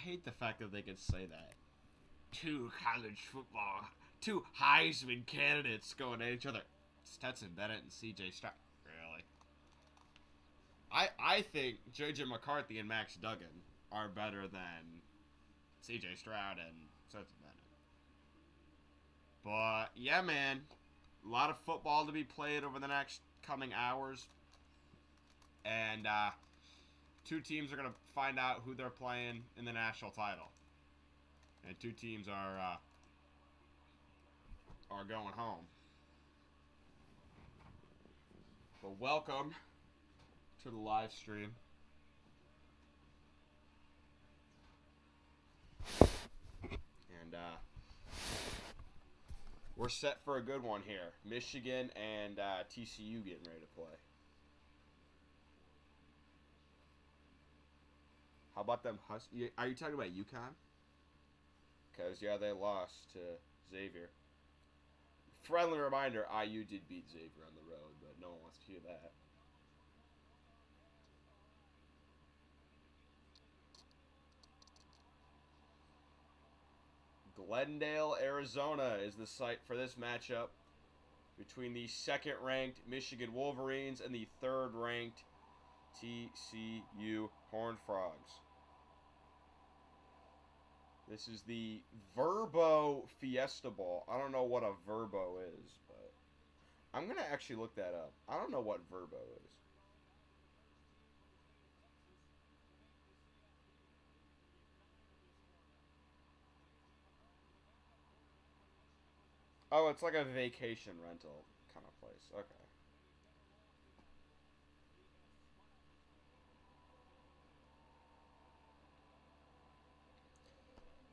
hate the fact that they could say that. Two Heisman candidates going at each other. Stetson Bennett and C.J. Stroud. Really? I think J.J. McCarthy and Max Duggan are better than C.J. Stroud and Stetson Bennett. But, yeah, man. A lot of football to be played over the next coming hours. And, two teams are going to find out who they're playing in the national title. And two teams are going home. But welcome to the live stream. And we're set for a good one here. Michigan and TCU getting ready to play. How about them? Are you talking about UConn? Because, yeah, they lost to Xavier. Friendly reminder, IU did beat Xavier on the road, but no one wants to hear that. Glendale, Arizona is the site for this matchup between the second-ranked Michigan Wolverines and the third-ranked TCU Horned Frogs. This is the Verbo Fiesta Bowl. I don't know what a Verbo is, but I'm going to actually look that up. I don't know what Verbo is. Oh, it's like a vacation rental kind of place. Okay.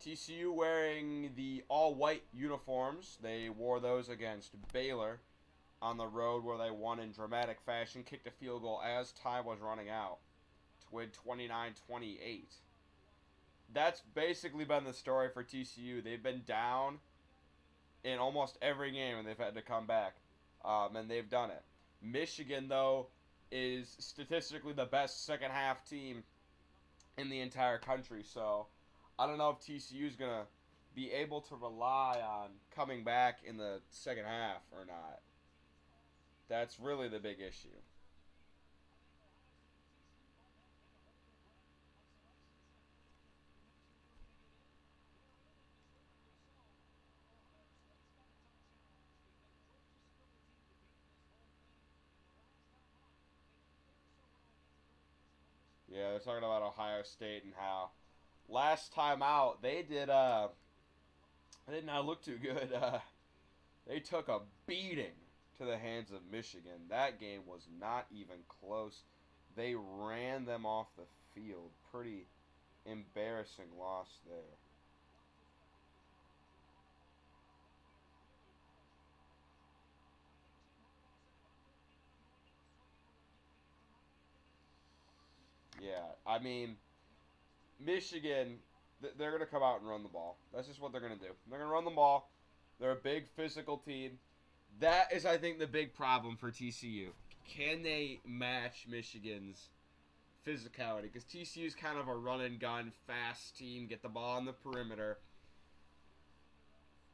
TCU wearing the all-white uniforms. They wore those against Baylor on the road where they won in dramatic fashion, kicked a field goal as time was running out to win 29-28. That's basically been the story for TCU. They've been down in almost every game and they've had to come back, and they've done it. Michigan, though, is statistically the best second-half team in the entire country, so I don't know if TCU is going to be able to rely on coming back in the second half or not. That's really the big issue. Yeah, they're talking about Ohio State and how last time out they did not look too good. They took a beating to the hands of Michigan. That game was not even close. They ran them off the field. Pretty embarrassing loss there. Yeah, I mean, Michigan, they're going to come out and run the ball. That's just what they're going to do. They're going to run the ball. They're a big physical team. That is, I think, the big problem for TCU. Can they match Michigan's physicality? Because TCU is kind of a run and gun, fast team, get the ball on the perimeter.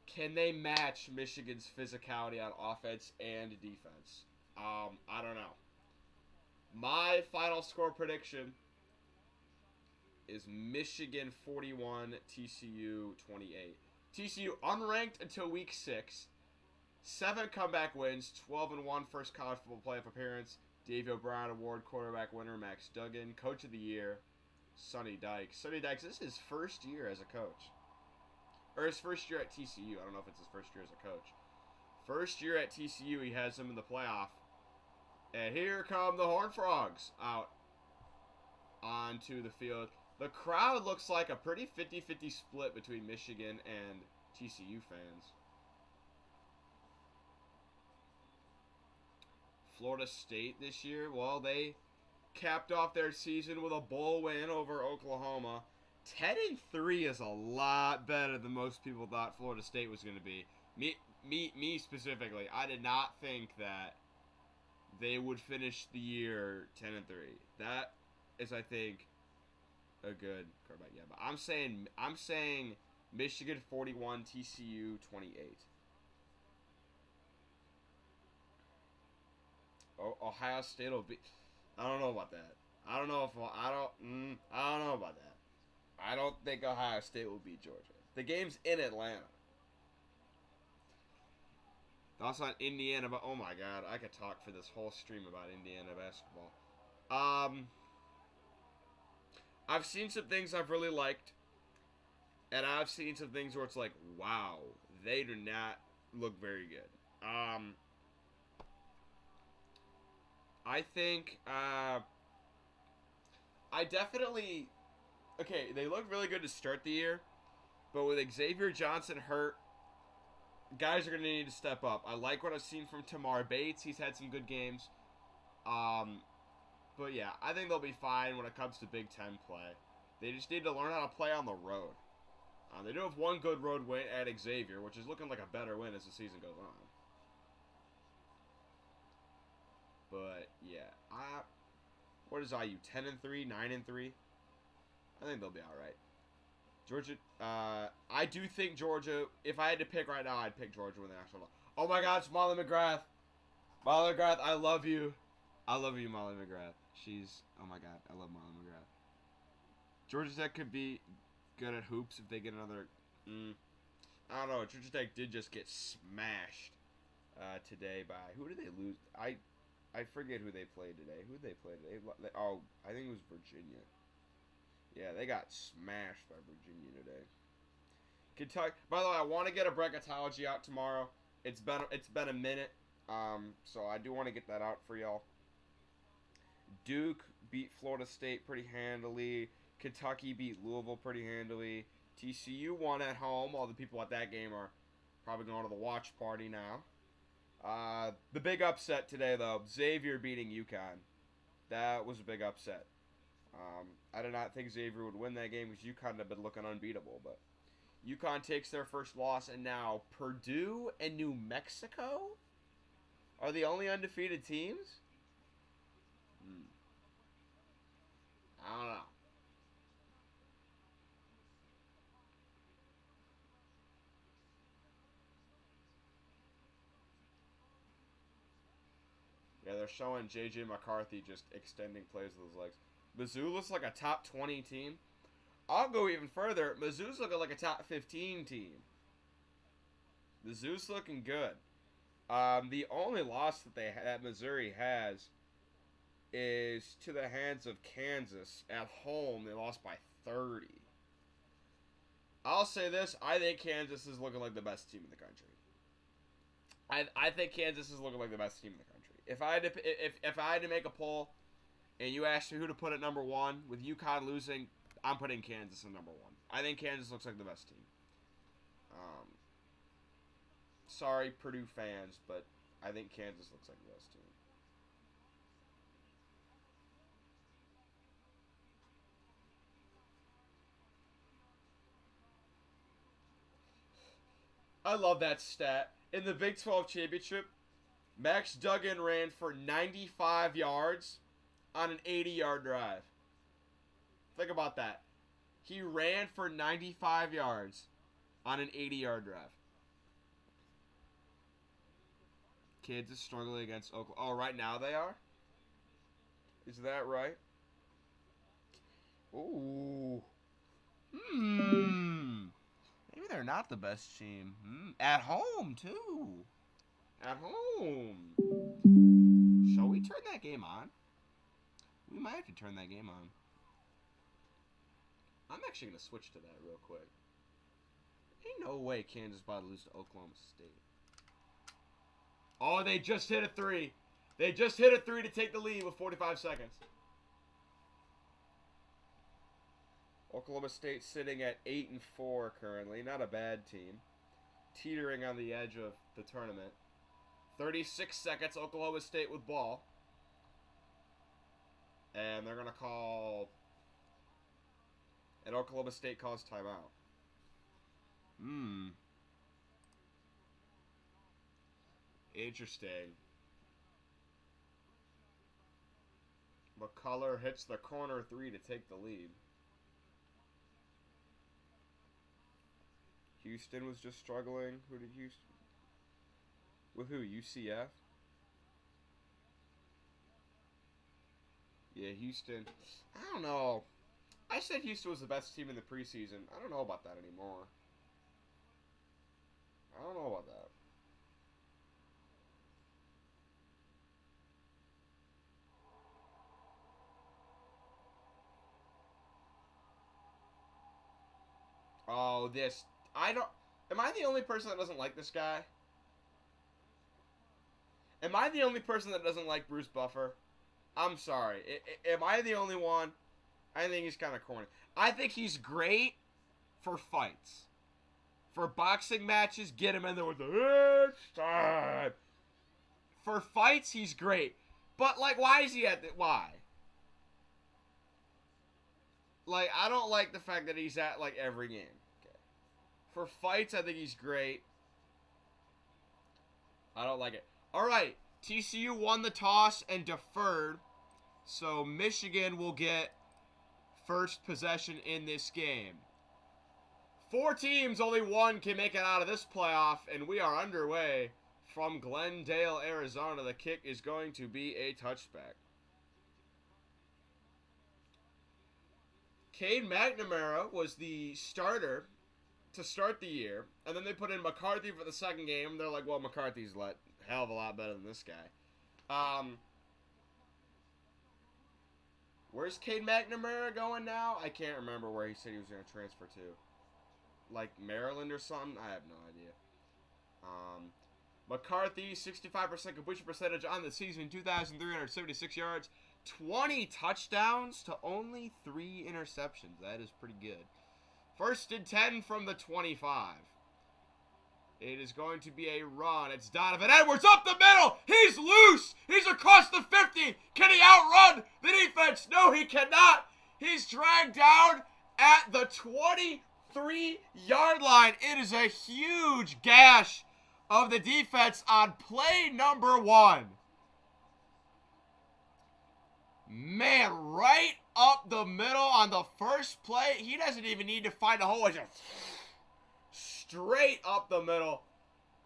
Can they match Michigan's physicality on offense and defense? I don't know. My final score prediction is Michigan 41, TCU 28. TCU unranked until week 6. 7 comeback wins, 12-1 first college football playoff appearance. Davey O'Brien Award quarterback winner Max Duggan. Coach of the year, Sonny Dykes. Sonny Dykes, this is his first year as a coach. Or his first year at TCU. I don't know if it's his first year as a coach. First year at TCU, he has them in the playoff. And here come the Horned Frogs out onto the field. The crowd looks like a pretty 50-50 split between Michigan and TCU fans. Florida State this year, well, they capped off their season with a bowl win over Oklahoma. 10-3 is a lot better than most people thought Florida State was going to be. Me specifically, I did not think that they would finish the year 10-3. That is, I think, a good quarterback. Yeah, but I'm saying Michigan 41, TCU 28. Ohio State will be. I don't know about that. I don't know if I don't know about that. I don't think Ohio State will beat Georgia. The game's in Atlanta. Also on Indiana, but oh my god, I could talk for this whole stream about Indiana basketball. I've seen some things I've really liked, and I've seen some things where it's like, wow, they do not look very good. I think I definitely okay. They look really good to start the year, but with Xavier Johnson hurt, guys are gonna need to step up. I like what I've seen from Tamar Bates. He's had some good games. But yeah, I think they'll be fine when it comes to Big Ten play. They just need to learn how to play on the road. They do have one good road win at Xavier, which is looking like a better win as the season goes on. But yeah, what is IU? 10-3, 9-3. I think they'll be all right. Georgia, I do think Georgia. If I had to pick right now, I'd pick Georgia with the national. Oh my God, it's Molly McGrath. Molly McGrath, I love you. I love you, Molly McGrath. Oh my God, I love Molly McGrath. Georgia Tech could be good at hoops if they get another. I don't know. Georgia Tech did just get smashed today by who did they lose? I forget who they played today. Who did they play today? I think it was Virginia. Yeah, they got smashed by Virginia today. Kentucky. By the way, I want to get a bracketology out tomorrow. It's been a minute, so I do want to get that out for y'all. Duke beat Florida State pretty handily. Kentucky beat Louisville pretty handily. TCU won at home. All the people at that game are probably going to the watch party now. The big upset today, though, Xavier beating UConn. That was a big upset. I did not think Xavier would win that game because UConn had been looking unbeatable. But UConn takes their first loss, and now Purdue and New Mexico are the only undefeated teams? I don't know. Yeah, they're showing J.J. McCarthy just extending plays with his legs. Mizzou looks like a top 20 team. I'll go even further. Mizzou's looking like a top 15 team. Mizzou's looking good. The only loss that Missouri has is to the hands of Kansas. At home, they lost by 30. I'll say this. I think Kansas is looking like the best team in the country. I think Kansas is looking like the best team in the country. If I had to make a poll, and you asked me who to put at number one, with UConn losing, I'm putting Kansas at number one. I think Kansas looks like the best team. Sorry, Purdue fans, but I think Kansas looks like the best team. I love that stat. In the Big 12 championship, Max Duggan ran for 95 yards on an 80-yard drive. Think about that. He ran for 95 yards on an 80-yard drive. Kansas struggling against Oklahoma. Oh, right now they are? Is that right? Ooh. Maybe they're not the best team. At home, too. At home. Shall we turn that game on? We might have to turn that game on. I'm actually going to switch to that real quick. Ain't no way Kansas about to lose to Oklahoma State. Oh, they just hit a three. They just hit a three to take the lead with 45 seconds. Oklahoma State sitting at 8-4 currently. Not a bad team. Teetering on the edge of the tournament. 36 seconds, Oklahoma State with ball. And they're going to call... And Oklahoma State calls timeout. Interesting. McCullough hits the corner three to take the lead. Houston was just struggling. Who did Houston? With who? UCF? Yeah, Houston. I don't know. I said Houston was the best team in the preseason. I don't know about that anymore. I don't know about that. Oh, this. I don't. Am I the only person that doesn't like this guy? Am I the only person that doesn't like Bruce Buffer? I'm sorry. Am I the only one? I think he's kind of corny. I think he's great for fights. For boxing matches, get him in there with the it's time. For fights, he's great. But, like, why is he at the... Why? Like, I don't like the fact that he's at, like, every game. Okay. For fights, I think he's great. I don't like it. All right. TCU won the toss and deferred. So, Michigan will get first possession in this game. 4 teams, only one can make it out of this playoff, and we are underway from Glendale, Arizona. The kick is going to be a touchback. Cade McNamara was the starter to start the year, and then they put in McCarthy for the second game. They're like, well, McCarthy's a hell of a lot better than this guy. Where's Cade McNamara going now? I can't remember where he said he was going to transfer to. Like Maryland or something? I have no idea. McCarthy, 65% completion percentage on the season, 2,376 yards, 20 touchdowns to only 3 interceptions. That is pretty good. First and 10 from the 25. It is going to be a run. It's Donovan Edwards up the middle. He's loose. He's across the 50. Can he outrun the defense? No, he cannot. He's dragged down at the 23-yard line. It is a huge gash of the defense on play number 1. Man, right up the middle on the first play. He doesn't even need to find a hole. Just straight up the middle.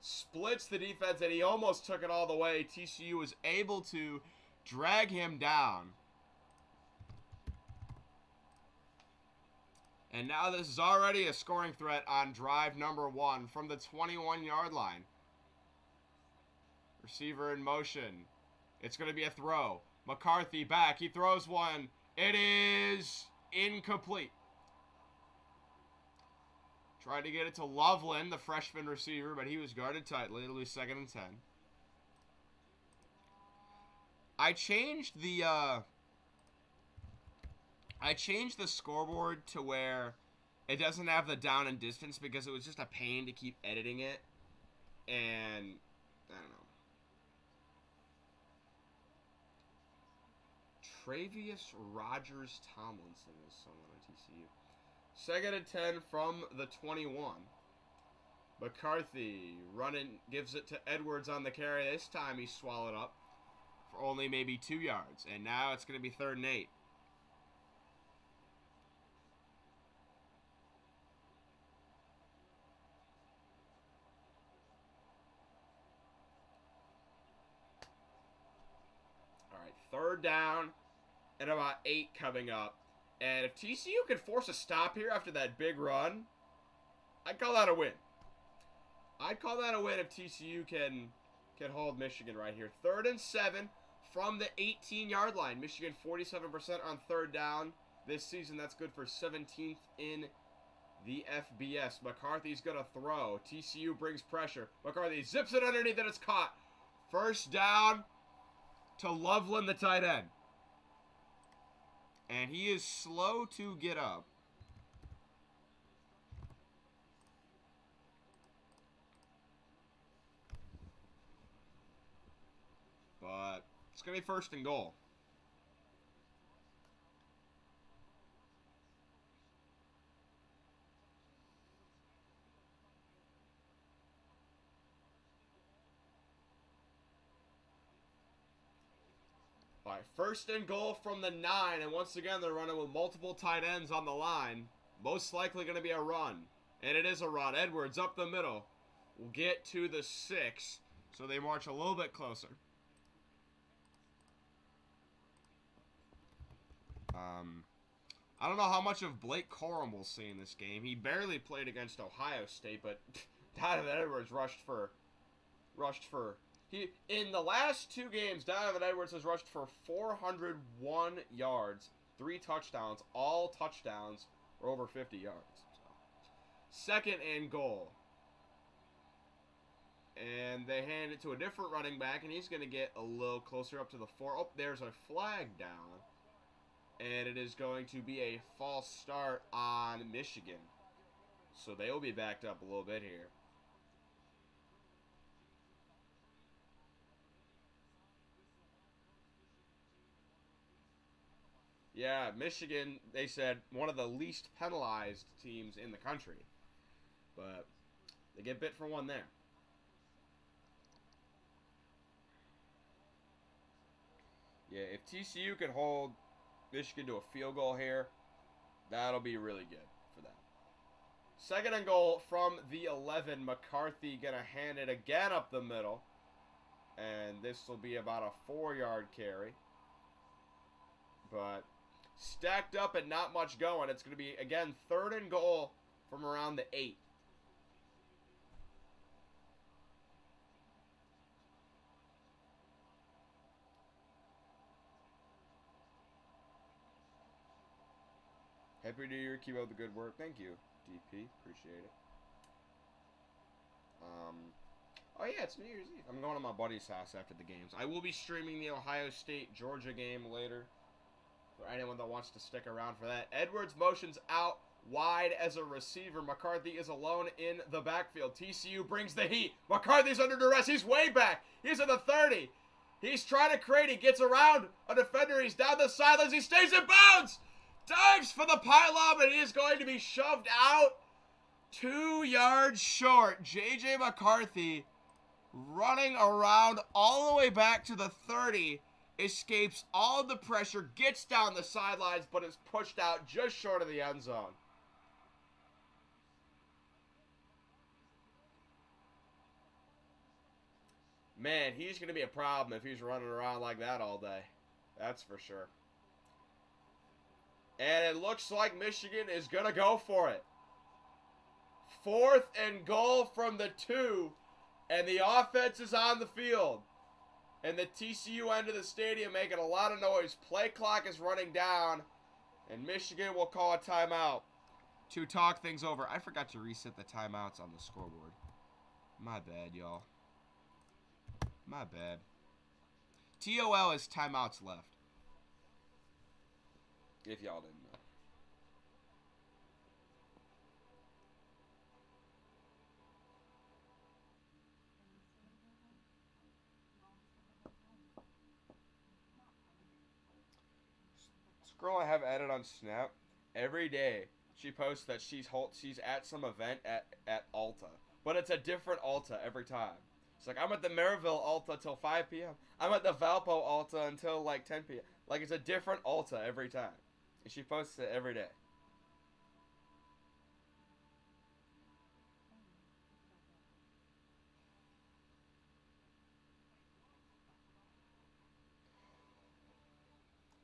Splits the defense, and he almost took it all the way. TCU was able to drag him down. And now this is already a scoring threat on drive number 1 from the 21-yard line. Receiver in motion. It's going to be a throw. McCarthy back. He throws one. It is incomplete. Tried to get it to Loveland, the freshman receiver, but he was guarded tightly. It'll be 2nd and 10. I changed the scoreboard to where it doesn't have the down and distance because it was just a pain to keep editing it. And I don't know. Travius Rogers Tomlinson is someone on TCU. 2nd and 10 from the 21. McCarthy running, gives it to Edwards on the carry. This time he swallowed up for only maybe 2 yards. And now it's going to be 3rd and 8. All right, 3rd down and about 8 coming up. And if TCU could force a stop here after that big run, I'd call that a win. I'd call that a win if TCU can hold Michigan right here. 3rd and 7 from the 18-yard line. Michigan 47% on 3rd down this season. That's good for 17th in the FBS. McCarthy's going to throw. TCU brings pressure. McCarthy zips it underneath and it's caught. 1st down to Loveland, the tight end. And he is slow to get up. But it's going to be 1st and goal. All right, 1st and goal from the 9. And once again, they're running with multiple tight ends on the line. Most likely going to be a run. And it is a run. Edwards up the middle. Will get to the 6. So they march a little bit closer. I don't know how much of Blake Corum we'll see in this game. He barely played against Ohio State, but Donovan Edwards rushed for he in the last 2 games. Donovan Edwards has rushed for 401 yards, 3 touchdowns, all touchdowns are over 50 yards. So, 2nd and goal. And they hand it to a different running back, and he's going to get a little closer up to the 4. Oh, there's a flag down. And it is going to be a false start on Michigan. So they will be backed up a little bit here. Yeah, Michigan, they said, one of the least penalized teams in the country. But they get bit for one there. Yeah, if TCU could hold Michigan to a field goal here, that'll be really good for them. 2nd and goal from the 11. McCarthy going to hand it again up the middle. And this will be about a 4-yard carry. But stacked up and not much going. It's going to be, again, 3rd and goal from around the 8. Happy New Year. Keep up the good work. Thank you, DP. Appreciate it. Oh, yeah, it's New Year's Eve. I'm going to my buddy's house after the games. I will be streaming the Ohio State-Georgia game later. For anyone that wants to stick around for that. Edwards motions out wide as a receiver. McCarthy is alone in the backfield. TCU brings the heat. McCarthy's under duress. He's way back. He's at the 30. He's trying to create. He gets around a defender. He's down the sidelines. He stays in bounds. Dives for the pylon, and he is going to be shoved out 2 yards short. J.J. McCarthy running around all the way back to the 30. Escapes all the pressure, gets down the sidelines, but is pushed out just short of the end zone. Man, he's going to be a problem if he's running around like that all day. That's for sure. And it looks like Michigan is going to go for it. 4th and goal from the 2. And the offense is on the field. And the TCU end of the stadium making a lot of noise. Play clock is running down. And Michigan will call a timeout to talk things over. I forgot to reset the timeouts on the scoreboard. My bad, y'all. My bad. TOL is timeouts left. If y'all didn't know. This girl I have added on Snap, every day she posts that she's at some event at Alta. But it's a different Alta every time. It's like, I'm at the Maryville Alta till 5 p.m. I'm at the Valpo Alta until like 10 p.m. Like, it's a different Alta every time. And she posts it every day.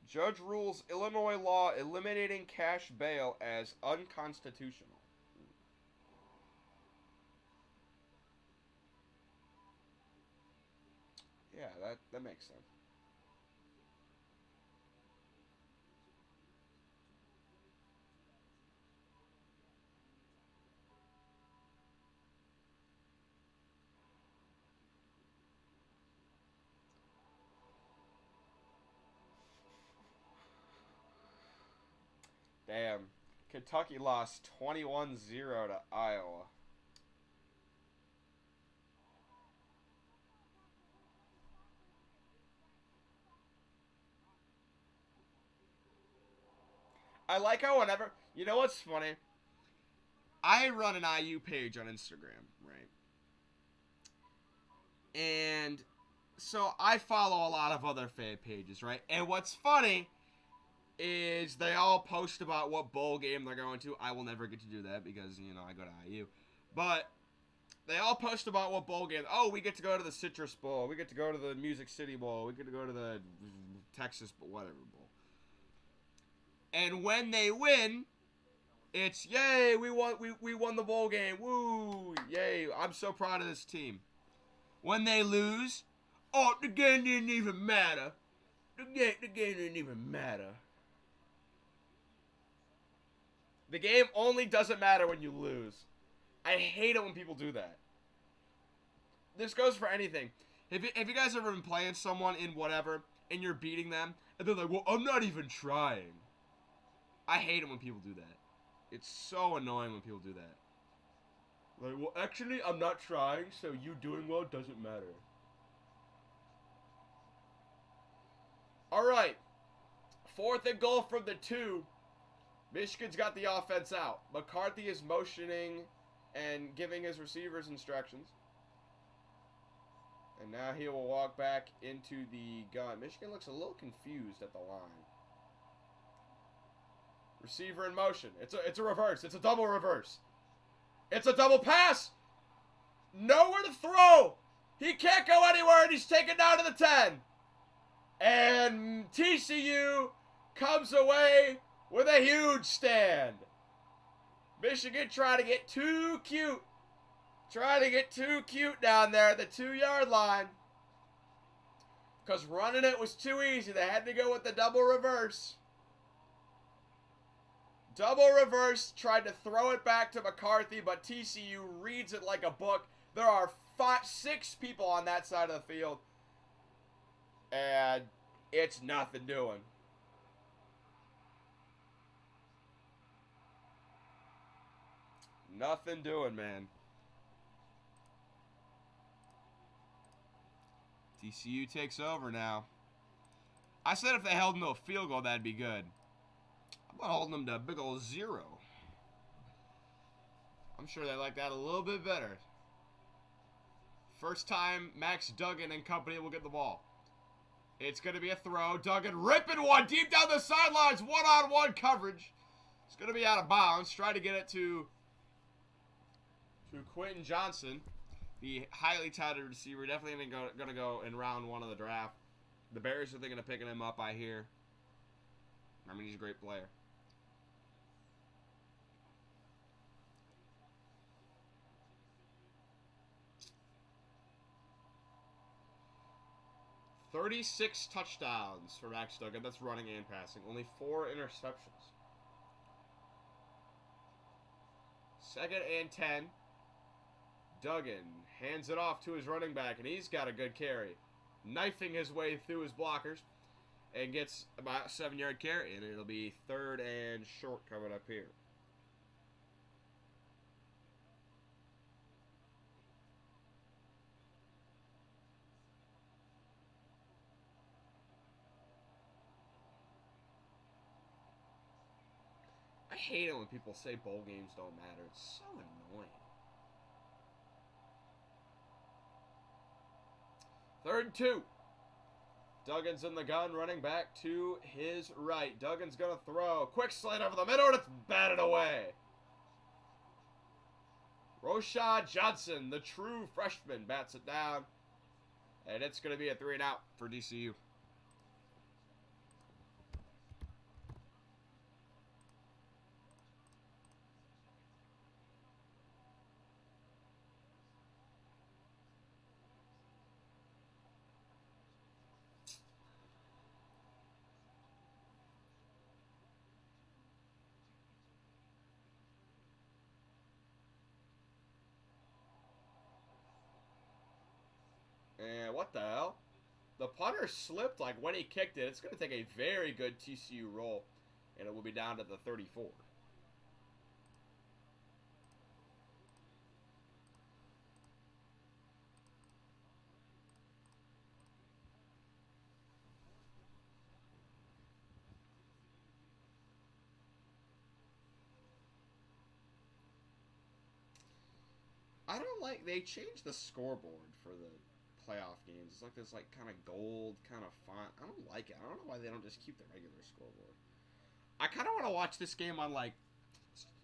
Judge rules Illinois law eliminating cash bail as unconstitutional. Yeah, that makes sense. Damn. Kentucky lost 21-0 to Iowa. I like how whenever... You know what's funny? I run an IU page on Instagram, right? And so I follow a lot of other fan pages, right? And what's funny is they all post about what bowl game they're going to. I will never get to do that because, you know, I go to IU. But they all post about what bowl game. Oh, we get to go to the Citrus Bowl. We get to go to the Music City Bowl. We get to go to the Texas Bowl, whatever bowl. And when they win, it's, yay, we won the bowl game. Woo, yay. I'm so proud of this team. When they lose, oh, the game didn't even matter. The game didn't even matter. The game only doesn't matter when you lose. I hate it when people do that. This goes for anything. Have you guys ever been playing someone in whatever, and you're beating them, and they're like, well, I'm not even trying. I hate it when people do that. It's so annoying when people do that. Like, well, actually, I'm not trying, so you doing well doesn't matter. Alright. 4th and goal from the 2. Michigan's got the offense out. McCarthy is motioning and giving his receivers instructions. And now he will walk back into the gun. Michigan looks a little confused at the line. Receiver in motion. It's a reverse. It's a double reverse. It's a double pass. Nowhere to throw. He can't go anywhere, and he's taken down to the 10. And TCU comes away with a huge stand. Michigan trying to get too cute. Trying to get too cute down there at the 2-yard line. Because running it was too easy. They had to go with the double reverse. Double reverse, tried to throw it back to McCarthy, but TCU reads it like a book. There are 6 people on that side of the field. And it's nothing doing. Nothing doing, man. TCU takes over now. I said if they held them to a field goal, that'd be good. I'm about holding them to a big old 0. I'm sure they like that a little bit better. First time Max Duggan and company will get the ball. It's going to be a throw. Duggan ripping one deep down the sidelines. One-on-one coverage. It's going to be out of bounds. Try to get it to Quentin Johnson, the highly touted receiver. Definitely going to go in round 1 of the draft. The Bears are thinking of picking him up, I hear. I mean, he's a great player. "36 touchdowns for Max Duggan." That's running and passing. Only 4 interceptions. 2nd and 10. Duggan hands it off to his running back, and he's got a good carry. Knifing his way through his blockers, and gets about a 7-yard carry, and it'll be 3rd and short coming up here. I hate it when people say bowl games don't matter. It's so annoying. 3rd and 2. Duggan's in the gun, running back to his right. Duggan's going to throw. Quick slant over the middle, and it's batted away. Rashad Johnson, the true freshman, bats it down. And it's going to be a 3-and-out for TCU. And what the hell? The punter slipped like when he kicked it. It's going to take a very good TCU roll. And it will be down to the 34. I don't like, they changed the scoreboard for the playoff games. It's like this like kind of gold kind of font. I don't like it. I don't know why they don't just keep the regular scoreboard. I kind of want to watch this game on like.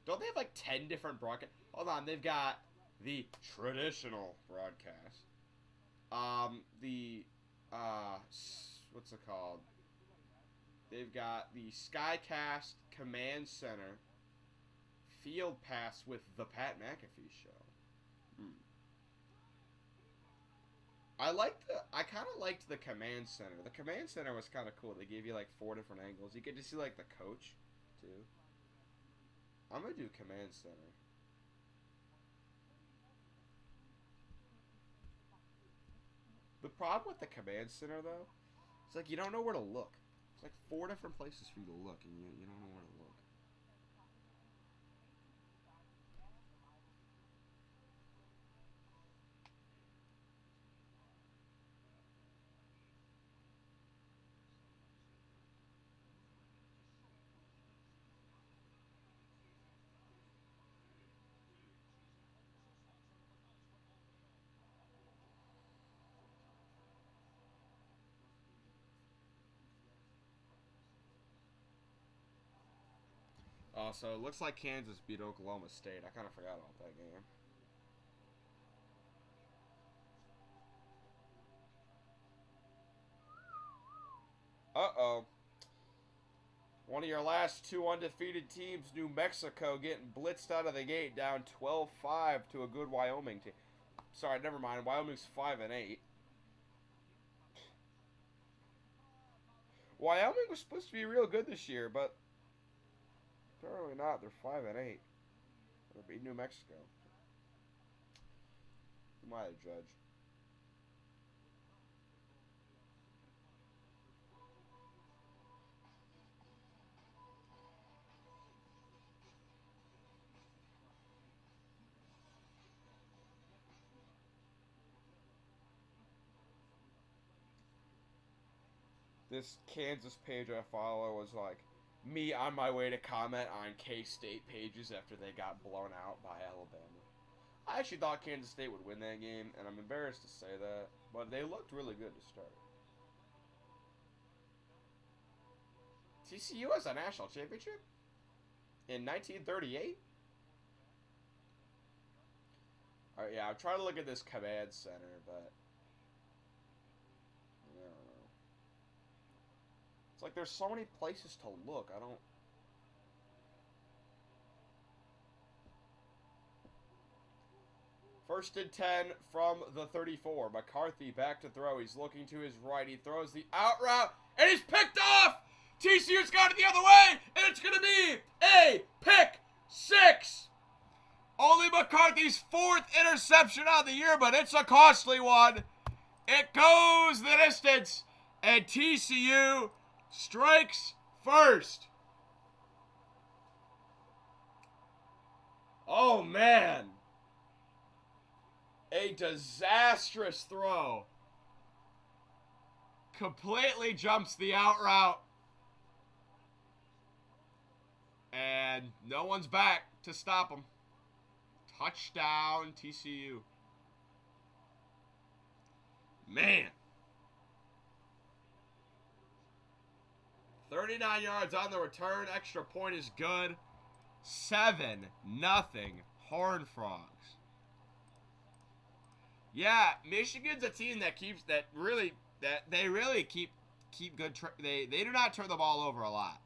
Don't they have like 10 different broadcasts? Hold on, they've got the traditional broadcast. The what's it called? They've got the Skycast Command Center Field Pass with the Pat McAfee Show. I kind of liked the Command Center. The Command Center was kind of cool. They gave you like 4 different angles. You get to see like the coach too. I'm gonna do Command Center. The problem with the Command Center though, it's like you don't know where to look. It's like 4 different places for you to look, and you don't know where to look. So it looks like Kansas beat Oklahoma State. I kind of forgot about that game. Uh-oh. One of your last 2 undefeated teams, New Mexico, getting blitzed out of the gate, down 12-5 to a good Wyoming team. Sorry, never mind. Wyoming's 5-8. Wyoming was supposed to be real good this year, but apparently not. They're 5-8. They're beating New Mexico. Who am I to judge? This Kansas page I follow was like me on my way to comment on K-State pages after they got blown out by Alabama. I actually thought Kansas State would win that game, and I'm embarrassed to say that, but they looked really good to start. TCU has a national championship? In 1938? Alright, yeah, I'm trying to look at this command center, but I don't know. It's like there's so many places to look. I don't. First and 10 from the 34. McCarthy back to throw. He's looking to his right. He throws the out route, and he's picked off! TCU's got it the other way, and it's going to be a pick 6. Only McCarthy's 4th interception of the year, but it's a costly one. It goes the distance, and TCU strikes first. Oh, man. A disastrous throw. Completely jumps the out route. And no one's back to stop him. Touchdown, TCU. Man. 39 yards on the return. Extra point is good. 7-0 Horned Frogs. Yeah, Michigan's a team that they really keep good. They do not turn the ball over a lot.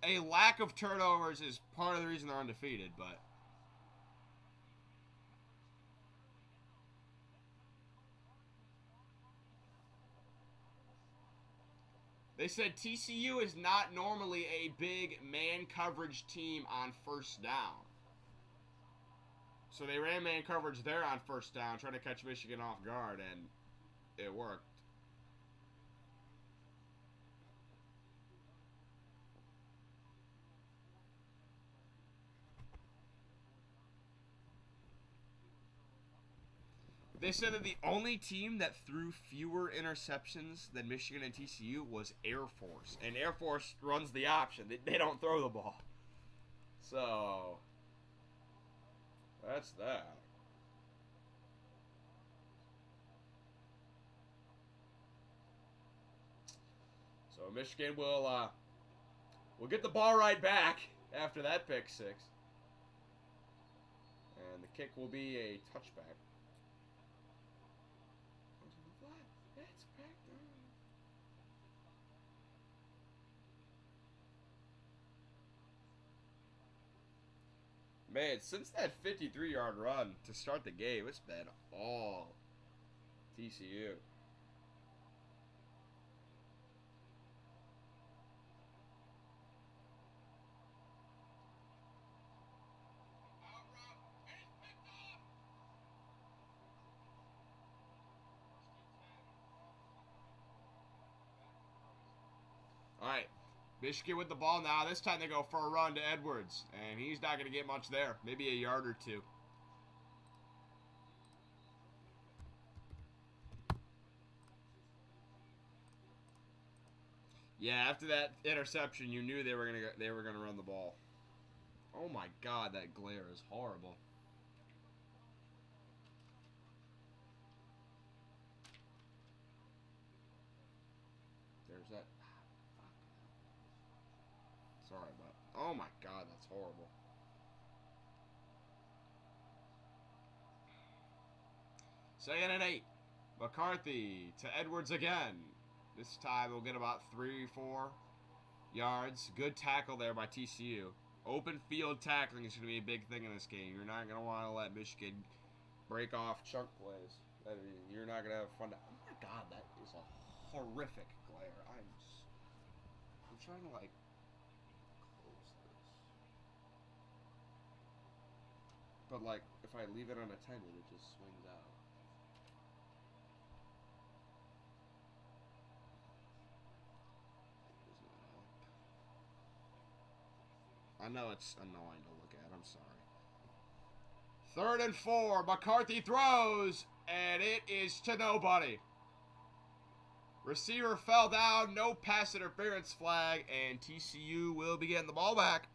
A lack of turnovers is part of the reason they're undefeated, but they said TCU is not normally a big man coverage team on first down. So they ran man coverage there on first down, trying to catch Michigan off guard, and it worked. They said that the only team that threw fewer interceptions than Michigan and TCU was Air Force. And Air Force runs the option. They don't throw the ball. So, that's that. So Michigan will We'll get the ball right back after that pick six. And the kick will be a touchback. That's back there. Man, since that 53-yard run to start the game, it's been all TCU. All right, Michigan with the ball now. This time they go for a run to Edwards, and he's not going to get much there. Maybe a yard or two. Yeah, after that interception, you knew they were gonna run the ball. Oh my God, that glare is horrible. There's that. Sorry, but oh my God, that's horrible. Second and 8. McCarthy to Edwards again. This time we'll get about 3-4 yards. Good tackle there by TCU. Open field tackling is going to be a big thing in this game. You're not going to want to let Michigan break off chunk plays. You're not going to have fun. Oh my God, that is a horrific glare. I'm trying to like close this. But like, if I leave it unattended, it just swings out. I know it's annoying to look at. I'm sorry. 3rd and 4. McCarthy throws, and it is to nobody. Receiver fell down. No pass interference flag, and TCU will be getting the ball back.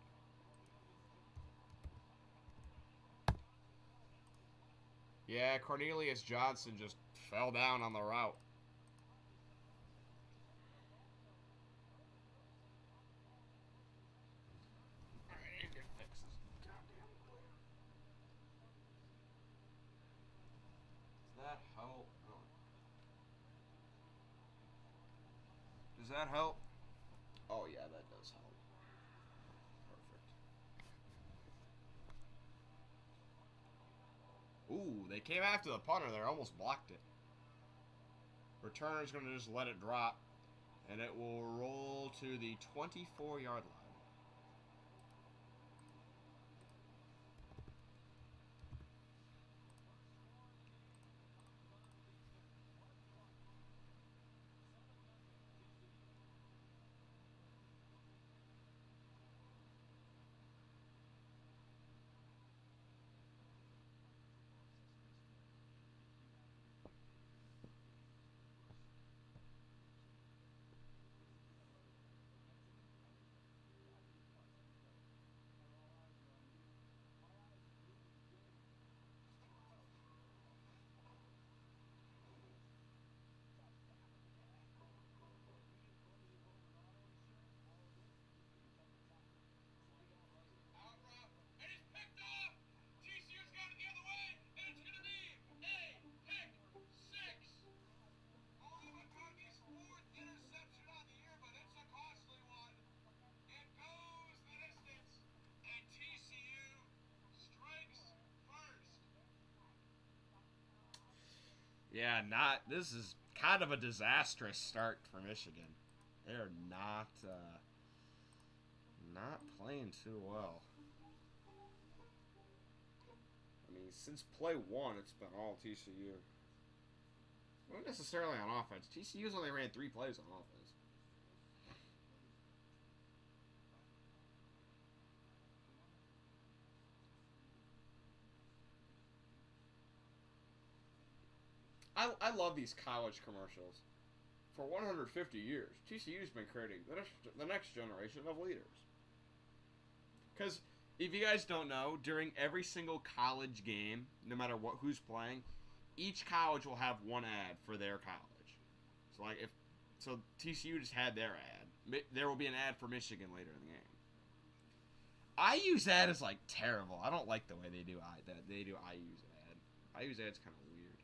Yeah, Cornelius Johnson just fell down on the route. Does that help? Oh yeah, that does help. Perfect. Ooh, they came after the punter there, almost blocked it. Returner's going to just let it drop, and it will roll to the 24-yard line. Yeah, this is kind of a disastrous start for Michigan. They're not playing too well. I mean, since play 1, it's been all TCU. Not necessarily on offense. TCU's only ran 3 plays on offense. I love these college commercials. For 150 years, TCU's been creating the next generation of leaders. Because if you guys don't know, during every single college game, no matter who's playing, each college will have one ad for their college. So TCU just had their ad. there will be an ad for Michigan later in the game. IU's ad is like terrible. I don't like the way they do IU's ad. IU's ad's kind of weird.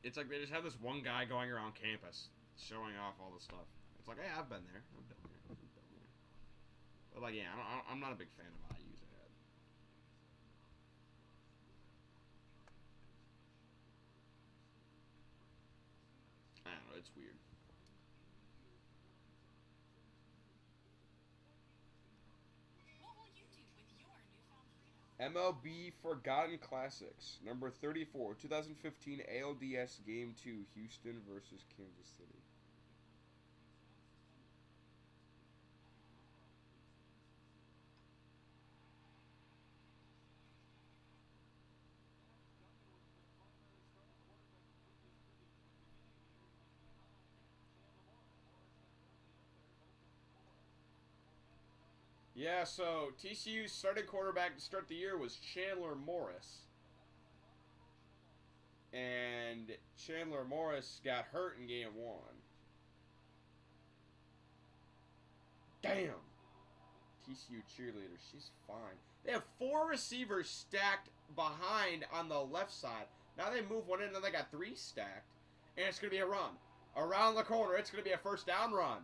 It's like they just have this one guy going around campus showing off all the stuff. It's like, hey, I've been there. But like, yeah, I'm not a big fan of IU's ad. I don't know. It's weird. MLB Forgotten Classics, number 34, 2015 ALDS Game 2, Houston versus Kansas City. Yeah, so TCU's starting quarterback to start the year was Chandler Morris. And Chandler Morris got hurt in game 1. Damn. TCU cheerleader, she's fine. They have 4 receivers stacked behind on the left side. Now they move one in and they got 3 stacked. And it's going to be a run. Around the corner, it's going to be a first down run.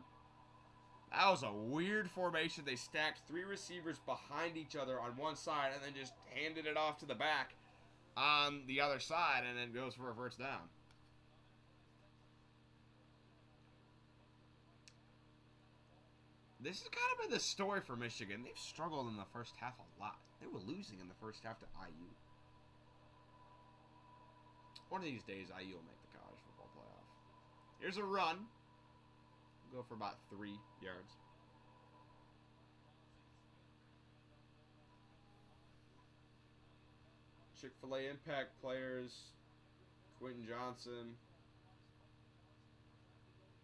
That was a weird formation. They stacked 3 receivers behind each other on one side and then just handed it off to the back on the other side and then goes for a first down. This has kind of been the story for Michigan. They've struggled in the first half a lot. They were losing in the first half to IU. One of these days, IU will make the college football playoff. Here's a run. Go for about 3 yards. Chick-fil-A impact players. Quentin Johnson.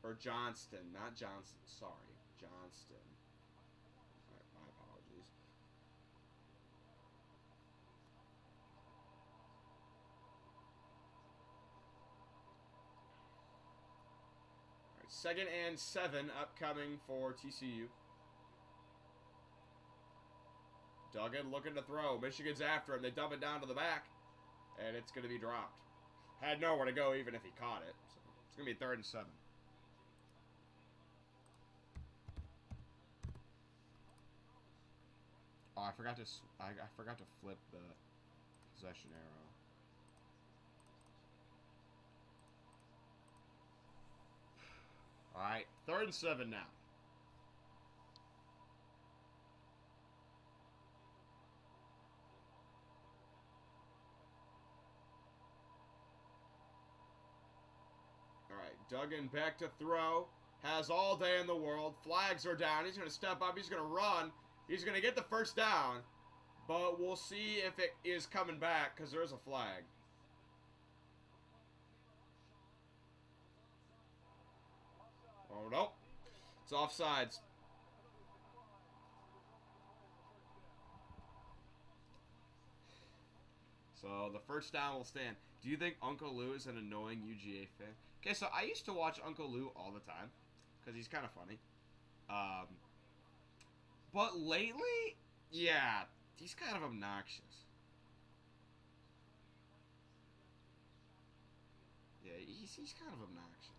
Or Johnston, not Johnson. Sorry, Johnston. Alright, my apologies. Alright, 2nd and 7 upcoming for TCU. Duggan looking to throw. Michigan's after him. They dump it down to the back. And it's going to be dropped. Had nowhere to go even if he caught it. So it's going to be 3rd and 7. Oh, I forgot to flip the possession arrow. All right, 3rd and 7 now. All right, Duggan back to throw. Has all day in the world. Flags are down. He's going to step up. He's going to run. He's going to get the first down, but we'll see if it is coming back because there is a flag. Oh, no. It's offsides. So the first down will stand. Do you think Uncle Lou is an annoying UGA fan? Okay, so I used to watch Uncle Lou all the time because he's kind of funny. But lately, yeah, he's kind of obnoxious. Yeah, he's kind of obnoxious.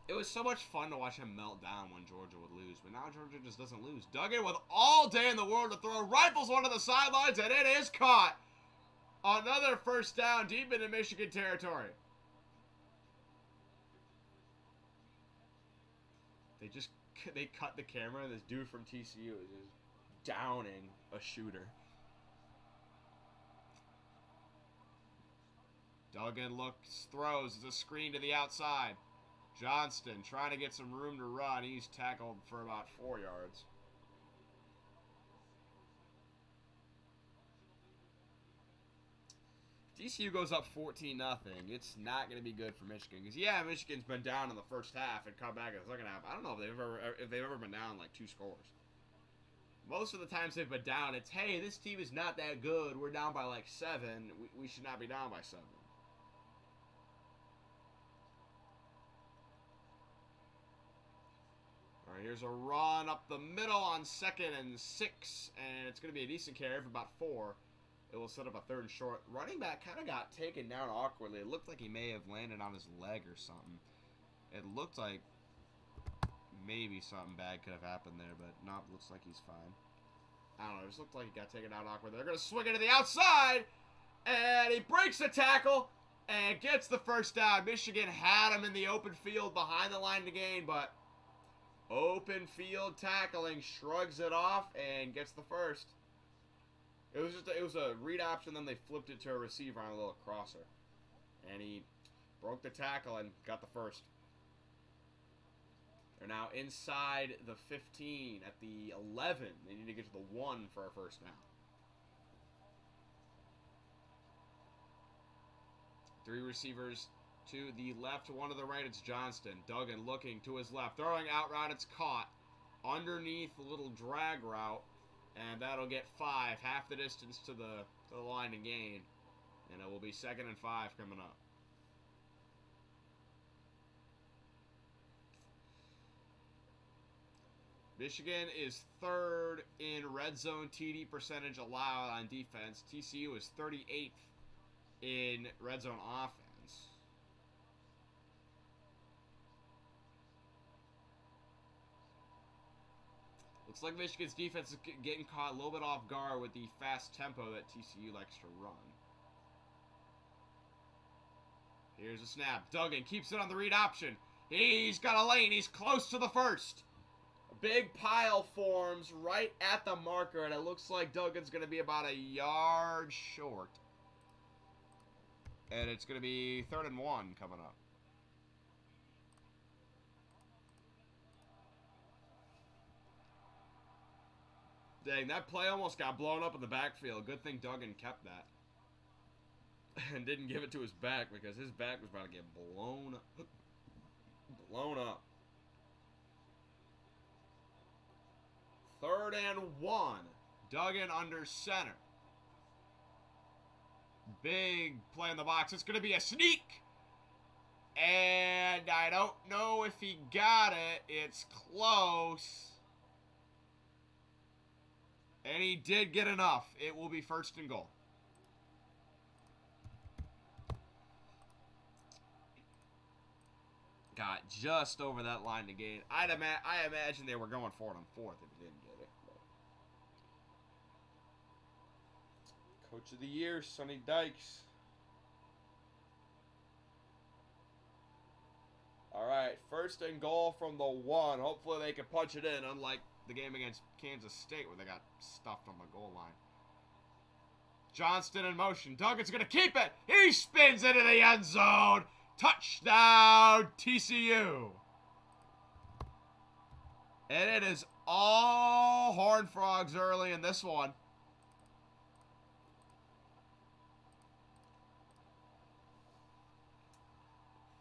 It was so much fun to watch him melt down when Georgia would lose, but now Georgia just doesn't lose. Duggan with all day in the world to throw, rifles one of the sidelines, and it is caught. Another first down deep into Michigan territory. They cut the camera, and this dude from TCU is just downing a shooter. Duggan looks, throws, it's a screen to the outside. Johnston trying to get some room to run. He's tackled for about 4 yards. TCU goes up 14-0. It's not going to be good for Michigan because yeah, Michigan's been down in the first half and come back in the second half. I don't know if they've ever been down like 2 scores. Most of the times they've been down, it's hey, this team is not that good. We're down by like 7. We should not be down by 7. Alright, here's a run up the middle on 2nd and 6. And it's going to be a decent carry for about 4. It will set up a 3rd and short. Running back kind of got taken down awkwardly. It looked like he may have landed on his leg or something. It looked like maybe something bad could have happened there, but no, looks like he's fine. I don't know, it just looked like he got taken down awkwardly. They're going to swing it to the outside, and he breaks the tackle and gets the first down. Michigan had him in the open field behind the line to gain, but open field tackling, shrugs it off and gets the first. It was a read option, then they flipped it to a receiver on a little crosser. And he broke the tackle and got the first. They're now inside the 15 at the 11. They need to get to the 1 for a first down. 3 receivers to the left, 1 to the right. It's Johnston. Duggan looking to his left. Throwing out route. It's caught underneath a little drag route. And that'll get 5. Half the distance to the line to gain. And it will be 2nd and 5 coming up. Michigan is 3rd in red zone TD percentage allowed on defense. TCU is 38th in red zone offense. Looks like Michigan's defense is getting caught a little bit off guard with the fast tempo that TCU likes to run. Here's a snap. Duggan keeps it on the read option. He's got a lane. He's close to the first. A big pile forms right at the marker, and it looks like Duggan's going to be about a yard short. And it's going to be 3rd and 1 coming up. Dang, that play almost got blown up in the backfield. Good thing Duggan kept that. And didn't give it to his back, because his back was about to get blown up. Blown up. 3rd and 1. Duggan under center. Big play in the box. It's going to be a sneak. And I don't know if he got it. It's close. And he did get enough. It will be 1st and goal. Got just over that line to gain. I imagine they were going for it on 4th if he didn't get it. But Coach of the Year, Sonny Dykes. All right, 1st and goal from the 1. Hopefully they can punch it in, unlike the game against Kansas State where they got stuffed on the goal line. Johnston in motion. Duggan's going to keep it. He spins into the end zone. Touchdown, TCU. And it is all Horned Frogs early in this one.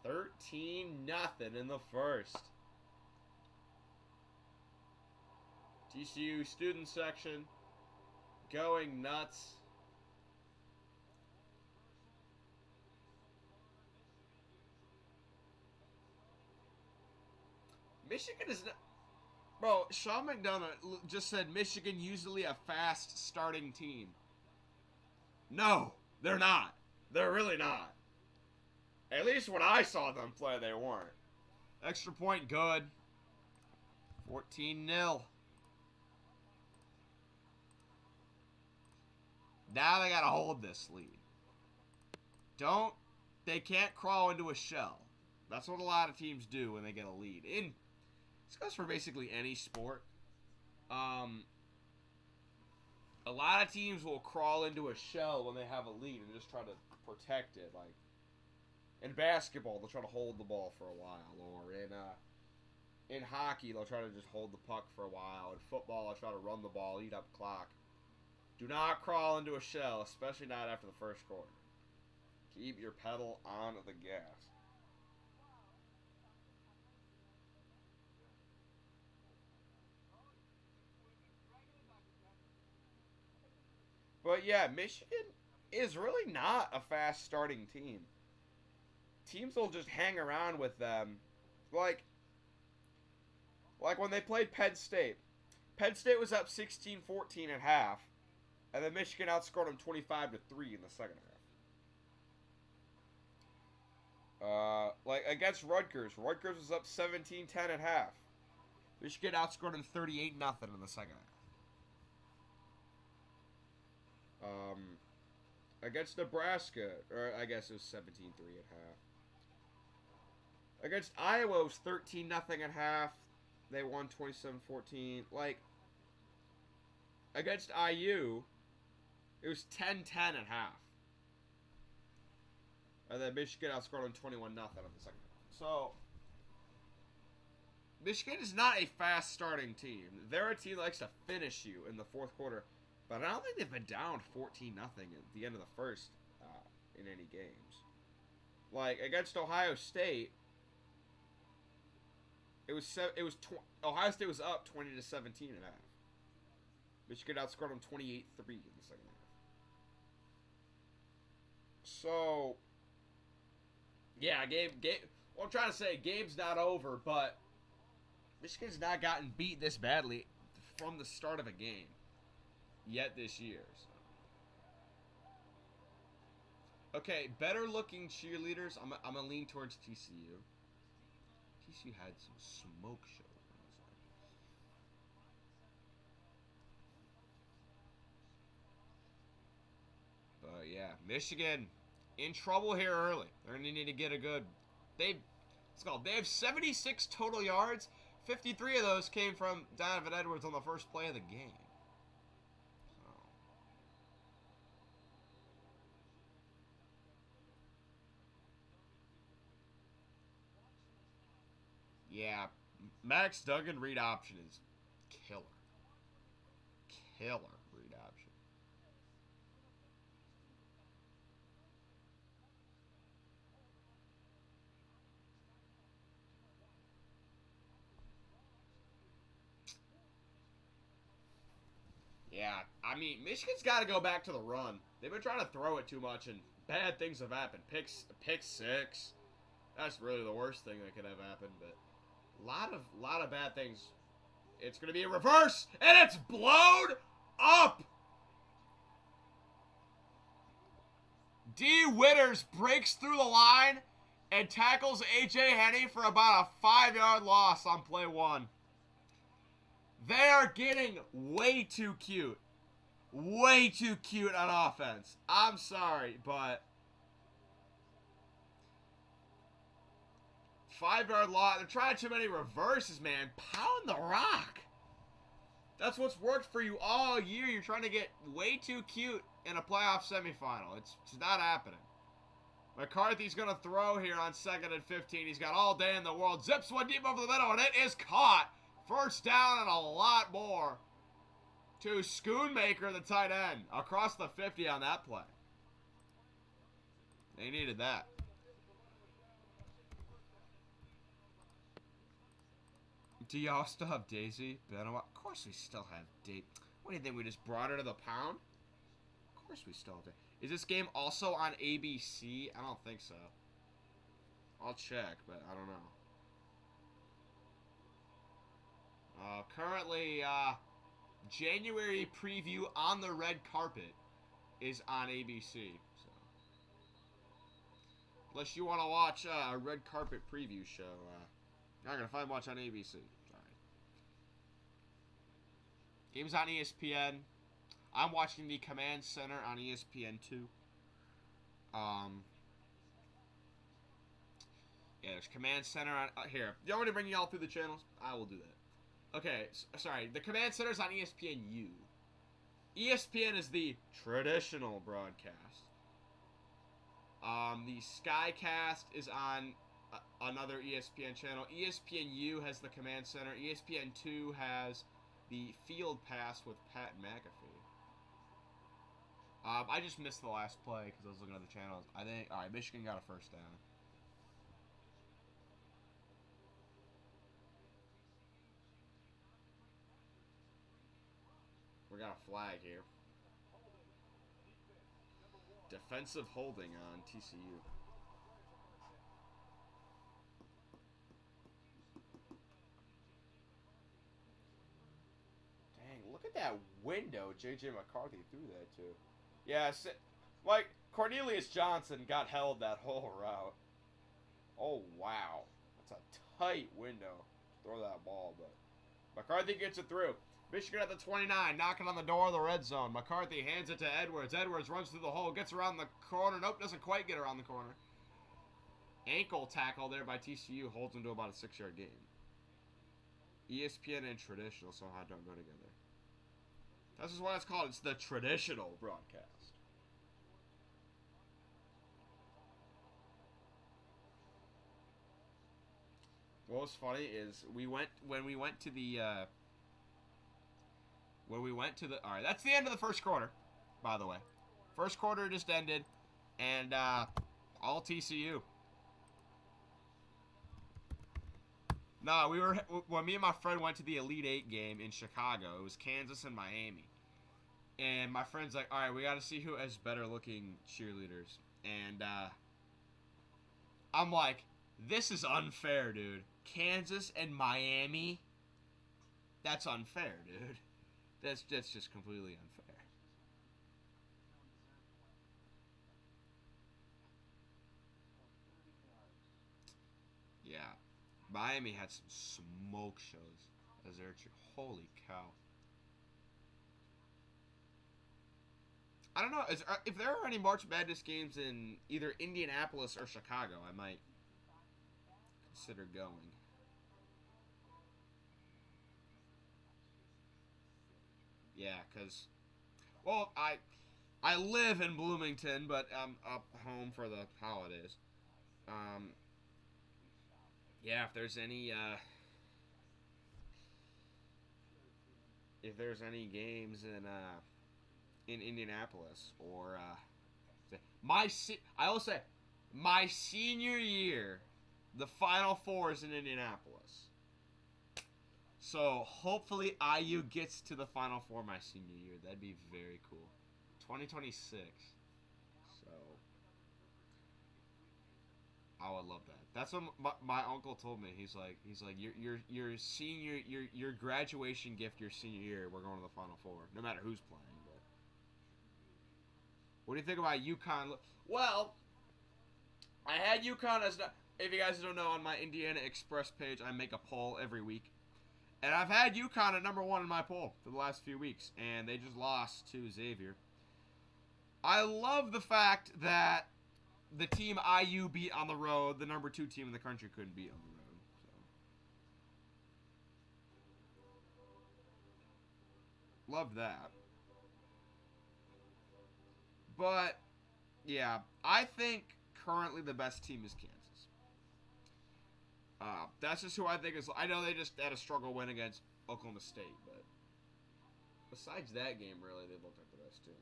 $13-0 in the first. TCU student section going nuts. Michigan is not... Bro, Sean McDonough just said Michigan usually a fast starting team. No, they're not. They're really not. At least when I saw them play, they weren't. Extra point good. 14-0. Now they got to hold this lead. They can't crawl into a shell. That's what a lot of teams do when they get a lead. This goes for basically any sport. A lot of teams will crawl into a shell when they have a lead and just try to protect it. Like in basketball, they'll try to hold the ball for a while, or in hockey, they'll try to just hold the puck for a while. In football, they'll try to run the ball, eat up clock. Do not crawl into a shell, especially not after the first quarter. Keep your pedal on the gas. But yeah, Michigan is really not a fast starting team. Teams will just hang around with them. Like Like when they played Penn State. Penn State was up 16-14 at half, and then Michigan outscored them 25-3 in the second half. Like against Rutgers. Rutgers was up 17-10 at half. Michigan outscored them 38-0 in the second half. Against Nebraska, or I guess it was 17-3 at half. Against Iowa, it was 13-0 at half. They won 27-14. Like, against IU, it was 10-10 at half. And then Michigan outscored them 21-0 in the second half. So, Michigan is not a fast starting team. They're a team that likes to finish you in the fourth quarter. But I don't think they've been down 14-0 at the end of the first in any games. Like, against Ohio State, Ohio State was up 20-17 at half. Michigan outscored them 28-3 in the second half. So, yeah, well, I'm trying to say, game's not over, but Michigan's not gotten beat this badly from the start of a game yet this year. So. Okay, better looking cheerleaders. I'm gonna lean towards TCU. TCU had some smoke shows. But yeah, Michigan in trouble here early. They're gonna need to get a good. They have 76 total yards. 53 of those came from Donovan Edwards on the first play of the game. So. Yeah, Max Duggan read option is killer. Killer read option. Yeah, I mean, Michigan's got to go back to the run. They've been trying to throw it too much, and bad things have happened. Pick six. That's really the worst thing that could have happened, but a lot of bad things. It's going to be a reverse, and it's blown up. D. Witters breaks through the line and tackles A.J. Henney for about a 5-yard loss on play one. They are getting way too cute. Way too cute on offense. I'm sorry, but 5-yard loss. They're trying too many reverses, man. Pound the rock. That's what's worked for you all year. You're trying to get way too cute in a playoff semifinal. It's not happening. McCarthy's going to throw here on 2nd and 15. He's got all day in the world. Zips one deep over the middle, and it is caught. First down and a lot more to Schoonmaker, the tight end, across the 50 on that play. They needed that. Do y'all still have Daisy? Benoit? Of course we still have Daisy. What do you think? We just brought her to the pound? Of course we still have Daisy. Is this game also on ABC? I don't think so. I'll check, but I don't know. Currently, January preview on the red carpet is on ABC. So, unless you want to watch a red carpet preview show, you're not gonna find much on ABC. Sorry. Game's on ESPN. I'm watching the Command Center on ESPN2. Yeah, there's Command Center on here. You want me to bring y'all through the channels? I will do that. Okay, sorry. The Command Center's on ESPNU. ESPN is the traditional broadcast. The Skycast is on another ESPN channel. ESPNU has the Command Center. ESPN2 has the Field Pass with Pat McAfee. I just missed the last play because I was looking at the channels. I think, alright, Michigan got a first down. We got a flag here. Defensive holding on TCU. that window J.J. McCarthy threw that to. Yeah, like, Cornelius Johnson got held that whole route. Oh, wow. That's a tight window to throw that ball, but McCarthy gets it through. Michigan at the 29, knocking on the door of the red zone. McCarthy hands it to Edwards. Edwards runs through the hole, gets around the corner. Nope, doesn't quite get around the corner. Ankle tackle there by TCU holds him to about a 6-yard gain. ESPN and traditional somehow don't go together. This is what it's called. It's the traditional broadcast. What was funny is when we went to the all right, that's the end of the first quarter, by the way. First quarter just ended, and all TCU. No, when me and my friend went to the Elite Eight game in Chicago. It was Kansas and Miami. And my friend's like, all right, we got to see who has better looking cheerleaders. And I'm like, this is unfair, dude. Kansas and Miami? That's unfair, dude. That's just completely unfair. Yeah. Miami had some smoke shows as their holy cow. I don't know if there are any March Madness games in either Indianapolis or Chicago. I might consider going. Yeah, cause I live in Bloomington, but I'm up home for the holidays. Um, yeah, if there's any games in Indianapolis or I will say my senior year, the Final Four is in Indianapolis. So hopefully IU gets to the Final Four my senior year. That'd be very cool. 2026. So I would love that. That's what my uncle told me. He's like your graduation gift your senior year. We're going to the Final Four, no matter who's playing. But what do you think about UConn? Well, I had UConn as if you guys don't know, on my Indiana Express page, I make a poll every week. And I've had UConn at number 1 in my poll for the last few weeks, and they just lost to Xavier. I love the fact that the team IU beat on the road, the number 2 team in the country, couldn't beat on the road. So. Love that. But, yeah, I think currently the best team is Kansas. That's just who I think is. I know they just had a struggle win against Oklahoma State, but besides that game, really, they looked like the best team.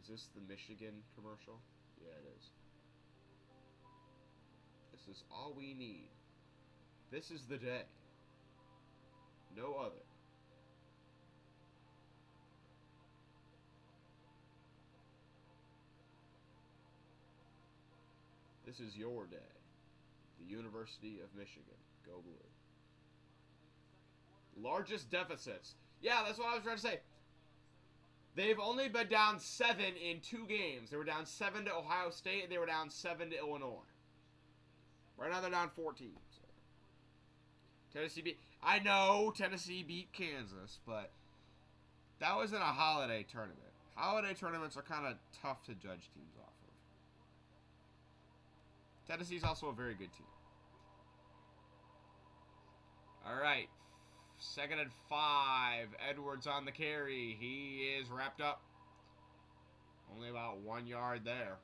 Is this the Michigan commercial? Yeah, it is. This is all we need. This is the day. No other. This is your day. The University of Michigan. Go Blue. Largest deficits. Yeah, that's what I was trying to say. They've only been down 7 in 2 games. They were down 7 to Ohio State, and they were down 7 to Illinois. Right now they're down 14. So. Tennessee beat... I know Tennessee beat Kansas, but that was in a holiday tournament. Holiday tournaments are kind of tough to judge teams off of. Tennessee's also a very good team. All right. 2nd and 5. Edwards on the carry. He is wrapped up. Only about 1 yard there.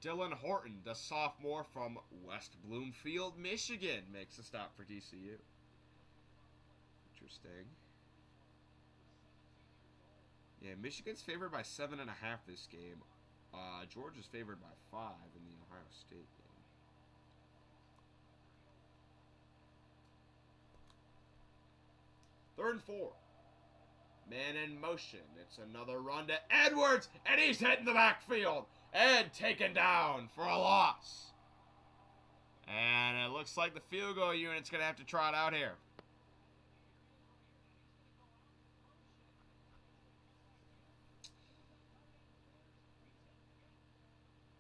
Dylan Horton, the sophomore from West Bloomfield, Michigan, makes a stop for TCU. Interesting. Yeah, Michigan's favored by 7.5 this game. Georgia's favored by 5 in the Ohio State game. Third and 4. Man in motion. It's another run to Edwards, and he's hitting the backfield and taken down for a loss. And it looks like the field goal unit's going to have to trot out here.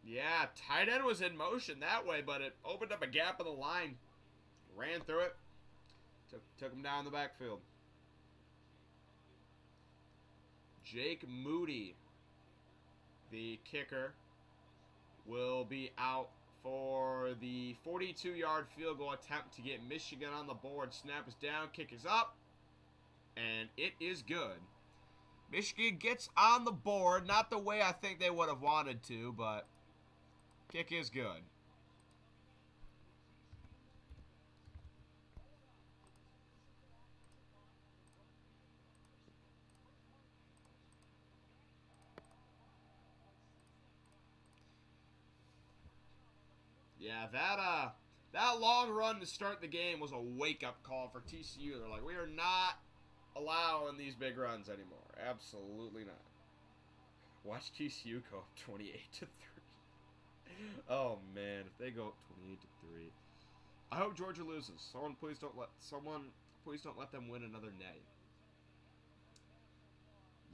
Yeah, tight end was in motion that way, but it opened up a gap in the line. Ran through it. Took him down the backfield. Jake Moody, the kicker, will be out for the 42-yard field goal attempt to get Michigan on the board. Snap is down, kick is up, and it is good. Michigan gets on the board, not the way I think they would have wanted to, but kick is good. Yeah, that long run to start the game was a wake-up call for TCU. They're like, we are not allowing these big runs anymore. Absolutely not. Watch TCU go up 28-3. Oh man, if they go up 28-3, I hope Georgia loses. Someone please don't let them win another nay.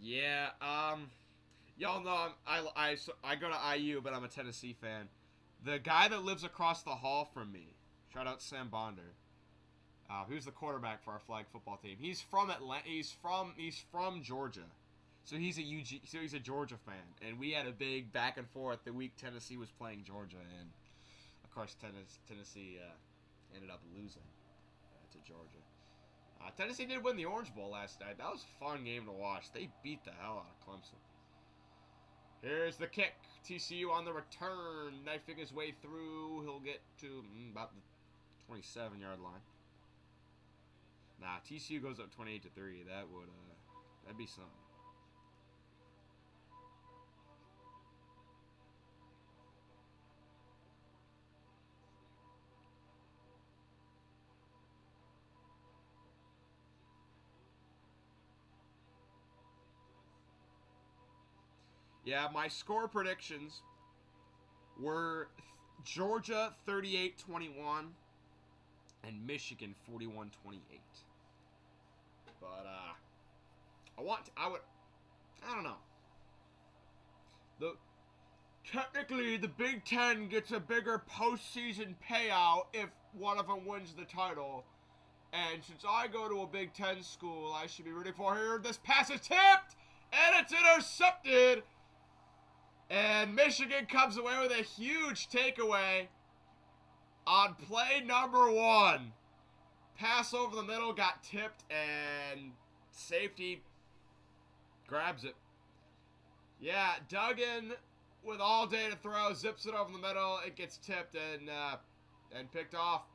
Yeah, y'all know I go to IU, but I'm a Tennessee fan. The guy that lives across the hall from me, shout out Sam Bonder. Who's the quarterback for our flag football team? He's from Atlanta. He's from Georgia, so he's a Georgia fan. And we had a big back and forth the week Tennessee was playing Georgia, and of course Tennessee ended up losing to Georgia. Tennessee did win the Orange Bowl last night. That was a fun game to watch. They beat the hell out of Clemson. Here's the kick. TCU on the return. Knifing his way through. He'll get to about the 27-yard line. Nah, TCU goes up 28-3. That'd be something. Yeah, my score predictions were Georgia 38-21 and Michigan 41-28. But I don't know. Technically the Big Ten gets a bigger postseason payout if one of them wins the title. And since I go to a Big Ten school, I should be rooting for here. This pass is tipped and it's intercepted. And Michigan comes away with a huge takeaway on play number 1. Pass over the middle, got tipped, and safety grabs it. Yeah, Duggan with all day to throw, zips it over the middle, it gets tipped and picked off.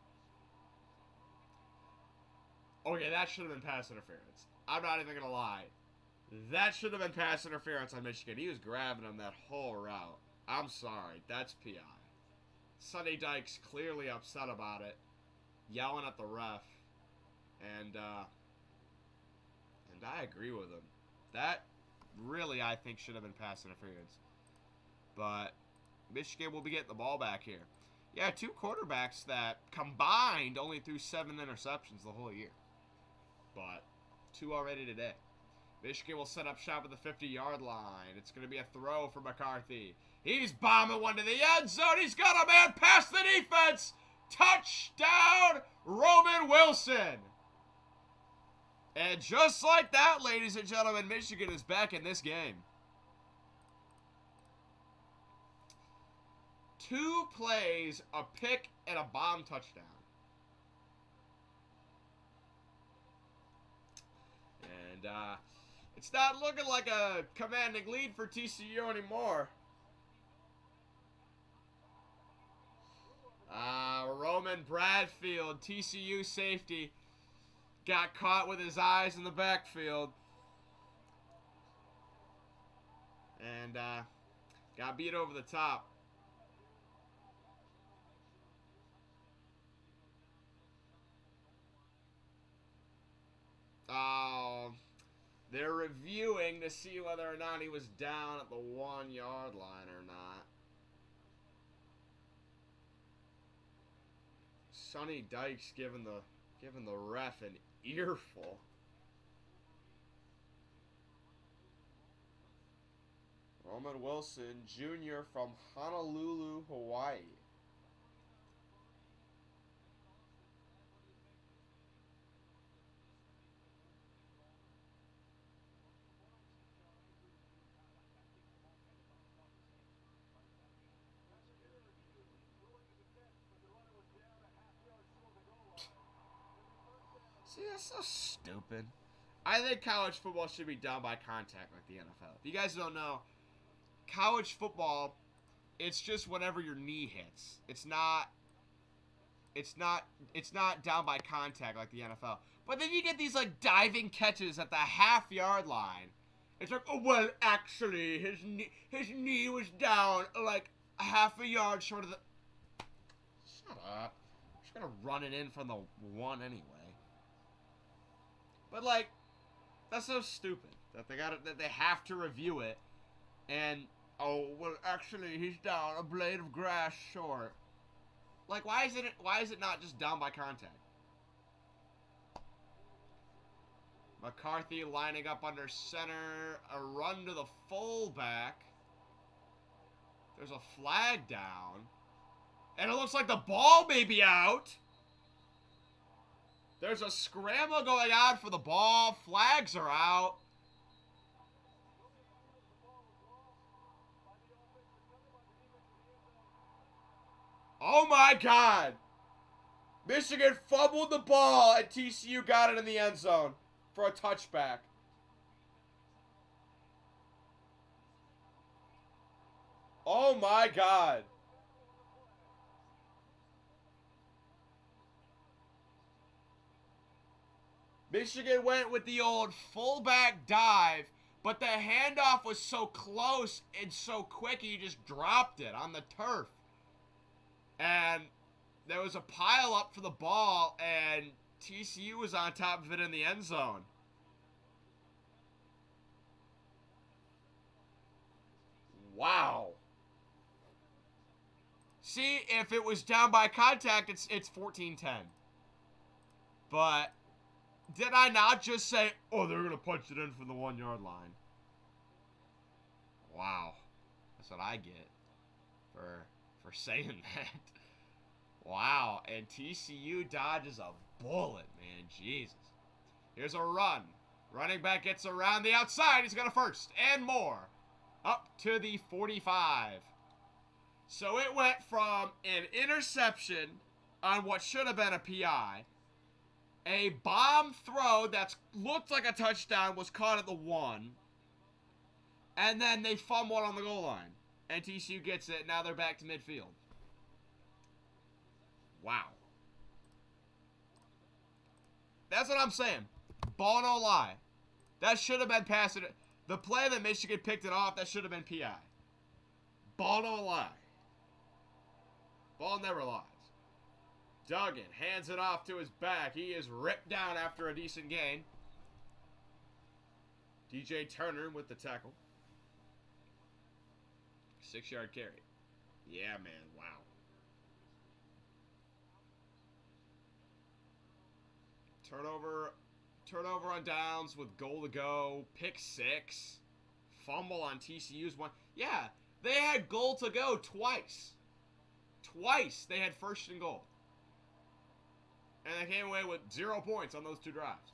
Okay, that should have been pass interference. I'm not even going to lie. That should have been pass interference on Michigan. He was grabbing him that whole route. I'm sorry. That's PI. Sonny Dykes clearly upset about it, yelling at the ref. And I agree with him. That really, I think, should have been pass interference. But Michigan will be getting the ball back here. Yeah, 2 quarterbacks that combined only threw 7 interceptions the whole year. But 2 already today. Michigan will set up shop at the 50-yard line. It's going to be a throw for McCarthy. He's bombing one to the end zone. He's got a man past the defense. Touchdown, Roman Wilson. And just like that, ladies and gentlemen, Michigan is back in this game. 2 plays, a pick, and a bomb touchdown. And, it's not looking like a commanding lead for TCU anymore. Roman Bradfield, TCU safety, got caught with his eyes in the backfield. And got beat over the top. They're reviewing to see whether or not he was down at the 1-yard line or not. Sonny Dykes giving the ref an earful. Roman Wilson Jr. from Honolulu, Hawaii. See, that's so stupid. I think college football should be down by contact like the NFL. If you guys don't know, college football, it's just whenever your knee hits. It's not down by contact like the NFL. But then you get these like diving catches at the half-yard line. It's like, oh well, actually, his knee was down like a half a yard short of the. Shut up! I'm just gonna run it in from the one anyway. But like, that's so stupid that they have to review it, and oh well, actually, he's down a blade of grass short. Like, why is it not just down by contact? McCarthy lining up under center, a run to the fullback. There's a flag down, and it looks like the ball may be out. There's a scramble going on for the ball. Flags are out. Oh my God! Michigan fumbled the ball and TCU got it in the end zone for a touchback. Oh my God! Michigan went with the old fullback dive, but the handoff was so close and so quick he just dropped it on the turf. And there was a pile up for the ball, and TCU was on top of it in the end zone. Wow. See, if it was down by contact, it's 14-10. But did I not just say, oh, they're going to punch it in from the 1 yard line? Wow. That's what I get for saying that. Wow. And TCU dodges a bullet, man. Jesus. Here's a run. Running back gets around the outside. He's got a first and more. Up to the 45. So it went from an interception on what should have been a PI. A bomb throw that looked like a touchdown was caught at the 1. And then they fumbled on the goal line. And TCU gets it. Now they're back to midfield. Wow. That's what I'm saying. Ball no lie. That should have been passed. The play that Michigan picked it off, that should have been PI. Ball no lie. Ball never lies. Duggan hands it off to his back. He is ripped down after a decent gain. DJ Turner with the tackle. 6-yard carry. Yeah, man. Wow. Turnover on downs with goal to go. Pick 6. Fumble on TCU's one. Yeah, they had goal to go twice. Twice they had first and goal. And they came away with 0 points on those 2 drives.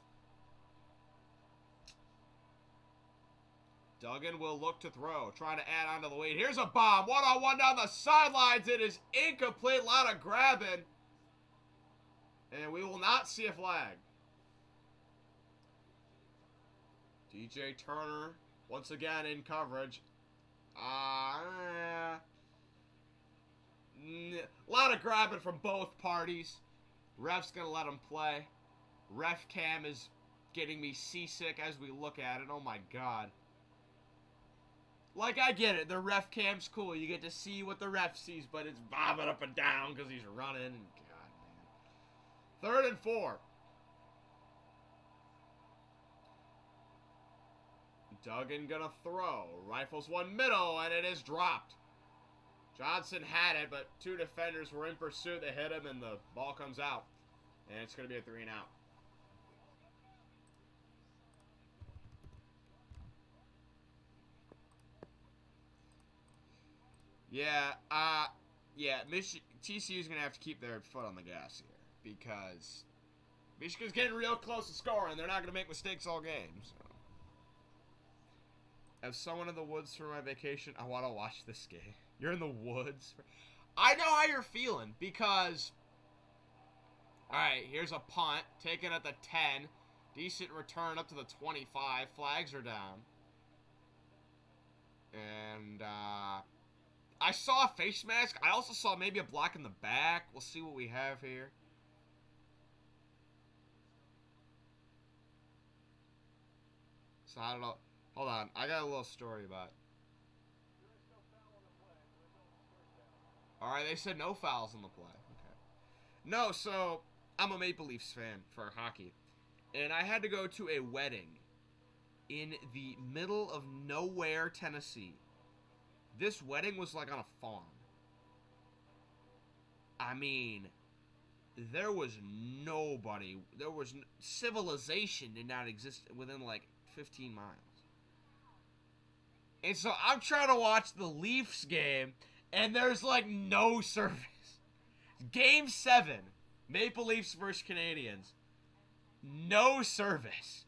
Duggan will look to throw, trying to add on to the lead. Here's a bomb, one-on-one down the sidelines. It is incomplete, a lot of grabbing. And we will not see a flag. DJ Turner, once again in coverage. A lot of grabbing from both parties. Ref's going to let him play. Ref cam is getting me seasick as we look at it. Oh my God. Like, I get it. The ref cam's cool. You get to see what the ref sees, but it's bobbing up and down because he's running. God, man. 3rd and 4. Duggan gonna throw. Rifles one middle, and it is dropped. Johnson had it, but two defenders were in pursuit. They hit him, and the ball comes out. And it's going to be a 3-and-out. Yeah, TCU's going to have to keep their foot on the gas here. Because Michigan's getting real close to scoring. They're not going to make mistakes all game. So. As someone in the woods for my vacation, I want to watch this game. You're in the woods? I know how you're feeling. Because, alright, here's a punt. Taken at the 10. Decent return up to the 25. Flags are down. And, I saw a face mask. I also saw maybe a block in the back. We'll see what we have here. So, I don't know. Hold on. I got a little story about it. Alright, they said no fouls in the play. Okay. No, so, I'm a Maple Leafs fan for hockey. And I had to go to a wedding in the middle of nowhere, Tennessee. This wedding was like on a farm. I mean, there was nobody. Civilization did not exist within like 15 miles. And so I'm trying to watch the Leafs game, and there's like no service. Game 7, Maple Leafs versus Canadiens. No service.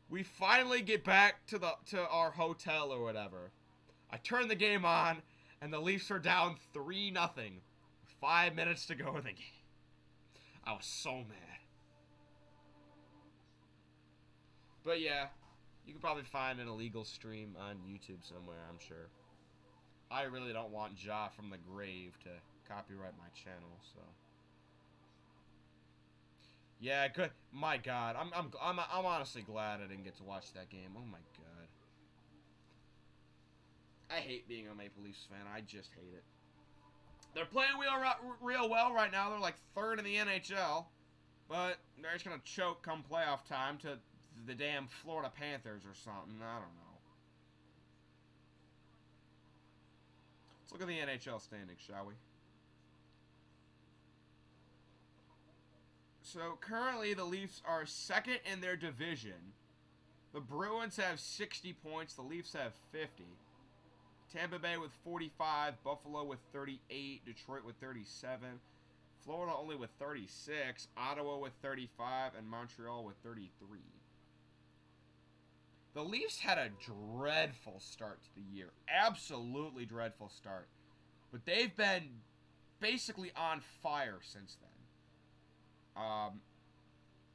We finally get back to our hotel or whatever. I turn the game on, and the Leafs are down 3-0. 5 minutes to go in the game. I was so mad. But yeah, you can probably find an illegal stream on YouTube somewhere, I'm sure. I really don't want Ja from the grave to copyright my channel, so. Yeah, good. My God, I'm honestly glad I didn't get to watch that game. Oh my God. I hate being a Maple Leafs fan. I just hate it. They're playing real well right now. They're like 3rd in the NHL, but they're just gonna choke come playoff time to the damn Florida Panthers or something. I don't know. Let's look at the NHL standings, shall we? So, currently, the Leafs are 2nd in their division. The Bruins have 60 points. The Leafs have 50. Tampa Bay with 45. Buffalo with 38. Detroit with 37. Florida only with 36. Ottawa with 35. And Montreal with 33. The Leafs had a dreadful start to the year. Absolutely dreadful start. But they've been basically on fire since then.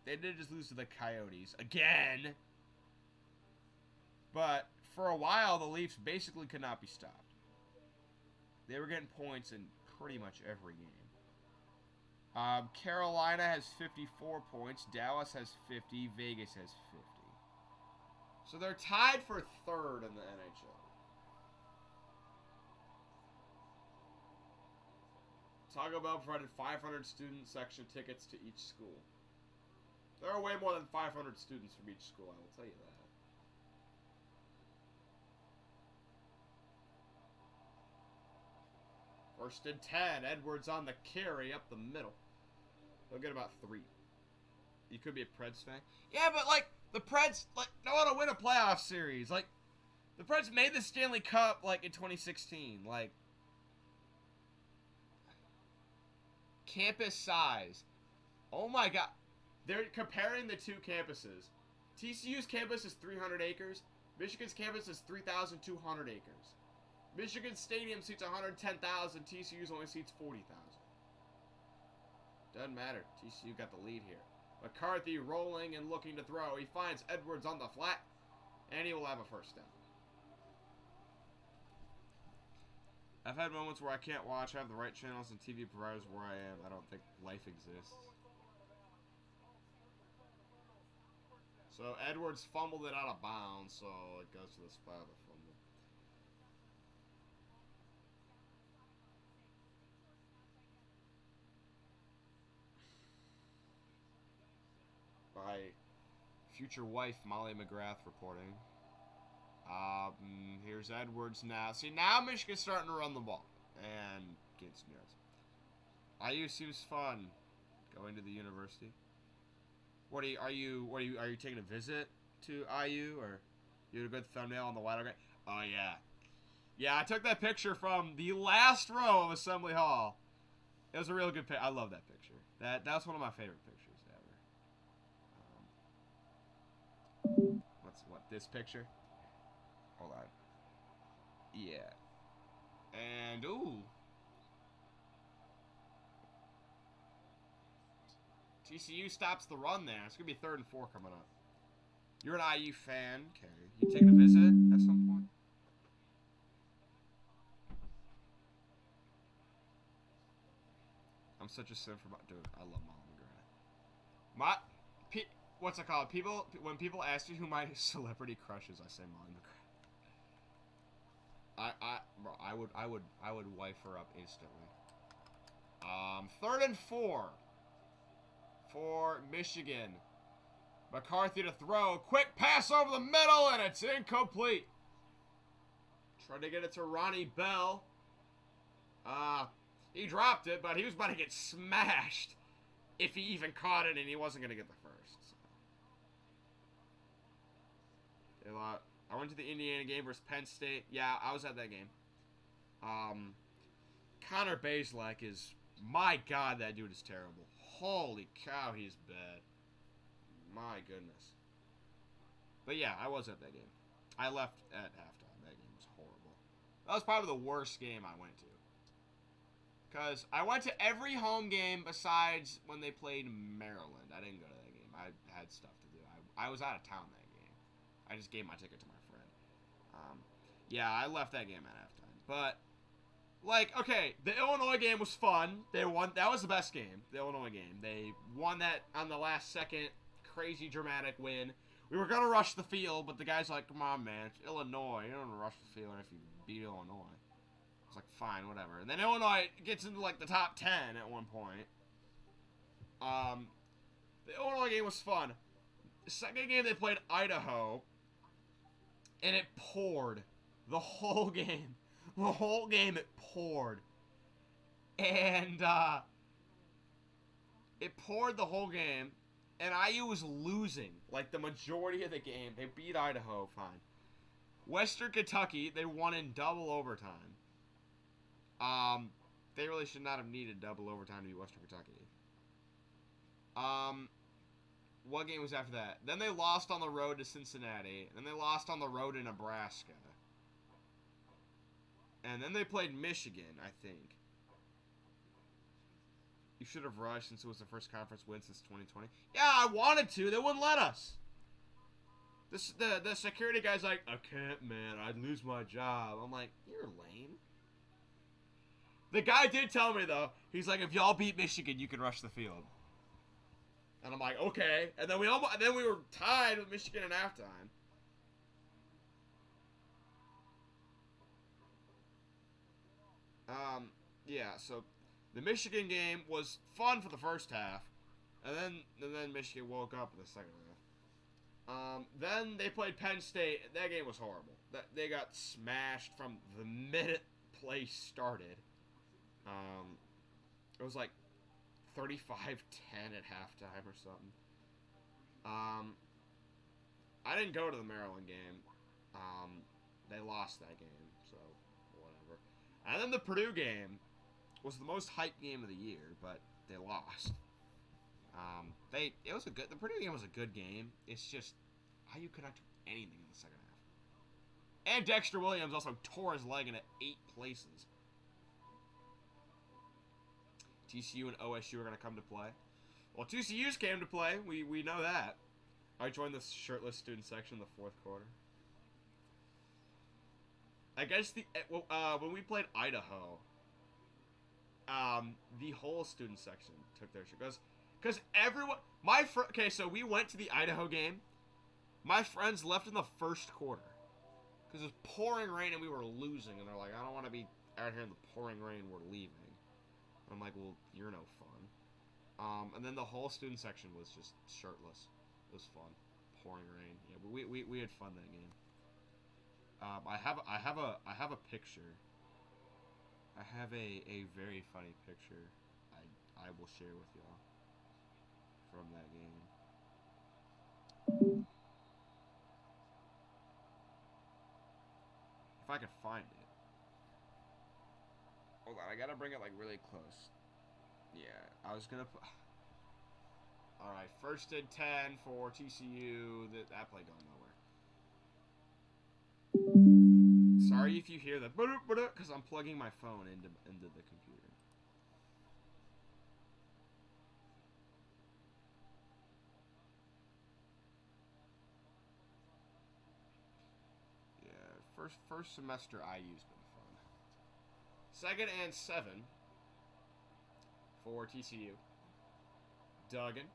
They did just lose to the Coyotes again. But for a while, the Leafs basically could not be stopped. They were getting points in pretty much every game. Carolina has 54 points. Dallas has 50. Vegas has 50. So they're tied for 3rd in the NHL. Taco Bell provided 500 student section tickets to each school. There are way more than 500 students from each school, I will tell you that. 1st and 10. Edwards on the carry up the middle. They'll get about 3. You could be a Preds fan. Yeah, but like, the Preds, like, don't want to win a playoff series. Like, the Preds made the Stanley Cup, like, in 2016. Like, campus size. Oh my God. They're comparing the two campuses. TCU's campus is 300 acres. Michigan's campus is 3,200 acres. Michigan's stadium seats 110,000. TCU's only seats 40,000. Doesn't matter. TCU got the lead here. McCarthy rolling and looking to throw. He finds Edwards on the flat, and he will have a 1st down. I've had moments where I can't watch. I have the right channels and TV providers where I am. I don't think life exists. So Edwards fumbled it out of bounds, so it goes to the spot of the fumble. By future wife Molly McGrath reporting. Here's Edwards now. See, now Michigan's starting to run the ball. and get some yards. IU seems fun. Going to the university. Are you taking a visit to IU, or you had a good thumbnail on the White Oak? Oh yeah, yeah. I took that picture from the last row of Assembly Hall. It was a real good picture. I love that picture. That's one of my favorite pictures ever. What this picture? Hold on. Yeah. And ooh. TCU stops the run there. It's gonna be 3rd and 4 coming up. You're an IU fan, okay? You taking a visit at some point? I'm such a simp for dude. I love Molly McGrath. What's it called? When people ask me who my celebrity crush is, I say Molly McGrath. I would wife her up instantly. 3rd and 4 for Michigan. McCarthy to throw. Quick pass over the middle, and it's incomplete. Tried to get it to Ronnie Bell. He dropped it, but he was about to get smashed if he even caught it, and he wasn't going to get the first. So. I went to the Indiana game versus Penn State. Yeah, I was at that game. Connor Bazelak is... My God, that dude is terrible. Holy cow, he's bad. My goodness. But yeah, I was at that game. I left at halftime. That game was horrible. That was probably the worst game I went to. Because I went to every home game besides when they played Maryland. I didn't go to that game. I had stuff to do. I was out of town that game. I just gave my ticket to my friend. Yeah, I left that game at halftime. But, like, okay, the Illinois game was fun. They won. That was the best game, the Illinois game. They won that on the last second. Crazy dramatic win. We were going to rush the field, but the guy's like, come on, man. It's Illinois. You don't rush the field if you beat Illinois. It's like, fine, whatever. And then Illinois gets into, like, the top 10 at one point. The Illinois game was fun. The second game, they played Idaho, and it poured. The whole game. The whole game, it poured. And, it poured the whole game, and IU was losing, like, the majority of the game. They beat Idaho, fine. Western Kentucky, they won in double overtime. They really should not have needed double overtime to beat Western Kentucky. What game was after that? Then they lost on the road to Cincinnati. And then they lost on the road to Nebraska. And then they played Michigan, I think. You should have rushed since it was the first conference win since 2020. Yeah, I wanted to. They wouldn't let us. The security guy's like, I can't, man. I'd lose my job. I'm like, you're lame. The guy did tell me, though. He's like, if y'all beat Michigan, you can rush the field. And I'm like, okay. And then we were tied with Michigan at halftime. Yeah, so the Michigan game was fun for the first half. And then Michigan woke up in the second half. Then they played Penn State. That game was horrible. They got smashed from the minute play started. It was like 35-10 at halftime or something. I didn't go to the Maryland game. They lost that game, so whatever. And then the Purdue game was the most hyped game of the year, but they lost. The Purdue game was a good game. It's just IU could not do anything in the second half. And Dexter Williams also tore his leg in 8 places. TCU and OSU are going to come to play. Well, TCU's came to play. We know that. I joined the shirtless student section in the 4th quarter. I guess when we played Idaho, the whole student section took their shirt. Because everyone... Okay, so we went to the Idaho game. My friends left in the 1st quarter. Because it was pouring rain and we were losing. And they're like, I don't want to be out here in the pouring rain. We're leaving. I'm like, well, you're no fun. And then the whole student section was just shirtless. It was fun. Pouring rain. Yeah, but we had fun that game. I have a picture. I have a very funny picture I will share with y'all from that game. If I could find it. Hold on, I gotta bring it like really close. Yeah, I was gonna put. All right, 1st and 10 for TCU. That play going nowhere. Sorry if you hear that, because I'm plugging my phone into the computer. Yeah, first semester IU's been fun. 2nd and 7 for TCU. Duggan,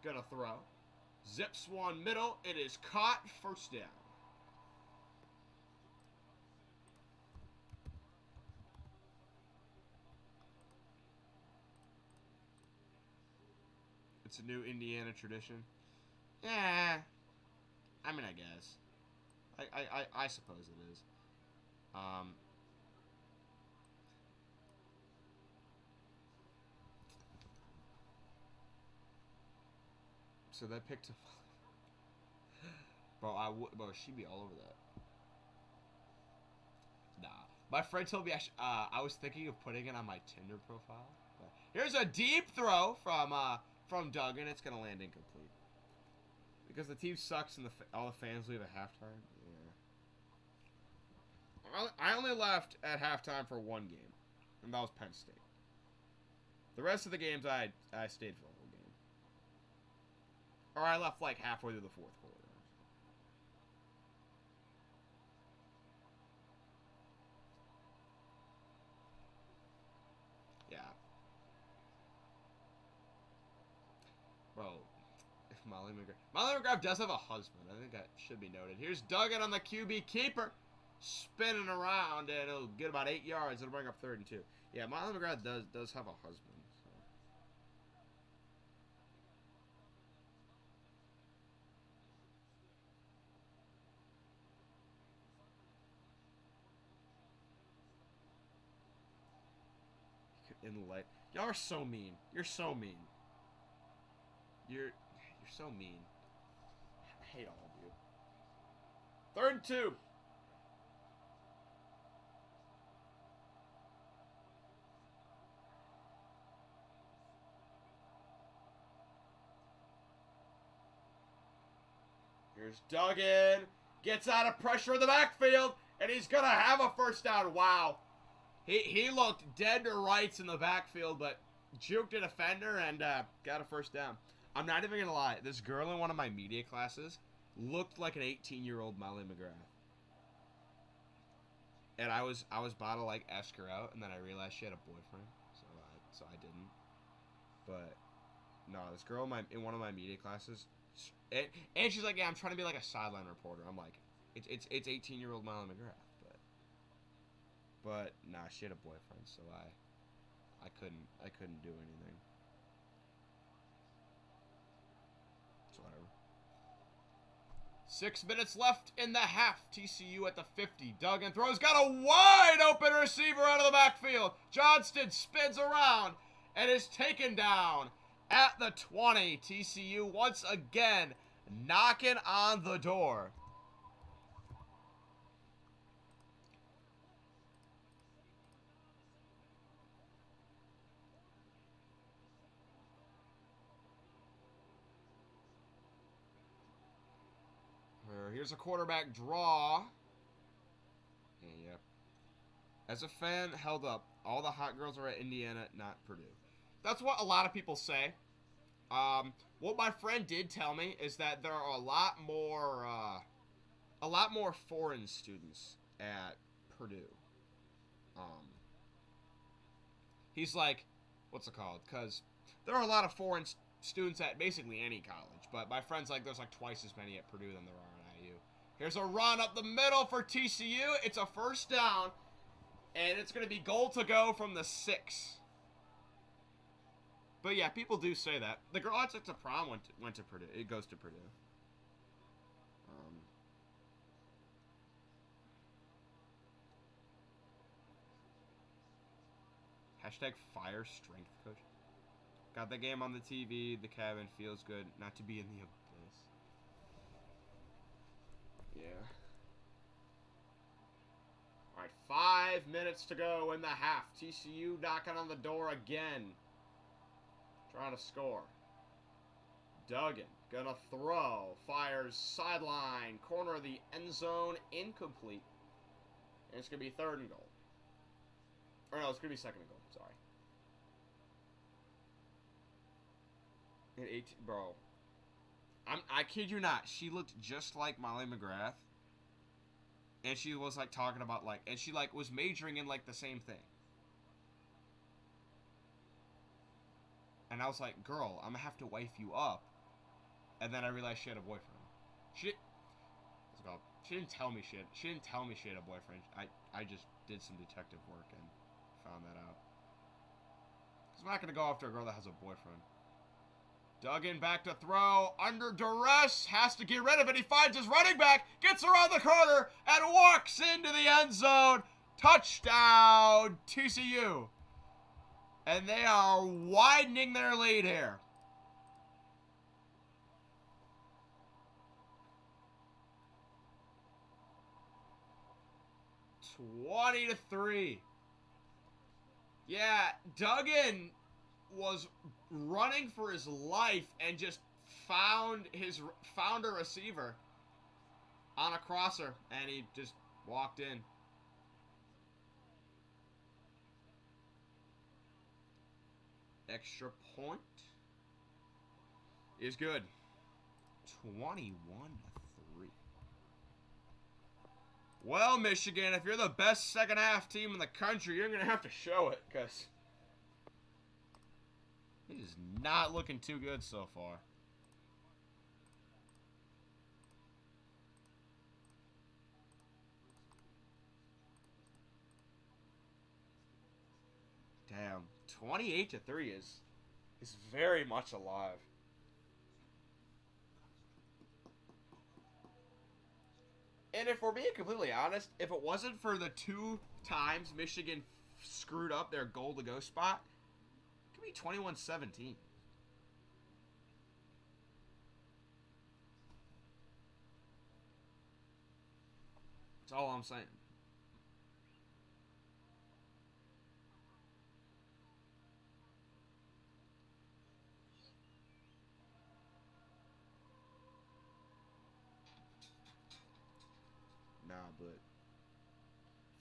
gonna throw. Zips one middle. It is caught. 1st down. It's a new Indiana tradition. Yeah, I mean, I guess. I suppose it is. So that picked up. Bro, she'd be all over that. Nah. My friend told me I was thinking of putting it on my Tinder profile. But here's a deep throw from Duggan. It's gonna land incomplete because the team sucks and all the fans leave at halftime. Yeah. I only left at halftime for one game, and that was Penn State. The rest of the games I stayed for the whole game, or I left like halfway through the 4th quarter. Yeah. Bro, if Molly McGrath does have a husband. I think that should be noted. Here's Duggan on the QB keeper, spinning around, and it'll get about 8 yards. It'll bring up 3rd and 2. Yeah, Molly McGrath does have a husband. So. In the light, y'all are so mean. You're so mean. You're so mean. I hate all of you. 3rd and 2. Here's Duggan. Gets out of pressure in the backfield, and he's gonna have a 1st down. Wow. He looked dead to rights in the backfield, but juked a defender and got a 1st down. I'm not even gonna lie. This girl in one of my media classes looked like an 18-year-old Molly McGrath. And I was about to like ask her out, and then I realized she had a boyfriend, so I didn't. But no, this girl in one of my media classes, and she's like, yeah, I'm trying to be like a sideline reporter. I'm like, it's 18-year-old Molly McGrath, but nah, she had a boyfriend, so I couldn't do anything. So whatever. 6 minutes left in the half. TCU at the 50. Duggan throws. Got a wide open receiver out of the backfield. Johnston spins around and is taken down at the 20. TCU once again knocking on the door. Here's a quarterback draw. And yep. As a fan, held up. All the hot girls are at Indiana, not Purdue. That's what a lot of people say. What my friend did tell me is that there are a lot more foreign students at Purdue. He's like, what's it called? Because there are a lot of foreign students at basically any college, but my friend's like, there's like twice as many at Purdue than there are at IU. Here's a run up the middle for TCU. It's a 1st down, and it's going to be goal to go from the 6. But yeah, people do say that. The girl I took to prom went to Purdue. It goes to Purdue. Hashtag fire strength coach. Got the game on the TV. The cabin feels good. Not to be in the abyss. Yeah. Alright, 5 minutes to go in the half. TCU knocking on the door again. Trying to score. Duggan gonna throw. Fires sideline. Corner of the end zone. Incomplete. And it's gonna be 3rd and goal. Or no, it's gonna be 2nd and goal. Sorry. And 18, bro. I kid you not. She looked just like Molly McGrath. And she was like talking about like, and she like was majoring in like the same thing. And I was like, girl, I'm gonna have to wife you up. And then I realized she had a boyfriend. She didn't tell me she had a boyfriend. I just did some detective work and found that out. I'm not gonna go after a girl that has a boyfriend. Duggan back to throw, under duress, has to get rid of it. He finds his running back, gets around the corner, and walks into the end zone. Touchdown, TCU. And they are widening their lead here. (20-3). Yeah, Duggan was running for his life and just found a receiver on a crosser, and he just walked in. Extra point is good. 21-3. Well, Michigan, if you're the best second half team in the country, you're going to have to show it, because it is not looking too good so far. Damn, 28-3 is very much alive. And if we're being completely honest, if it wasn't for the 2 times Michigan screwed up their goal-to-go spot, it could be 21-17. That's all I'm saying. Nah, but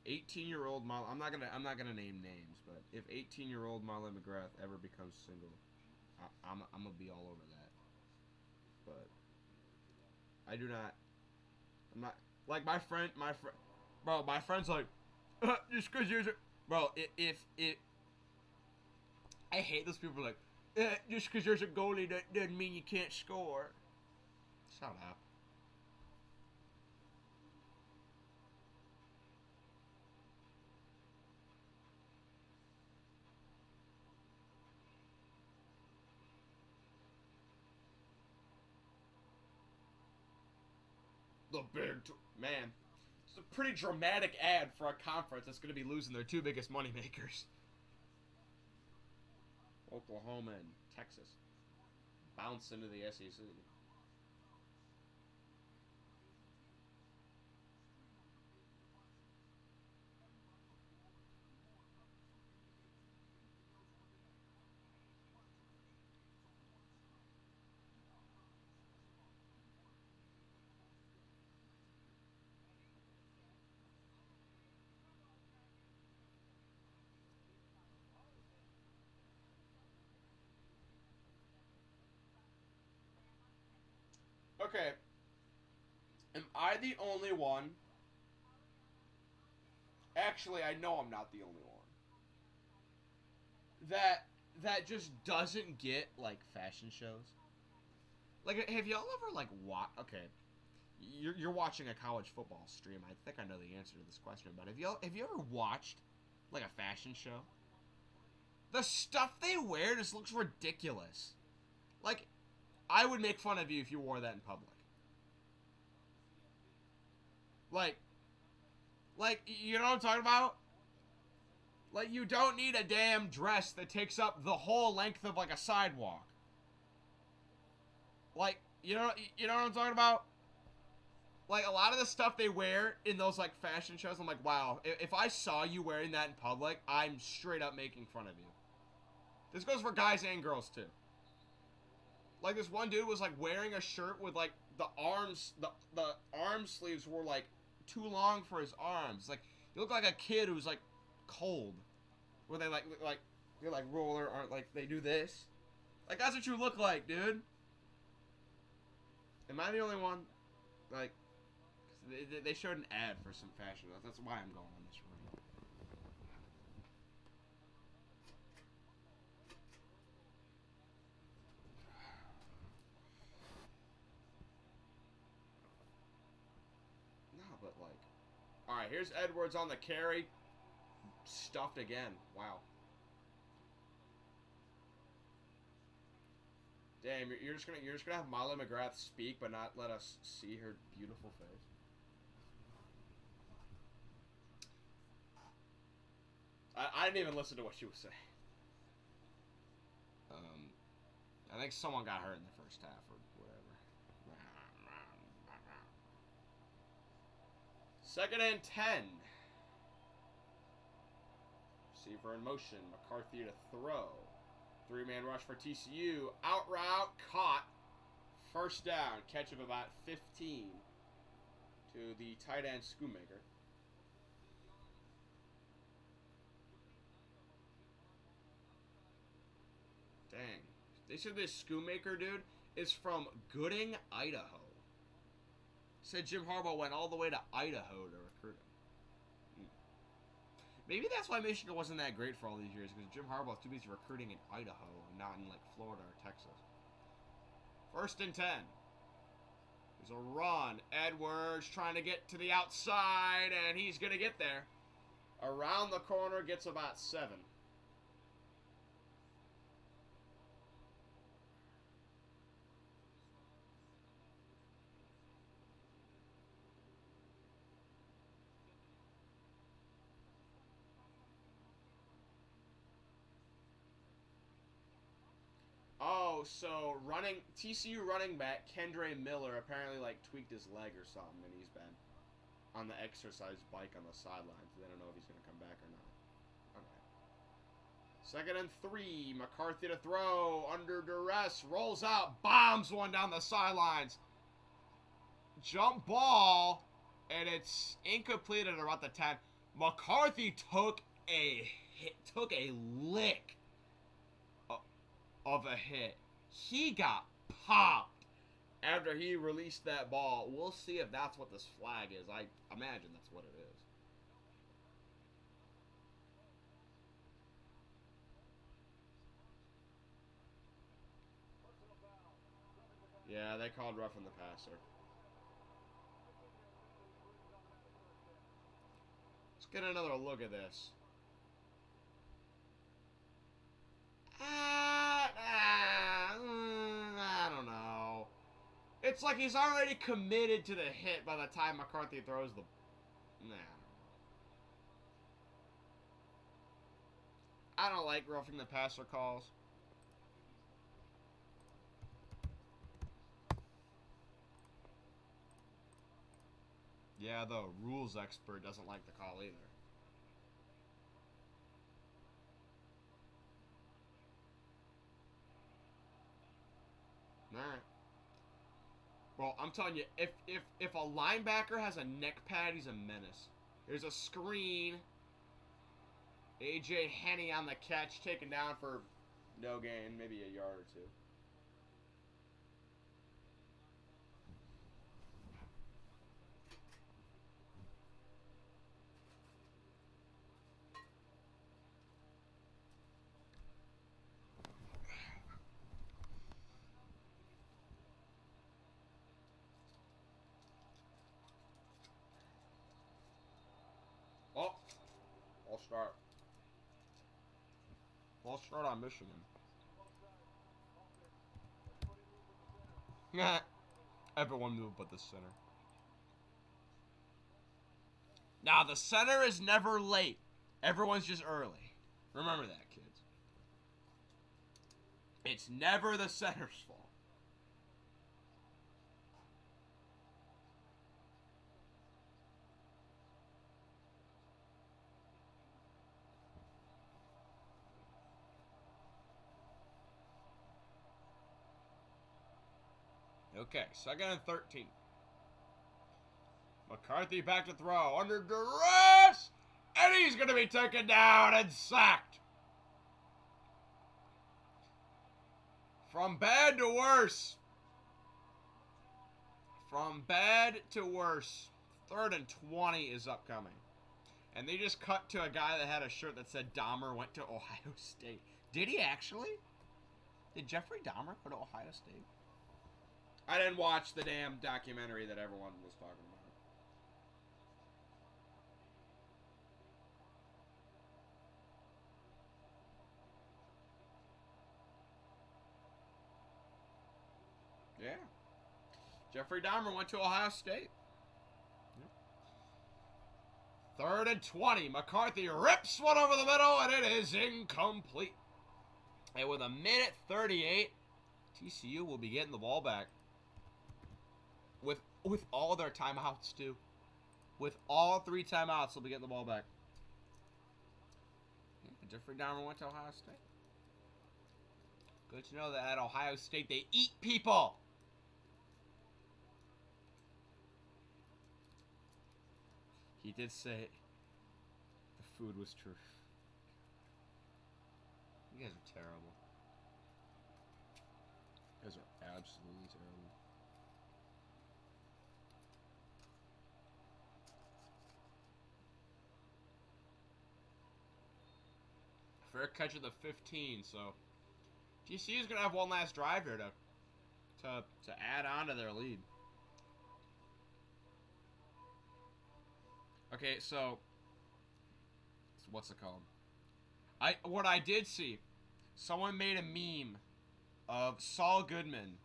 18-year-old Molly, I'm not gonna name names, but if 18-year-old Molly McGrath ever becomes single, I'm gonna be all over that. But I do not. I'm not like my friend. Bro, my friend's like, just because you're, bro. If I hate those people like, just because there's a goalie that doesn't mean you can't score. Shut up. The big man. It's a pretty dramatic ad for a conference that's going to be losing their 2 biggest moneymakers. Oklahoma and Texas bounce into the SEC. Okay. Am I the only one? Actually, I know I'm not the only one. That just doesn't get like fashion shows. Like, have y'all ever like Okay, you're watching a college football stream. I think I know the answer to this question, but have you ever watched like a fashion show? The stuff they wear just looks ridiculous. Like, I would make fun of you if you wore that in public. Like, you know what I'm talking about? Like, you don't need a damn dress that takes up the whole length of, like, a sidewalk. Like, you know what I'm talking about? Like, a lot of the stuff they wear in those, like, fashion shows, I'm like, wow, if I saw you wearing that in public, I'm straight up making fun of you. This goes for guys and girls, too. Like, this one dude was, like, wearing a shirt with, like, the arm sleeves were, like, too long for his arms. Like, you look like a kid who's, like, cold. Where they, they, like, roll their arm, like, they do this. Like, that's what you look like, dude. Am I the only one? Like, they showed an ad for some fashion. That's why I'm going on this run. No, but, like... Alright, here's Edwards on the carry. Stuffed again. Wow. Damn, you're just gonna have Molly McGrath speak, but not let us see her beautiful face. I didn't even listen to what she was saying. I think someone got hurt in the first half or whatever. Second and 10. Receiver in motion. McCarthy to throw. Three-man rush for TCU. Out route. Caught. First down. Catch of about 15 to the tight end Schoonmaker. Dang. They said this Schoonmaker dude is from Gooding, Idaho. Said Jim Harbaugh went all the way to Idaho to recruit him. Maybe that's why Michigan wasn't that great for all these years, because Jim Harbaugh's too busy recruiting in Idaho and not in, like, Florida or Texas. First and 10. There's a run. Edwards trying to get to the outside, and he's going to get there. Around the corner, gets about 7. Oh, so TCU running back Kendre Miller apparently, like, tweaked his leg or something, and he's been on the exercise bike on the sidelines. They don't know if he's going to come back or not. Okay. Second and 3. McCarthy to throw. Under duress. Rolls out. Bombs one down the sidelines. Jump ball. And it's incomplete at about the 10. McCarthy took a lick of a hit. He got popped after he released that ball. We'll see if that's what this flag is. I imagine that's what it is. Yeah, they called roughing the passer. Let's get another look at this. I don't know. It's like he's already committed to the hit by the time McCarthy throws the... Nah. I don't like roughing the passer calls. Yeah, the rules expert doesn't like the call either. Alright. Well, I'm telling you, if a linebacker has a neck pad, he's a menace. There's a screen. AJ Henney on the catch, taken down for no gain, maybe a yard or two. Oh, I'll start. I'll start on Michigan. Everyone moved but the center. Now, the center is never late. Everyone's just early. Remember that, kids. It's never the center's fault. Okay, 2nd and 13. McCarthy back to throw. Under duress! And he's going to be taken down and sacked. From bad to worse. From bad to worse. 3rd and 20 is upcoming. And they just cut to a guy that had a shirt that said Dahmer went to Ohio State. Did he actually? Did Jeffrey Dahmer go to Ohio State? I didn't watch the damn documentary that everyone was talking about. Yeah. Jeffrey Dahmer went to Ohio State. 3rd and 20. McCarthy rips one over the middle, and it is incomplete. And with 1:38, TCU will be getting the ball back. With all their timeouts, too. With all 3 timeouts, they'll be getting the ball back. Yeah, Jeffrey Dahmer went to Ohio State. Good to know that at Ohio State, they eat people. He did say the food was true. You guys are terrible. You guys are absolutely terrible. Fair catch at the 15, so TCU's gonna have one last drive here to add on to their lead. Okay, so what's it called? What I did see, someone made a meme of Saul Goodman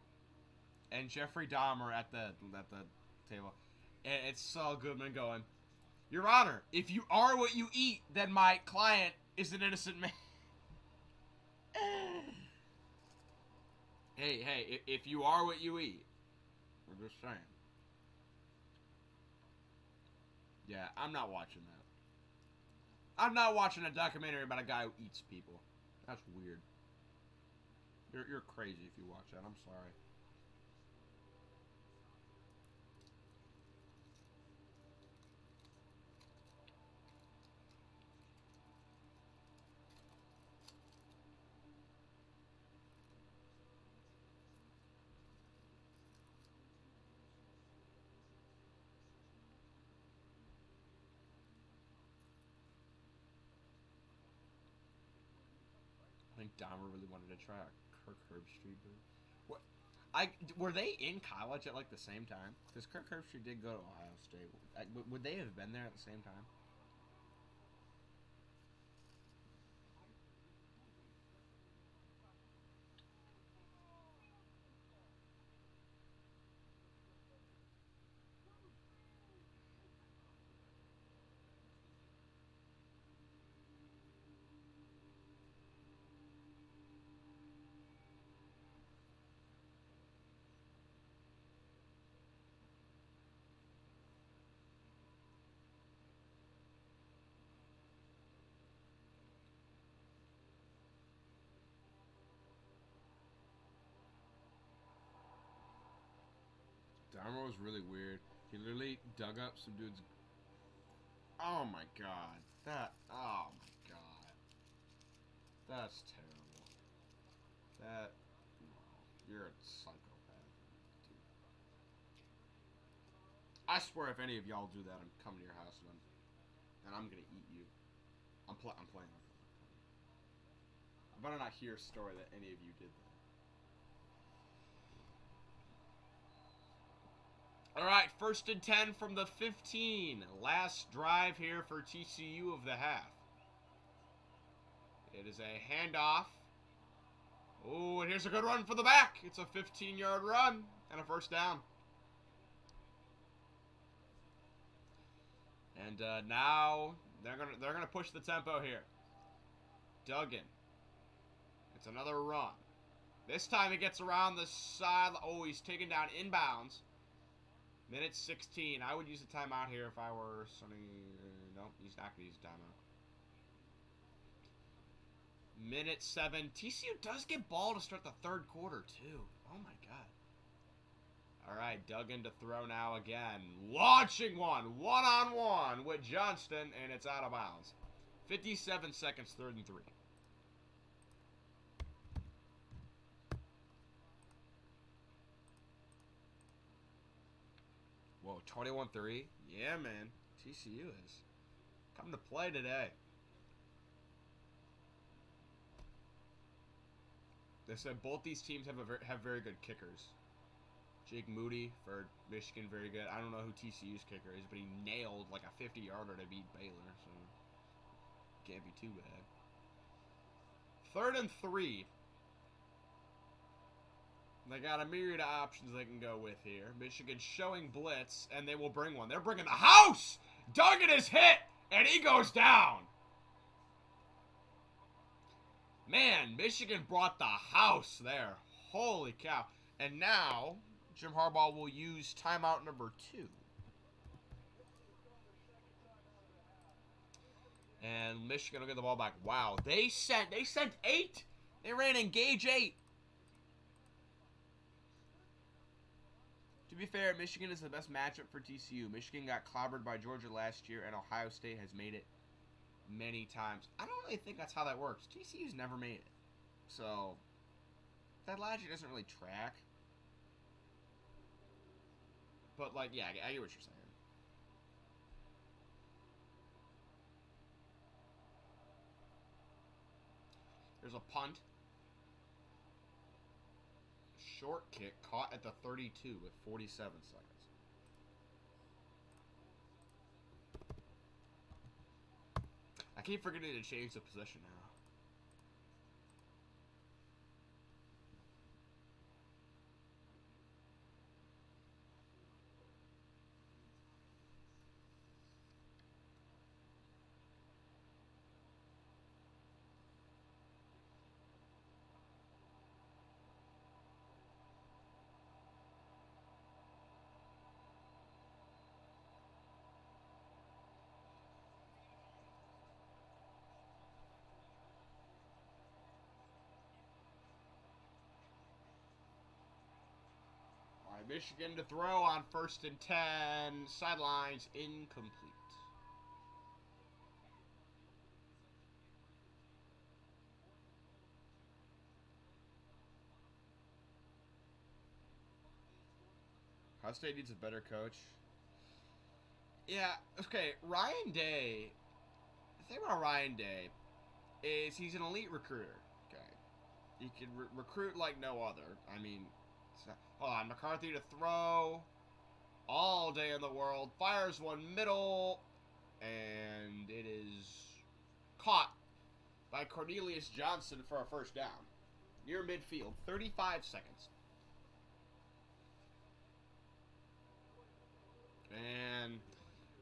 and Jeffrey Dahmer at the table, and it's Saul Goodman going, "Your Honor, if you are what you eat, then my client is an innocent man." Hey, if you are what you eat, we're just saying. Yeah, I'm not watching that. I'm not watching a documentary about a guy who eats people. That's weird. You're crazy if you watch that. I'm sorry. I think Dahmer really wanted to try a Kirk Herbstreit move. What? Were they in college at like the same time? Because Kirk Herbstreit did go to Ohio State. Would they have been there at the same time? Dahmer was really weird. He literally dug up some dude's. Oh my god. Oh my god. That's terrible. That. You're a psychopath, dude. I swear if any of y'all do that, I'm coming to your house and I'm gonna eat you. I'm playing. I better not hear a story that any of you did that. Alright, 1st and 10 from the 15. Last drive here for TCU of the half. It is a handoff. Oh, and here's a good run for the back. It's a 15-yard run and a 1st down. And now they're gonna push the tempo here. Duggan. It's another run. This time he gets around the side. Oh, he's taken down inbounds. Minute 16. I would use a timeout here if I were Sonny. Nope, he's not going to use a timeout. Minute 7. TCU does get ball to start the third quarter, too. Oh, my God. All right, Duggan to throw now again. Launching one-on-one with Johnston, and it's out of bounds. 57 seconds, 3rd and 3. Whoa, 21-3? Yeah, man. TCU is come to play today. They said both these teams have very good kickers. Jake Moody for Michigan, very good. I don't know who TCU's kicker is, but he nailed like a 50-yarder to beat Baylor, so can't be too bad. 3rd and 3. They got a myriad of options they can go with here. Michigan showing blitz, and they will bring one. They're bringing the house! Duggan is hit, and he goes down. Man, Michigan brought the house there. Holy cow. And now, Jim Harbaugh will use timeout number 2. And Michigan will get the ball back. Wow, they sent 8. They ran engage 8. To be fair, Michigan is the best matchup for TCU. Michigan got clobbered by Georgia last year, and Ohio State has made it many times. I don't really think that's how that works. TCU's never made it. So, that logic doesn't really track. But, like, yeah, I get what you're saying. There's a punt. Short kick caught at the 32 with 47 seconds. I keep forgetting to change the position now. Michigan to throw on 1st and 10. Sidelines incomplete. Ohio State needs a better coach. Yeah, okay, Ryan Day. The thing about Ryan Day is he's an elite recruiter. Okay, he can recruit like no other. I mean, hold on, McCarthy to throw. All day in the world. Fires one middle. And it is caught by Cornelius Johnson for a 1st down. Near midfield. 35 seconds. And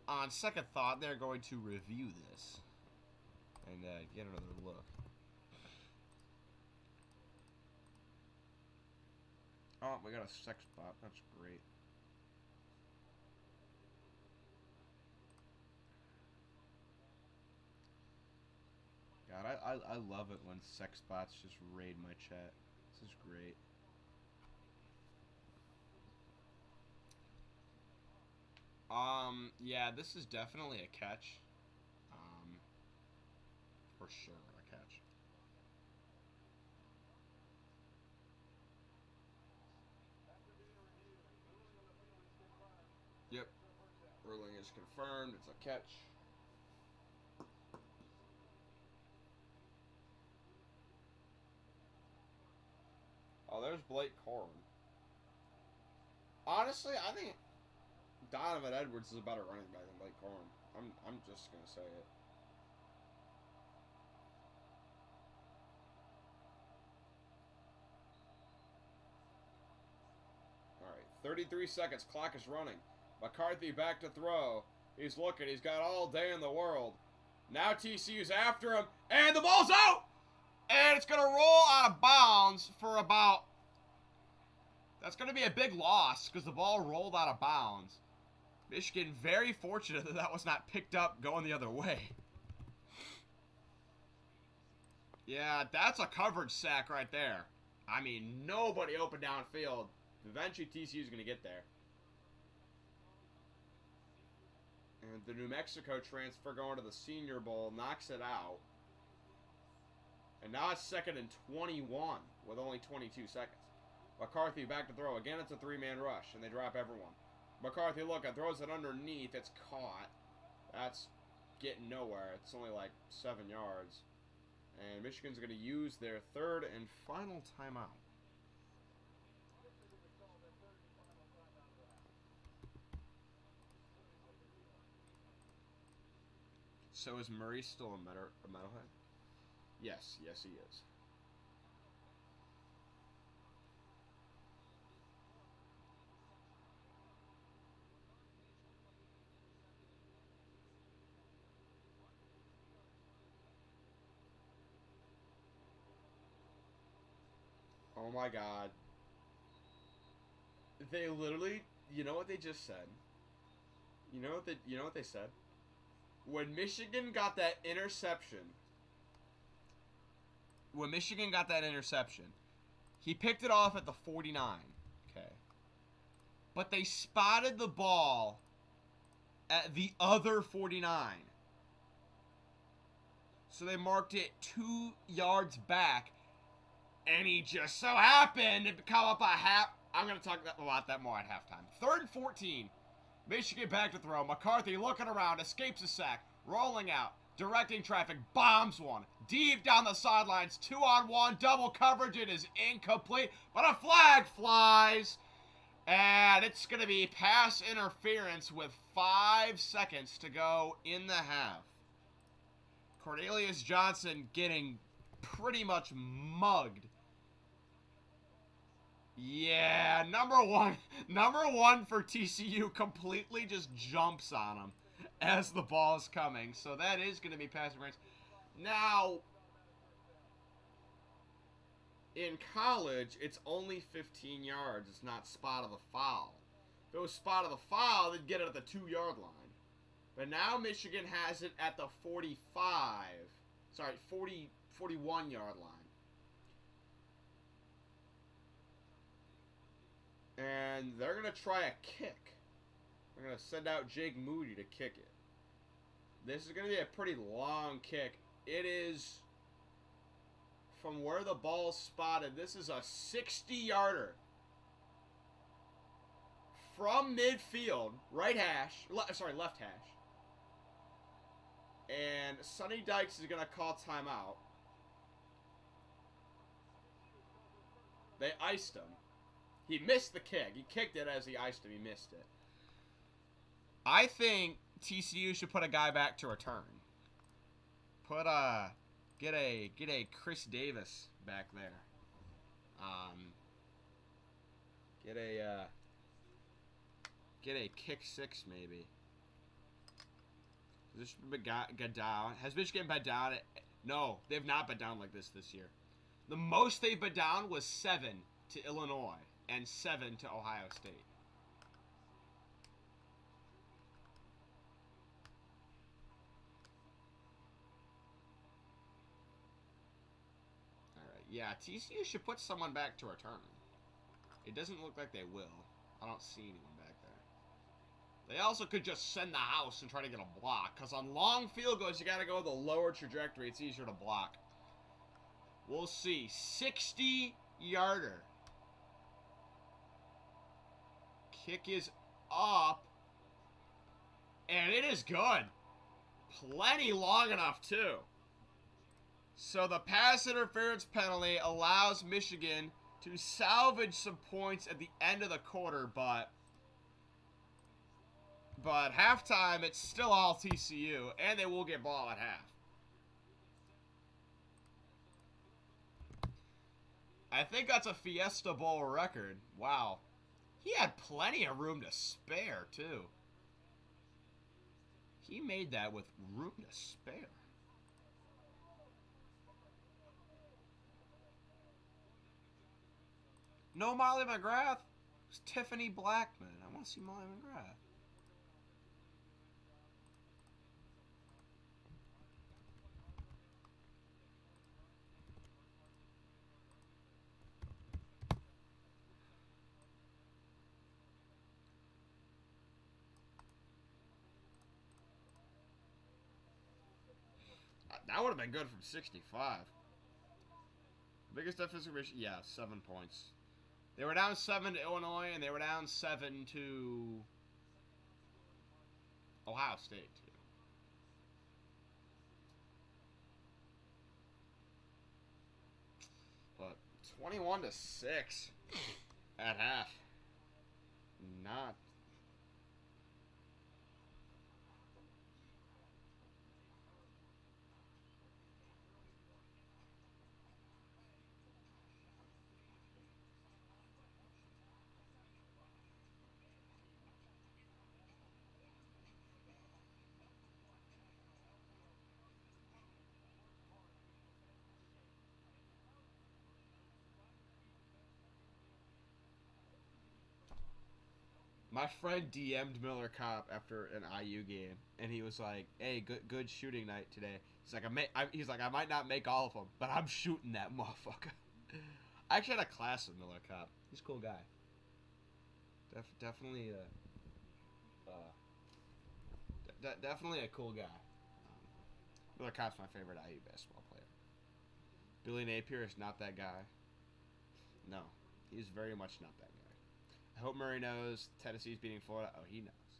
on second thought, they're going to review this. And get another look. Oh, we got a sex bot. That's great. God, I love it when sex bots just raid my chat. This is great. Yeah, this is definitely a catch. For sure a catch. Yep. Ruling is confirmed. It's a catch. Oh, there's Blake Corum. Honestly, I think Donovan Edwards is a better running back than Blake Corum. I'm just gonna say it. All right, 33 seconds. Clock is running. McCarthy back to throw. He's looking. He's got all day in the world. Now TCU's after him, and the ball's out. And it's going to roll out of bounds for about... That's going to be a big loss because the ball rolled out of bounds. Michigan very fortunate that that was not picked up going the other way. Yeah, that's a coverage sack right there. I mean, nobody open downfield. Eventually, TCU's going to get there. And the New Mexico transfer going to the Senior Bowl knocks it out. And now it's 2nd and 21 with only 22 seconds. McCarthy back to throw. Again, it's a three-man rush, and they drop everyone. McCarthy, look, it throws it underneath. It's caught. That's getting nowhere. It's only like 7 yards. And Michigan's going to use their 3rd and final timeout. So is Murray still a metalhead? Yes, yes he is. Oh my god. They literally, you know what they just said? You know what they said? When Michigan got that interception, he picked it off at the 49. Okay. But they spotted the ball at the other 49. So they marked it 2 yards back. And he just so happened to come up a half. I'm going to talk about that more at halftime. 3rd and 14. Michigan back to throw. McCarthy looking around, escapes a sack, rolling out, directing traffic, bombs one. Deep down the sidelines, 2-on-1, double coverage. It is incomplete, but a flag flies. And it's going to be pass interference with 5 seconds to go in the half. Cornelius Johnson getting pretty much mugged. Yeah, number one for TCU completely just jumps on him as the ball is coming. So that is going to be pass interference. Now, in college, it's only 15 yards. It's not spot of the foul. If it was spot of the foul, they'd get it at the 2-yard line. But now Michigan has it at the 41-yard line. And they're going to try a kick. They're going to send out Jake Moody to kick it. This is going to be a pretty long kick. It is, from where the ball's spotted, this is a 60-yarder. From midfield, left hash. And Sonny Dykes is going to call timeout. They iced him. He missed the kick. He kicked it as he iced him. He missed it. I think TCU should put a guy back to return. Get a Chris Davis back there. Get a kick 6 maybe. This should get down. Has Michigan been down? No, they've not been down like this year. The most they've been down was 7 to Illinois and 7 to Ohio State. All right, yeah, TCU should put someone back to return. It doesn't look like they will. I don't see anyone back there. They also could just send the house and try to get a block, because on long field goals, you got to go the lower trajectory. It's easier to block. We'll see. 60-yarder. Kick is up. And it is good. Plenty long enough, too. So the pass interference penalty allows Michigan to salvage some points at the end of the quarter, but halftime, it's still all TCU, and they will get ball at half. I think that's a Fiesta Bowl record. Wow. He had plenty of room to spare, too. He made that with room to spare. No Molly McGrath. It's Tiffany Blackman. I want to see Molly McGrath. That would have been good from 65. Biggest deficit ratio? Yeah, 7 points. They were down 7 to Illinois, and they were down 7 to Ohio State, too. But 21 to 6 at half. Not. My friend DM'd Miller Kopp after an IU game, and he was like, "Hey, good shooting night today." He's like, I might not make all of them, but I'm shooting that motherfucker. I actually had a class with Miller Kopp. He's a cool guy. Definitely definitely a cool guy. Miller Kopp's my favorite IU basketball player. Billy Napier is not that guy. No, he's very much not that guy. I hope Murray knows Tennessee's beating Florida. Oh, he knows.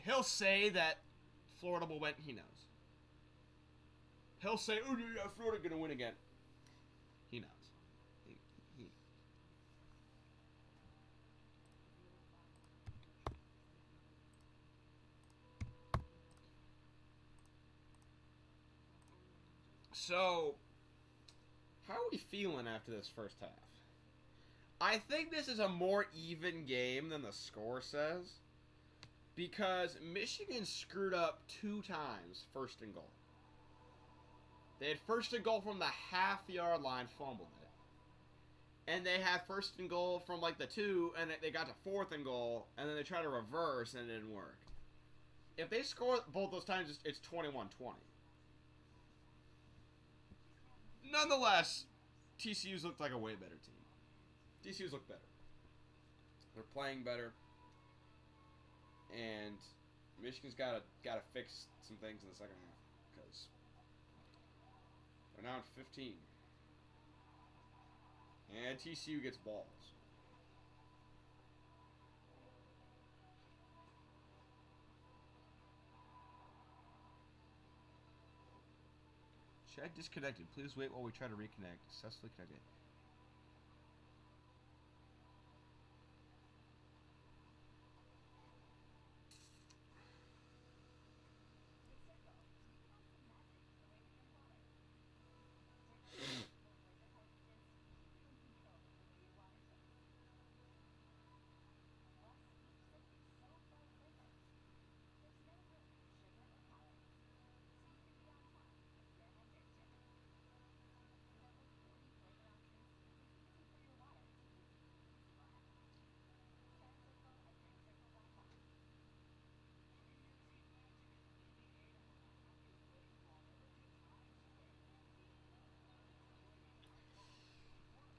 He'll say that Florida will win. He knows. He'll say, "Oh yeah, Florida gonna win again." He knows. He. So, how are we feeling after this first half? I think this is a more even game than the score says, because Michigan screwed up 2 times first and goal. They had first and goal from the half-yard line, fumbled it. And they had first and goal from like the 2, and they got to fourth and goal, and then they tried to reverse, and it didn't work. If they score both those times, it's 21-20. Nonetheless, TCU's looked like a way better team. TCU's look better. They're playing better, and Michigan's got to fix some things in the second half because they're now at 15, and TCU gets balls. Chat disconnected. Please wait while we try to reconnect. Successfully connected.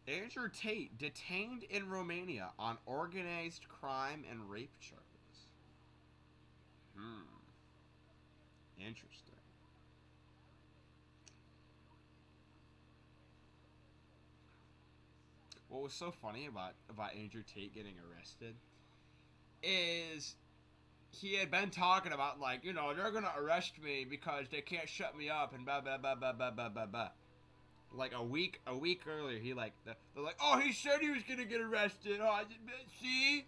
Andrew Tate detained in Romania on organized crime and rape charges. Interesting. What was so funny about Andrew Tate getting arrested is he had been talking about, like, you know, they're gonna arrest me because they can't shut me up and blah blah blah blah blah blah blah blah. Like a week earlier, they're like, oh, he said he was gonna get arrested. Oh, see?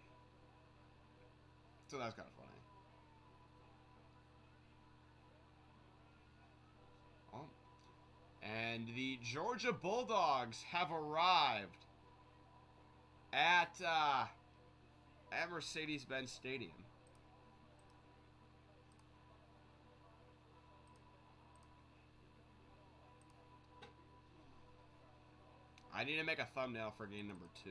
So that's kind of funny. Oh. And the Georgia Bulldogs have arrived at Mercedes-Benz Stadium. I need to make a thumbnail for game number 2.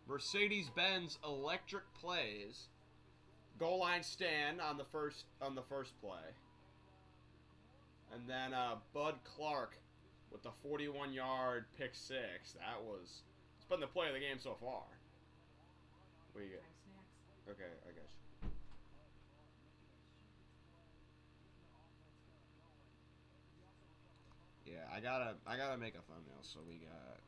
Mercedes-Benz electric plays. Goal line stand on the first play. And then Bud Clark with the 41-yard pick six. It's been the play of the game so far. What do you get? Okay, I guess. Yeah, I gotta make a thumbnail. So we got.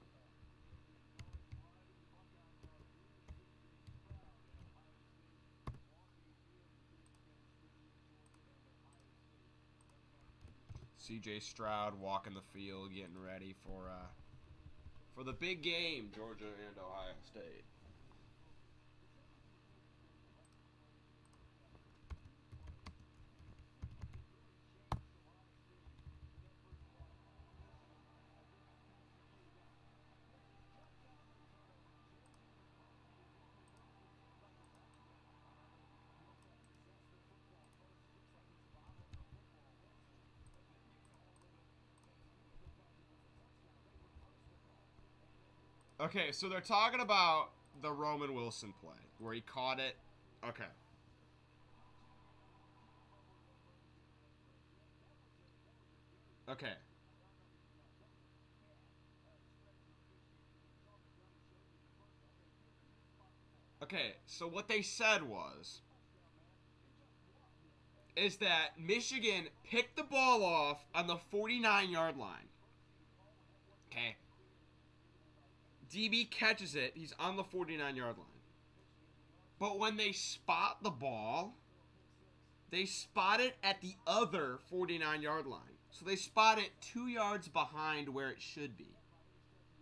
C.J. Stroud walking the field, getting ready for the big game, Georgia and Ohio State. Okay, so they're talking about the Roman Wilson play, where he caught it. Okay. Okay. Okay, so what they said is that Michigan picked the ball off on the 49-yard line. Okay. DB catches it. He's on the 49-yard line. But when they spot the ball, they spot it at the other 49-yard line. So they spot it 2 yards behind where it should be.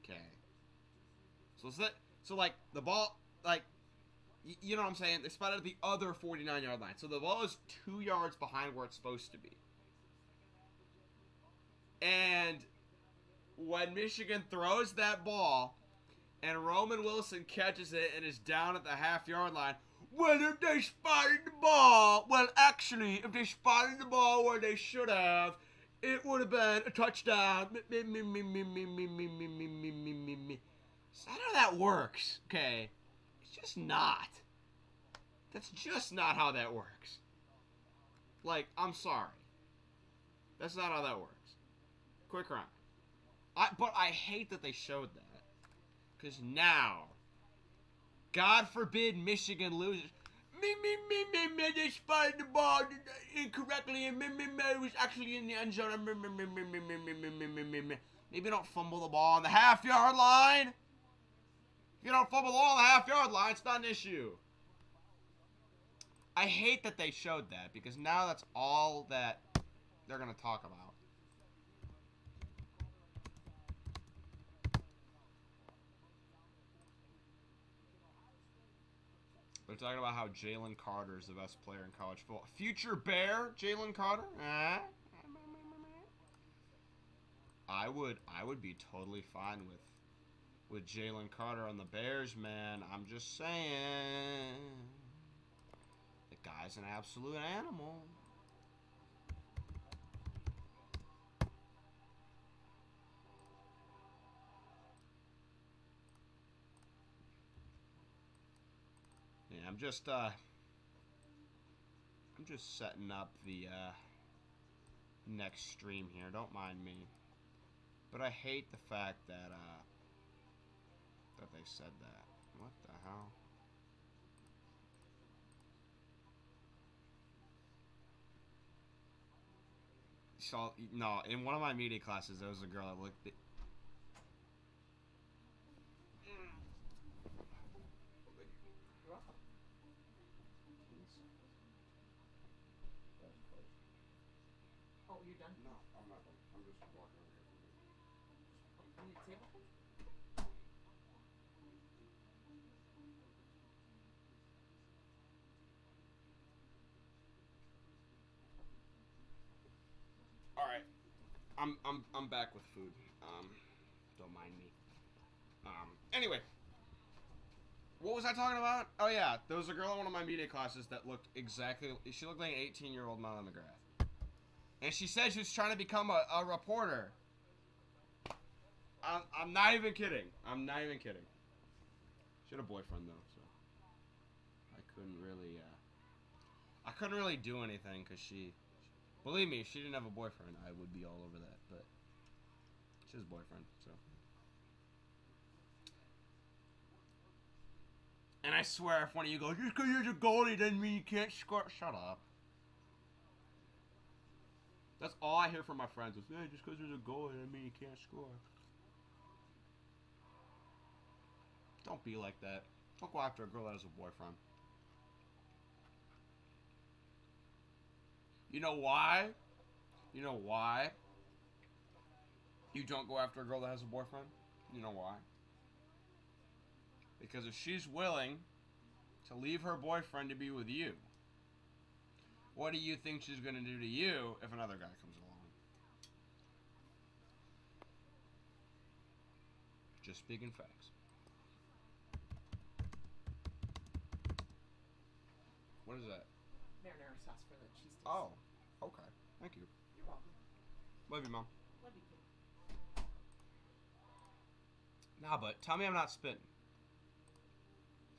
Okay. So like the ball, like, you know what I'm saying? They spot it at the other 49-yard line. So the ball is 2 yards behind where it's supposed to be. And when Michigan throws that ball, and Roman Wilson catches it and is down at the half-yard line. Well, if they spotted the ball, if they spotted the ball where they should have, it would have been a touchdown. That's not how that works, okay? It's just not. That's just not how that works. Like, I'm sorry. That's not how that works. Quick round. But I hate that they showed that. Because now, God forbid Michigan loses. They spotted the ball incorrectly and it was actually in the end zone. Maybe don't fumble the ball on the half-yard line. If you don't fumble the ball on the half-yard line, it's not an issue. I hate that they showed that because now that's all that they're going to talk about. They're talking about how Jalen Carter is the best player in college football. Future Bear, Jalen Carter? I would be totally fine with Jalen Carter on the Bears, man. I'm just saying. The guy's an absolute animal. I'm just setting up the next stream here. Don't mind me. But I hate the fact that they said that. What the hell? So no, in one of my media classes, there was a girl that looked. Oh, you're done? No, I'm not done. I'm just walking over here. You need a table? All right, I'm back with food. Don't mind me. Anyway, what was I talking about? Oh yeah, there was a girl in one of my media classes that looked exactly. She looked like an 18-year-old Molly McGrath. And she said she was trying to become a reporter. I'm not even kidding. I'm not even kidding. She had a boyfriend though, so I couldn't really do anything because believe me, if she didn't have a boyfriend, I would be all over that. But she has a boyfriend, so. And I swear, if one of you goes, just because you're a goalie doesn't mean you can't score. Shut up. That's all I hear from my friends is, hey, just because there's a goalie doesn't mean you can't score. Don't be like that. Don't go after a girl that has a boyfriend. You know why? You know why you don't go after a girl that has a boyfriend? You know why? Because if she's willing to leave her boyfriend to be with you, what do you think she's going to do to you if another guy comes along? Just speaking facts. What is that? Marinara sauce for the cheese sticks. Oh, okay. Thank you. You're welcome. Love you, Mom. Love you, kid. Nah, but tell me I'm not spitting.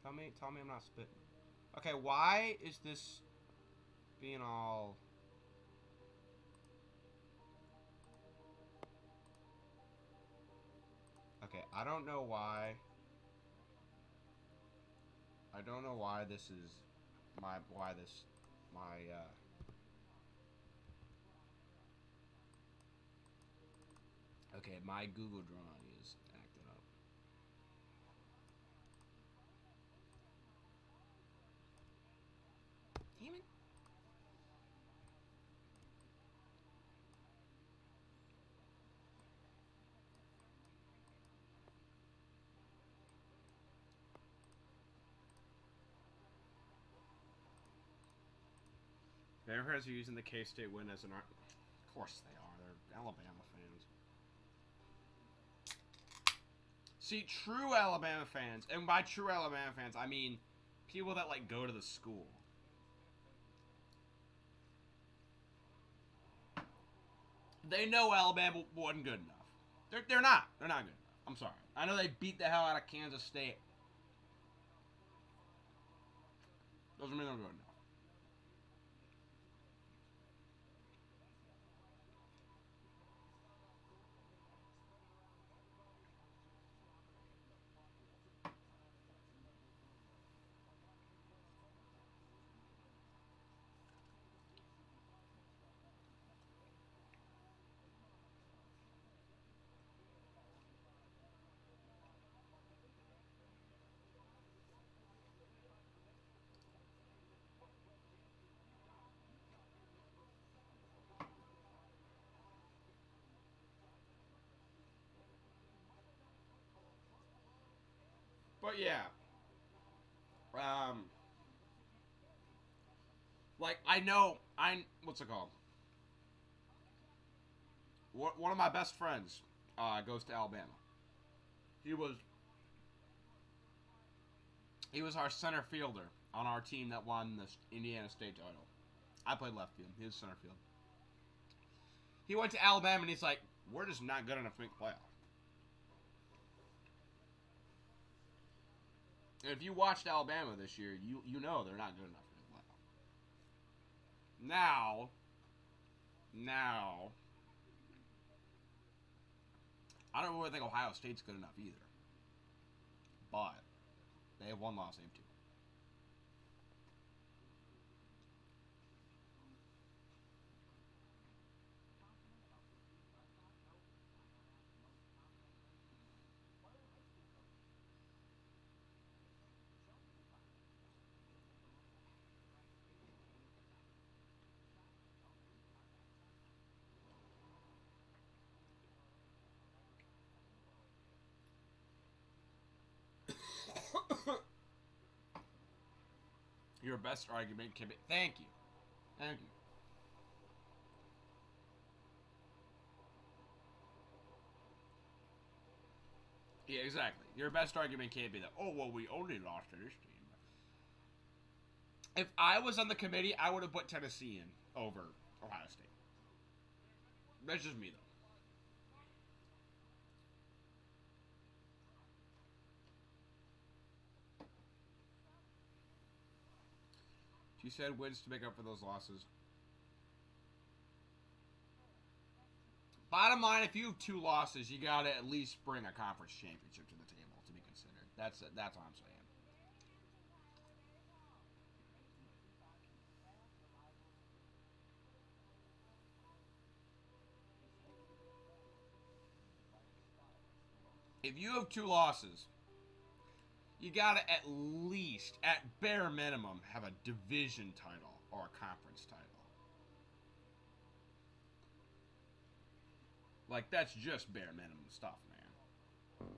Tell me I'm not spitting. Okay, why is this being all... Okay, I don't know why this is my okay, my Google drawing is acting up. Damn it. Democrats are using the K-State win as an art. Of course they are. They're Alabama fans. See, true Alabama fans, and by true Alabama fans, I mean people that like go to the school. They know Alabama wasn't good enough. They're not. They're not good enough. I'm sorry. I know they beat the hell out of Kansas State. Doesn't mean they're good enough. But yeah, like what's it called? One of my best friends goes to Alabama. He was our center fielder on our team that won the Indiana State title. I played left field. He was center field. He went to Alabama and he's like, we're just not good enough to make the playoff. And if you watched Alabama this year, you know they're not good enough to make the playoff. Now, I don't really think Ohio State's good enough either. But they have one loss, they have two. Your best argument can be... Thank you. Thank you. Yeah, exactly. Your best argument can't be that, oh, well, we only lost to this team. If I was on the committee, I would have put Tennessee in over Ohio State. That's just me, though. She said wins to make up for those losses. Bottom line, if you have 2 losses, you gotta at least bring a conference championship to the table to be considered. That's all I'm saying. If you have 2 losses, you gotta at least, at bare minimum, have a division title or a conference title. Like, that's just bare minimum stuff, man.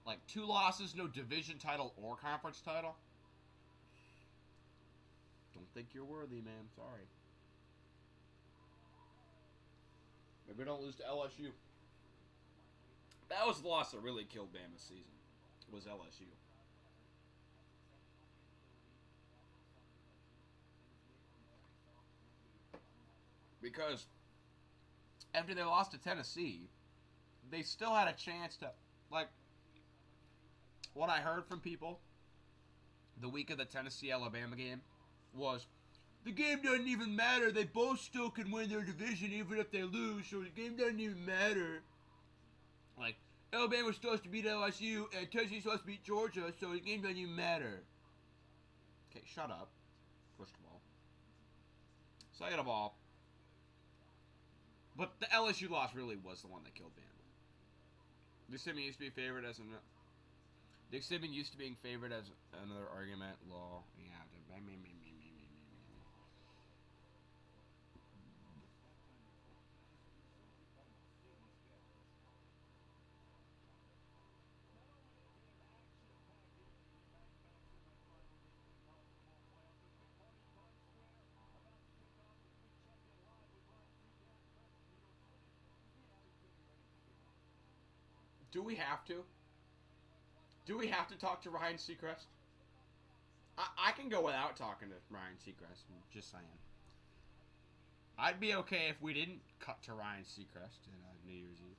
Like, 2 losses, no division title or conference title? Don't think you're worthy, man. Sorry. Maybe don't lose to LSU. That was the loss that really killed Bama's season. Was LSU. Because after they lost to Tennessee, they still had a chance to, like, what I heard from people the week of the Tennessee-Alabama game was, the game doesn't even matter. They both still can win their division even if they lose, so the game doesn't even matter. Like, Alabama was supposed to beat LSU, and Tennessee's supposed to beat Georgia, so the game doesn't even matter. Okay, shut up, first of all. Second of all, but the LSU loss really was the one that killed Bama. Nick Saban used to be favored as Nick Saban used to being favored as another argument. Law, yeah. Do we have to? Do we have to talk to Ryan Seacrest? I can go without talking to Ryan Seacrest. I'm just saying. I'd be okay if we didn't cut to Ryan Seacrest in New Year's Eve.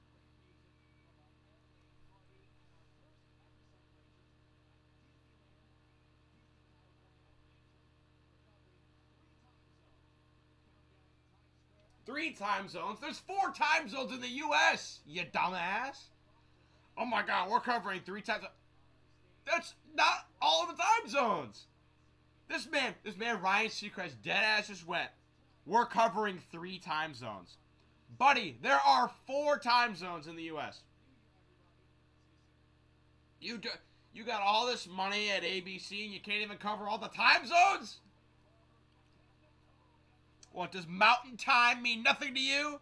Three time zones? There's 4 time zones in the U.S., you dumbass. Oh my god, we're covering 3 times. That's not all of the time zones. This man, Ryan Seacrest, dead ass just went, we're covering 3 time zones. Buddy, there are 4 time zones in the U.S. You got all this money at ABC and you can't even cover all the time zones? What, does mountain time mean nothing to you?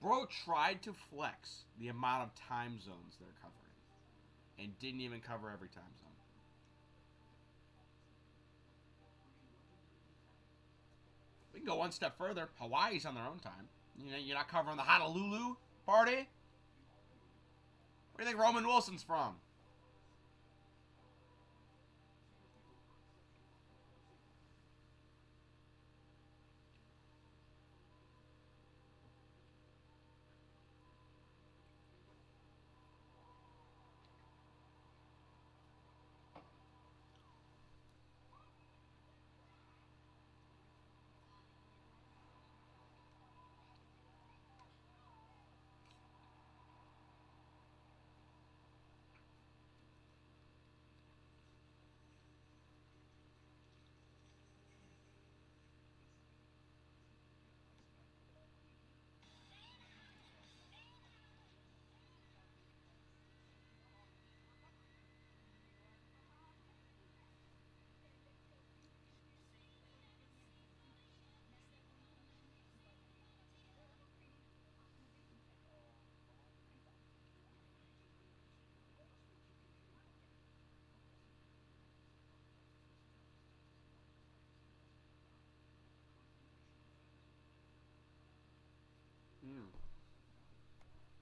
Bro tried to flex the amount of time zones they're covering and didn't even cover every time zone. We can go one step further. Hawaii's on their own time. You know, you're not covering the Honolulu party? Where do you think Roman Wilson's from?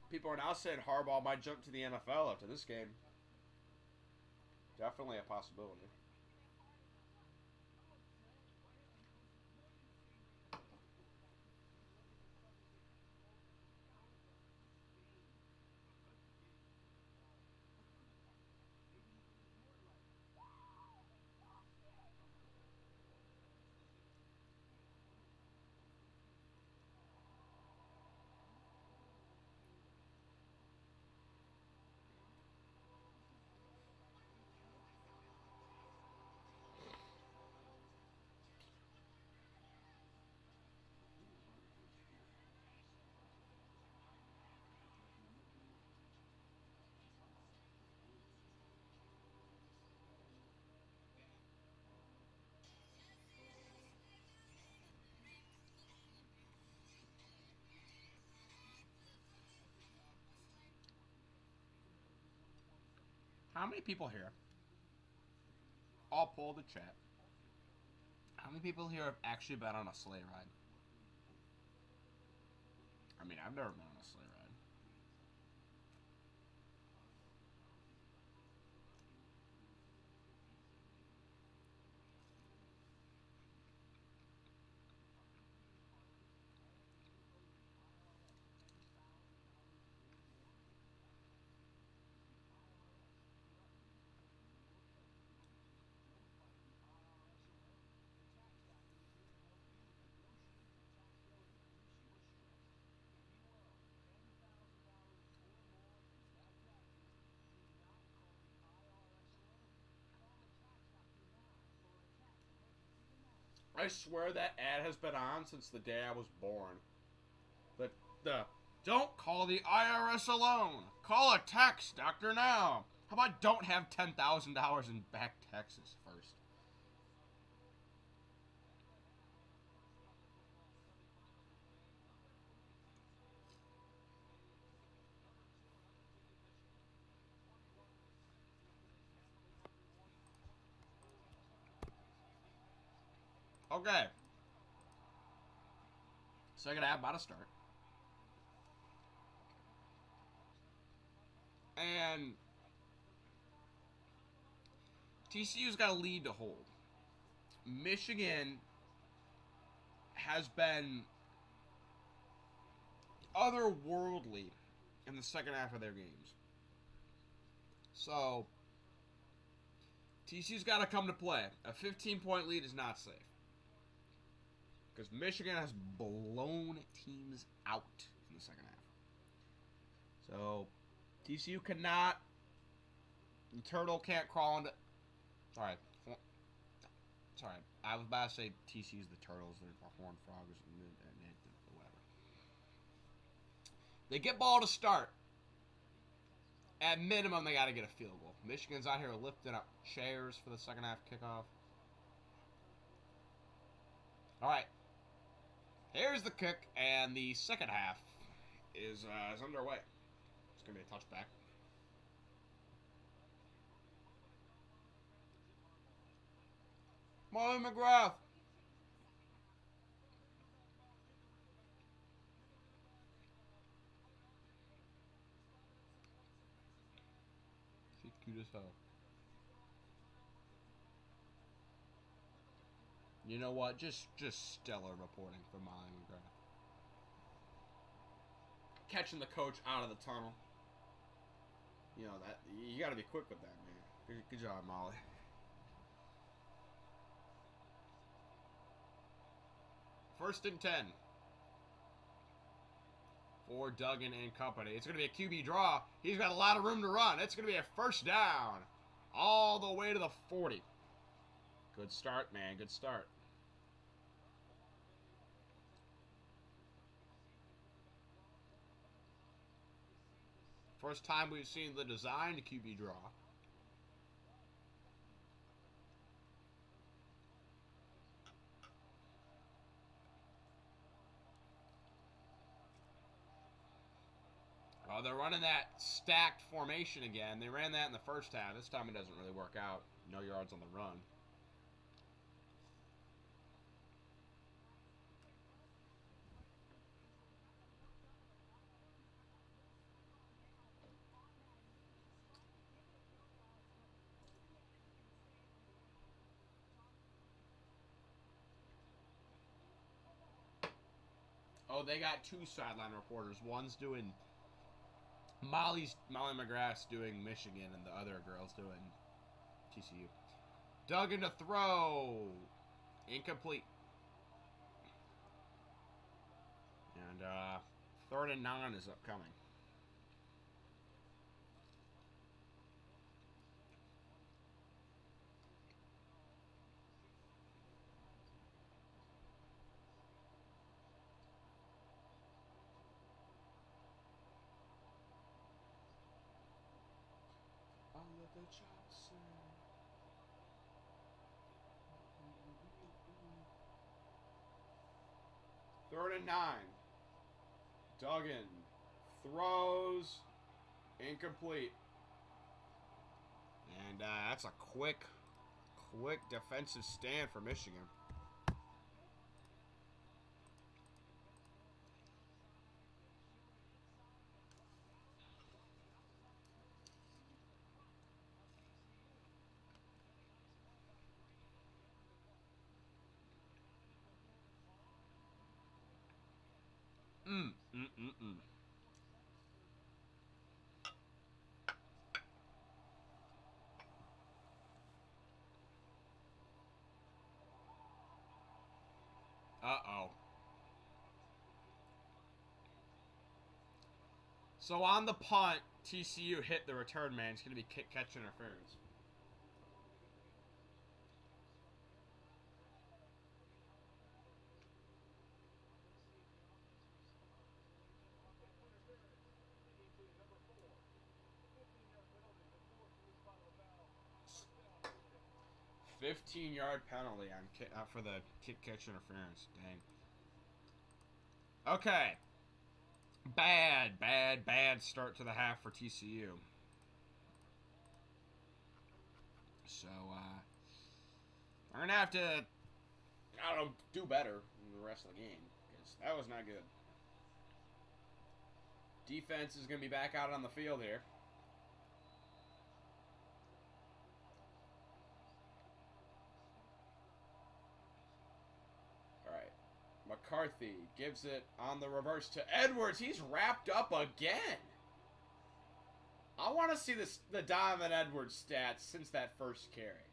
People are now saying Harbaugh might jump to the NFL after this game. Definitely a possibility. How many people here? I'll pull the chat. How many people here have actually been on a sleigh ride? I mean, I've never been on a sleigh ride. I swear that ad has been on since the day I was born. The Don't call the IRS alone. Call a tax doctor now. How about don't have $10,000 in back taxes first? Okay. Second half about to start. And TCU's got a lead to hold. Michigan has been otherworldly in the second half of their games. So, TCU's got to come to play. A 15-point lead is not safe. Because Michigan has blown teams out in the second half. So, TCU cannot. The turtle can't crawl into. Sorry. I was about to say TCU's the turtles. They're the horned frogs and whatever. They get ball to start. At minimum, they got to get a field goal. Michigan's out here lifting up chairs for the second half kickoff. All right. Here's the kick, and the second half is underway. It's going to be a touchback. Molly McGrath. She's cute as hell. You know what? Just stellar reporting from Molly McGrath. catching the coach out of the tunnel. You know that you got to be quick with that, man. Good job, Molly. First and 10 for Duggan and company. It's going to be a QB draw. He's got a lot of room to run. It's going to be a first down all the way to the 40. Good start, man. Good start. First time we've seen the designed QB draw. Oh, they're running that stacked formation again. They ran that in the first half. This time it doesn't really work out. No yards on the run. Oh, they got two sideline reporters. One's doing Molly McGrath's doing Michigan, and the other girl's doing TCU. Duggan to throw. Incomplete. And 3rd and 9 is upcoming. Johnson. 3rd and 9. Duggan throws. Incomplete. And that's a quick defensive stand for Michigan. Uh-oh. So on the punt, TCU hit the return man. It's going to be catch interference. $15-yard penalty on for the kick catch interference. Dang. Okay. Bad start to the half for TCU. So, we're going to have to, I don't know, do better in the rest of the game. Because that was not good. Defense is going to be back out on the field here. McCarthy gives it on the reverse to Edwards. He's wrapped up again. I want to see the Donovan Edwards stats since that first carry.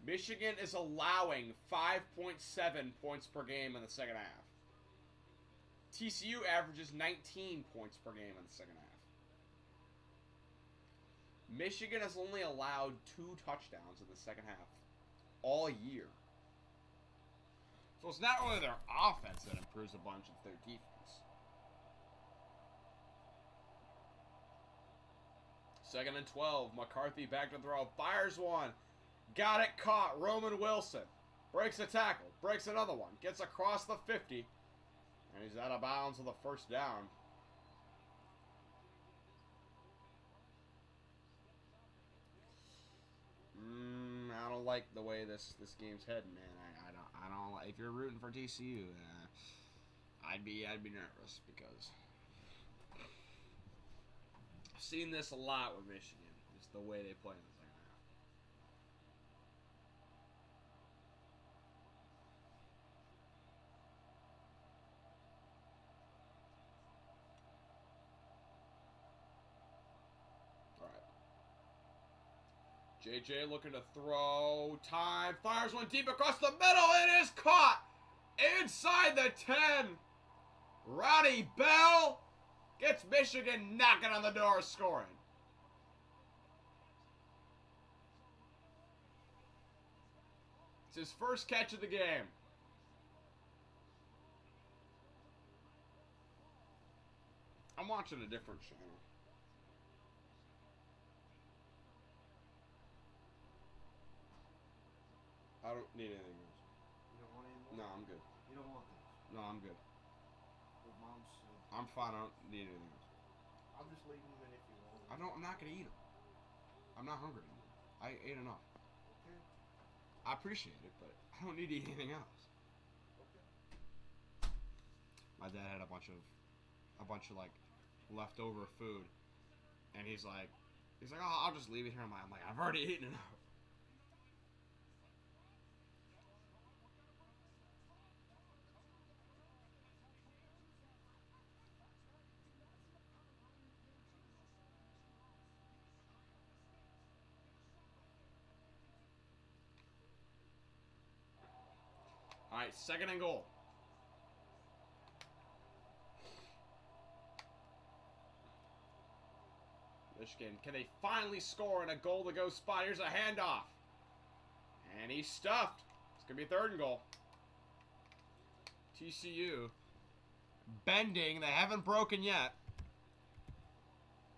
Michigan is allowing 5.7 points per game in the second half. TCU averages 19 points per game in the second half. Michigan has only allowed 2 touchdowns in the second half all year. So it's not only their offense that improves a bunch, it's their defense. Second and 12. McCarthy back to throw. Fires one. Got it caught. Roman Wilson. Breaks a tackle. Breaks another one. Gets across the 50. And he's out of bounds with a first down. I don't like the way this game's heading, man. I don't like. If you're rooting for TCU, I'd be nervous because I've seen this a lot with Michigan. It's the way they play in the second half. All right. JJ looking to throw. Time. Fires one deep across the middle. It is caught inside the 10. Roddy Bell gets Michigan knocking on the door, scoring. It's his first catch of the game. I'm watching a different channel. I don't need anything else. You don't want any more? No, I'm good. You don't want this? No, I'm good. Well, Mom said. I'm fine. I don't need anything else. I'll just leave them in if you want. I'm not gonna eat them. I'm not hungry anymore. I ate enough. Okay. I appreciate it, but I don't need to eat anything else. Okay. My dad had a bunch of like leftover food, and he's like, oh, I'll just leave it here. I'm like, I've already eaten enough. right, 2nd and goal. Michigan, can they finally score in a goal-to-go spot? Here's a handoff. And he's stuffed. It's going to be 3rd and goal. TCU bending. They haven't broken yet.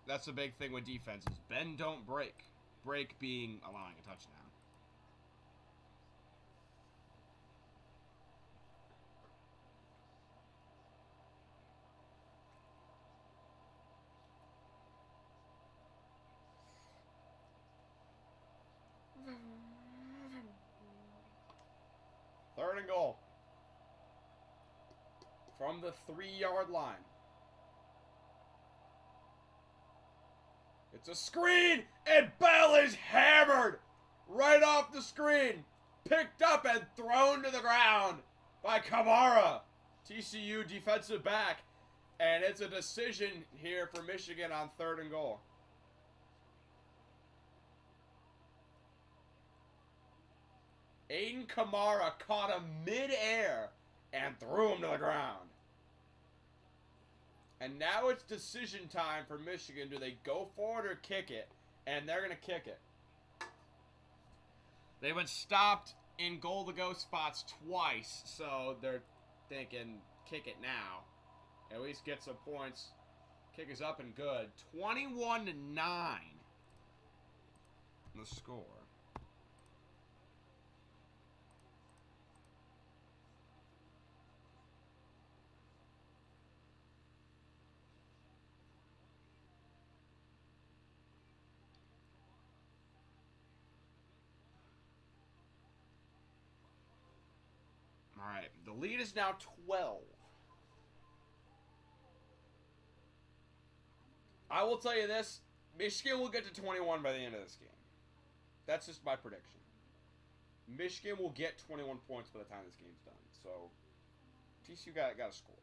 That's the big thing with defenses. Bend, don't break. Break being allowing a touchdown. Third and goal. From the 3-yard line. It's a screen, and Bell is hammered right off the screen. Picked up and thrown to the ground by Kamara. TCU defensive back. And it's a decision here for Michigan on 3rd and goal. Aiden Kamara caught him mid-air and threw him to the ground. And now it's decision time for Michigan. Do they go for it or kick it? And they're going to kick it. They've been stopped in goal-to-go spots twice, so they're thinking kick it now. At least get some points. Kick is up and good. 21-9. The score. All right, the lead is now 12. I will tell you this, Michigan will get to 21 by the end of this game. That's just my prediction. Michigan will get 21 points by the time this game's done. So, TCU got to score.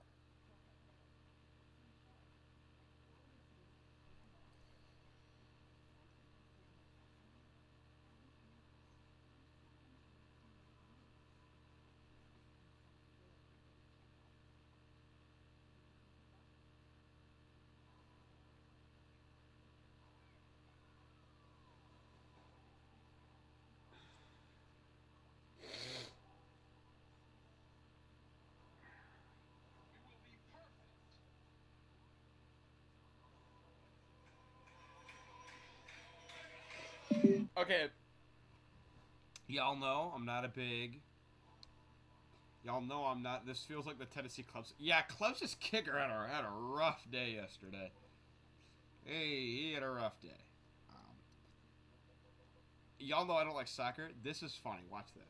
Okay. Y'all know I'm not a big... Y'all know I'm not... This feels like the Tennessee Clubs. Yeah, Clemson's kicker had a rough day yesterday. Hey, he had a rough day. Y'all know I don't like soccer. This is funny. Watch this.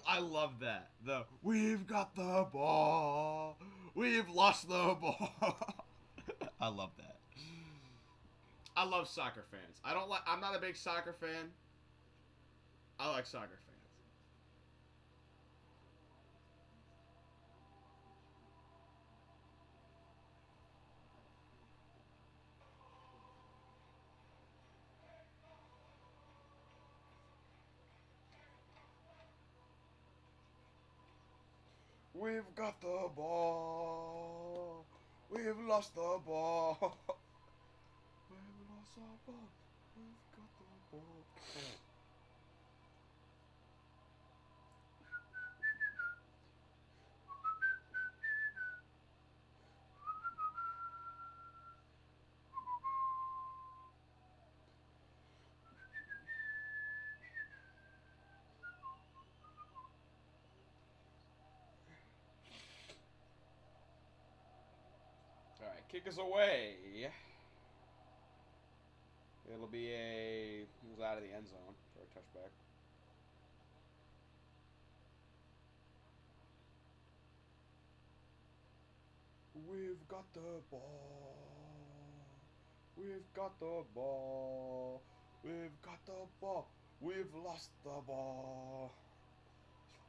I love that. We've got the ball. We've lost the ball. I love that. I love soccer fans. I'm not a big soccer fan. I like soccer fans. We've got the ball. We've lost the ball. We've lost our ball. We've got the ball. Alright, kick us away. It'll be he was out of the end zone for a touchback. We've got the ball. We've got the ball. We've got the ball. We've lost the ball.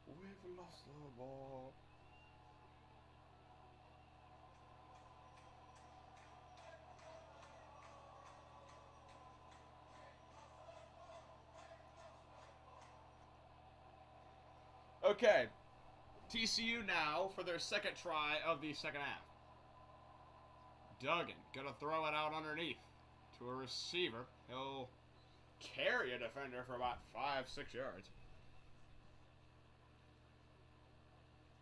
We've lost the ball. Okay, TCU now for their second try of the second half. Duggan gonna throw it out underneath to a receiver. He'll carry a defender for about 5-6 yards.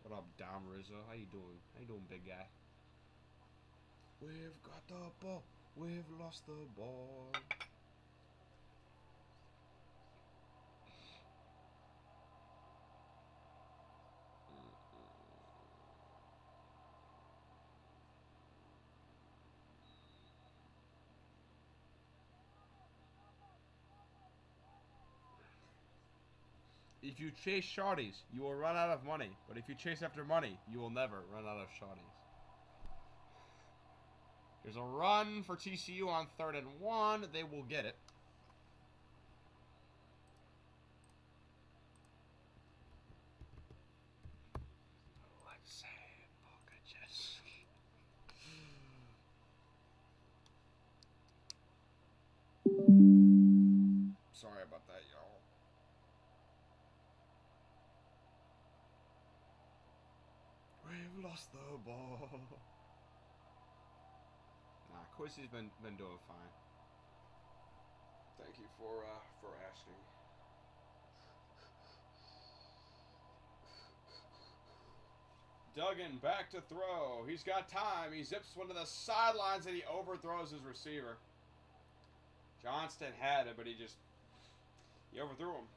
What up, Dom Rizzo? How you doing? How you doing, big guy? We've got the ball. We've lost the ball. If you chase shorties, you will run out of money. But if you chase after money, you will never run out of shorties. There's a run for TCU on 3rd and 1. They will get it. Sorry about that, y'all. We've lost the ball. Nah, Quincy's been doing fine. Thank you for asking. Duggan back to throw. He's got time. He zips one to the sidelines and he overthrows his receiver. Johnston had it, but he overthrew him.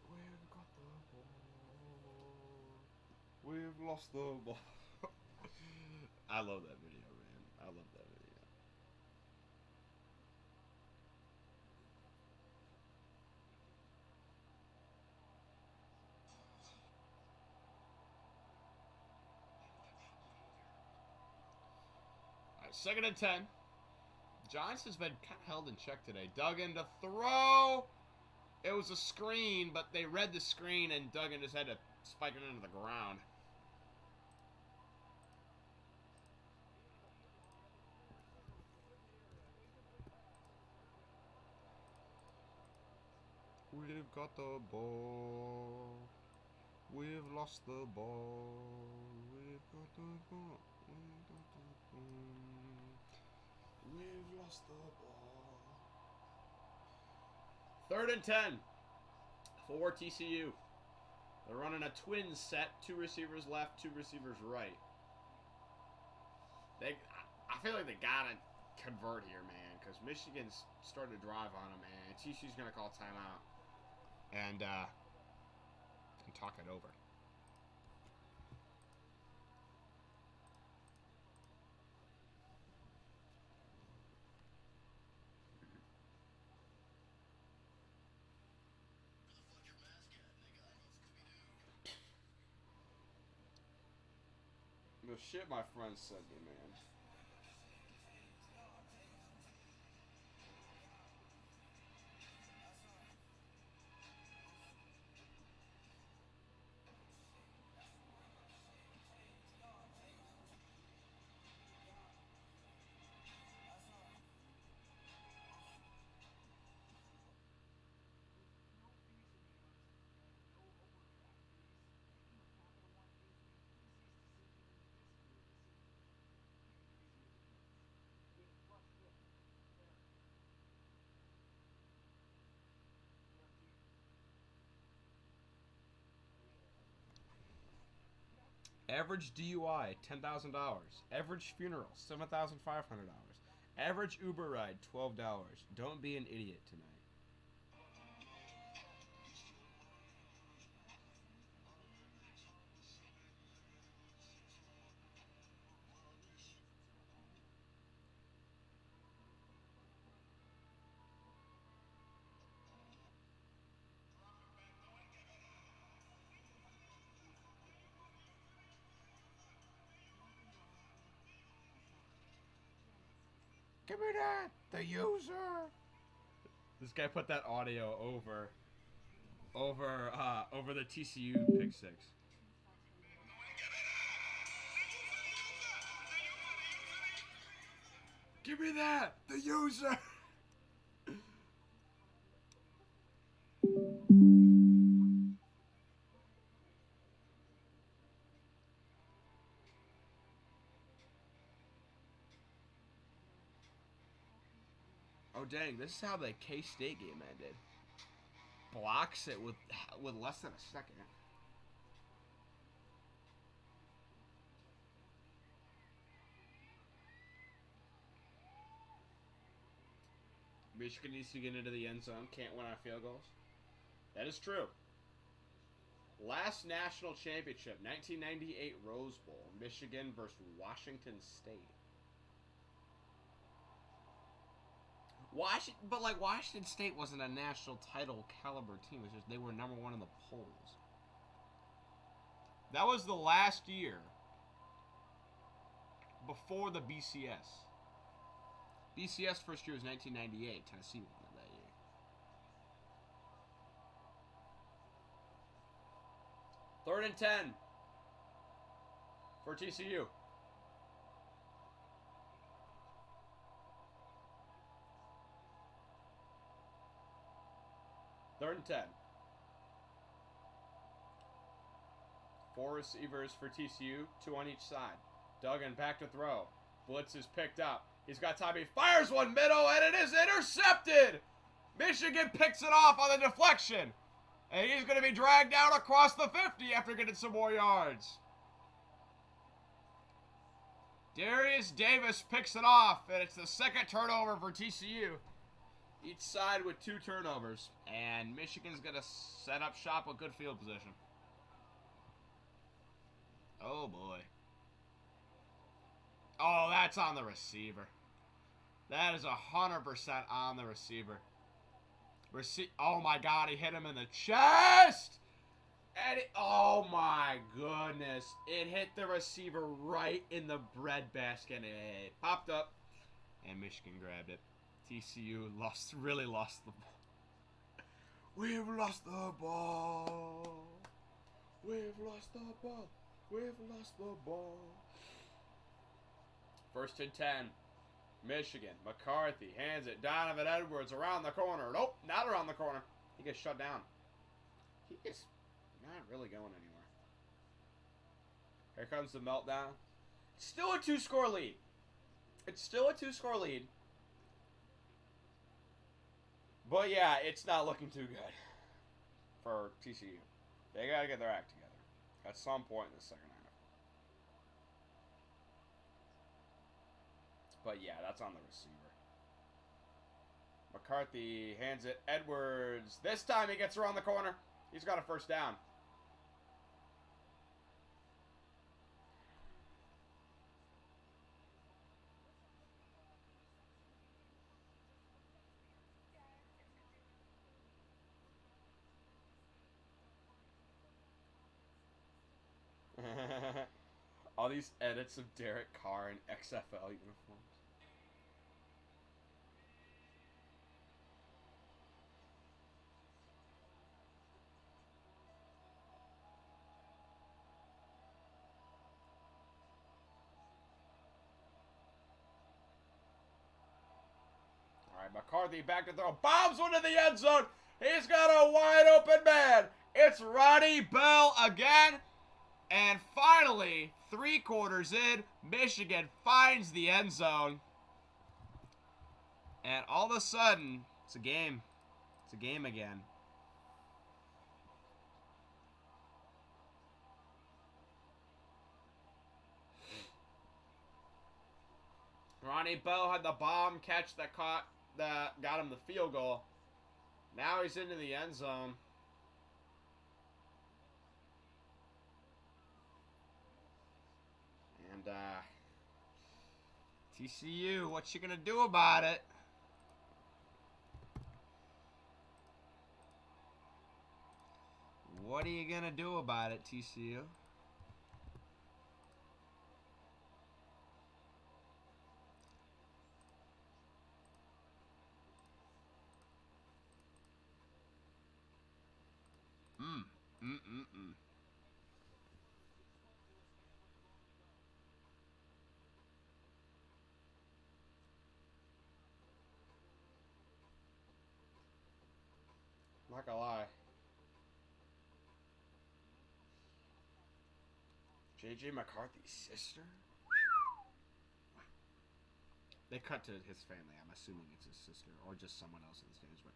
We've got the ball. We've lost the ball. I love that video, man. I love that video. All right, 2nd and 10. Johnston's been kind of held in check today. Duggan to throw. It was a screen, but they read the screen, and Duggan just had to spike it into the ground. We've got the ball. We've lost the ball. We've got the ball. We've lost the ball. 3rd and 10 for TCU. They're running a twin set. 2 receivers left, 2 receivers right. I feel like they gotta convert here, man, because Michigan's starting to drive on them, man. TCU's gonna call timeout and talk it over. The shit my friends sent me, man. Average DUI, $10,000. Average funeral, $7,500. Average Uber ride, $12. Don't be an idiot tonight. Give me that, the user. This guy put that audio over the TCU pick six. Give me that, the user. Oh dang! This is how the K-State game ended. Blocks it with less than a second. Michigan needs to get into the end zone. Can't win on field goals. That is true. Last national championship, 1998 Rose Bowl, Michigan versus Washington State. Washington State wasn't a national title caliber team. It was just they were number one in the polls. That was the last year before the BCS. BCS first year was 1998. Tennessee won it that year. Third and 10 for TCU. Third and 10. 4 receivers for TCU, 2 on each side. Duggan back to throw. Blitz is picked up. He's got time. He fires one middle, and it is intercepted. Michigan picks it off on the deflection. And he's going to be dragged down across the 50 after getting some more yards. Darius Davis picks it off, and it's the second turnover for TCU. Each side with 2 turnovers. And Michigan's going to set up shop with good field position. Oh, boy. Oh, that's on the receiver. That is 100% on the receiver. Oh, my God. He hit him in the chest. And oh, my goodness. It hit the receiver right in the breadbasket. And it popped up. And Michigan grabbed it. TCU really lost the ball. We've lost the ball. We've lost the ball. We've lost the ball. First and 10. Michigan. McCarthy hands it. Donovan Edwards around the corner. Nope, not around the corner. He gets shut down. He is not really going anywhere. Here comes the meltdown. Still a 2-score lead. It's still a 2-score lead. But yeah, it's not looking too good for TCU. They got to get their act together at some point in the second half. But yeah, that's on the receiver. McCarthy hands it. Edwards. This time he gets around the corner. He's got a first down. All these edits of Derek Carr in XFL uniforms. All right, McCarthy back to throw. Bombs one to the end zone. He's got a wide open man. It's Ronnie Bell again. And finally, 3 quarters in, Michigan finds the end zone. And all of a sudden, it's a game. It's a game again. Ronnie Bell had the bomb catch that got him the field goal. Now he's into the end zone. And TCU, what you gonna do about it? What are you gonna do about it, TCU? Mm-mm-mm. Not gonna lie. J.J. McCarthy's sister? They cut to his family. I'm assuming it's his sister or just someone else in the stands. But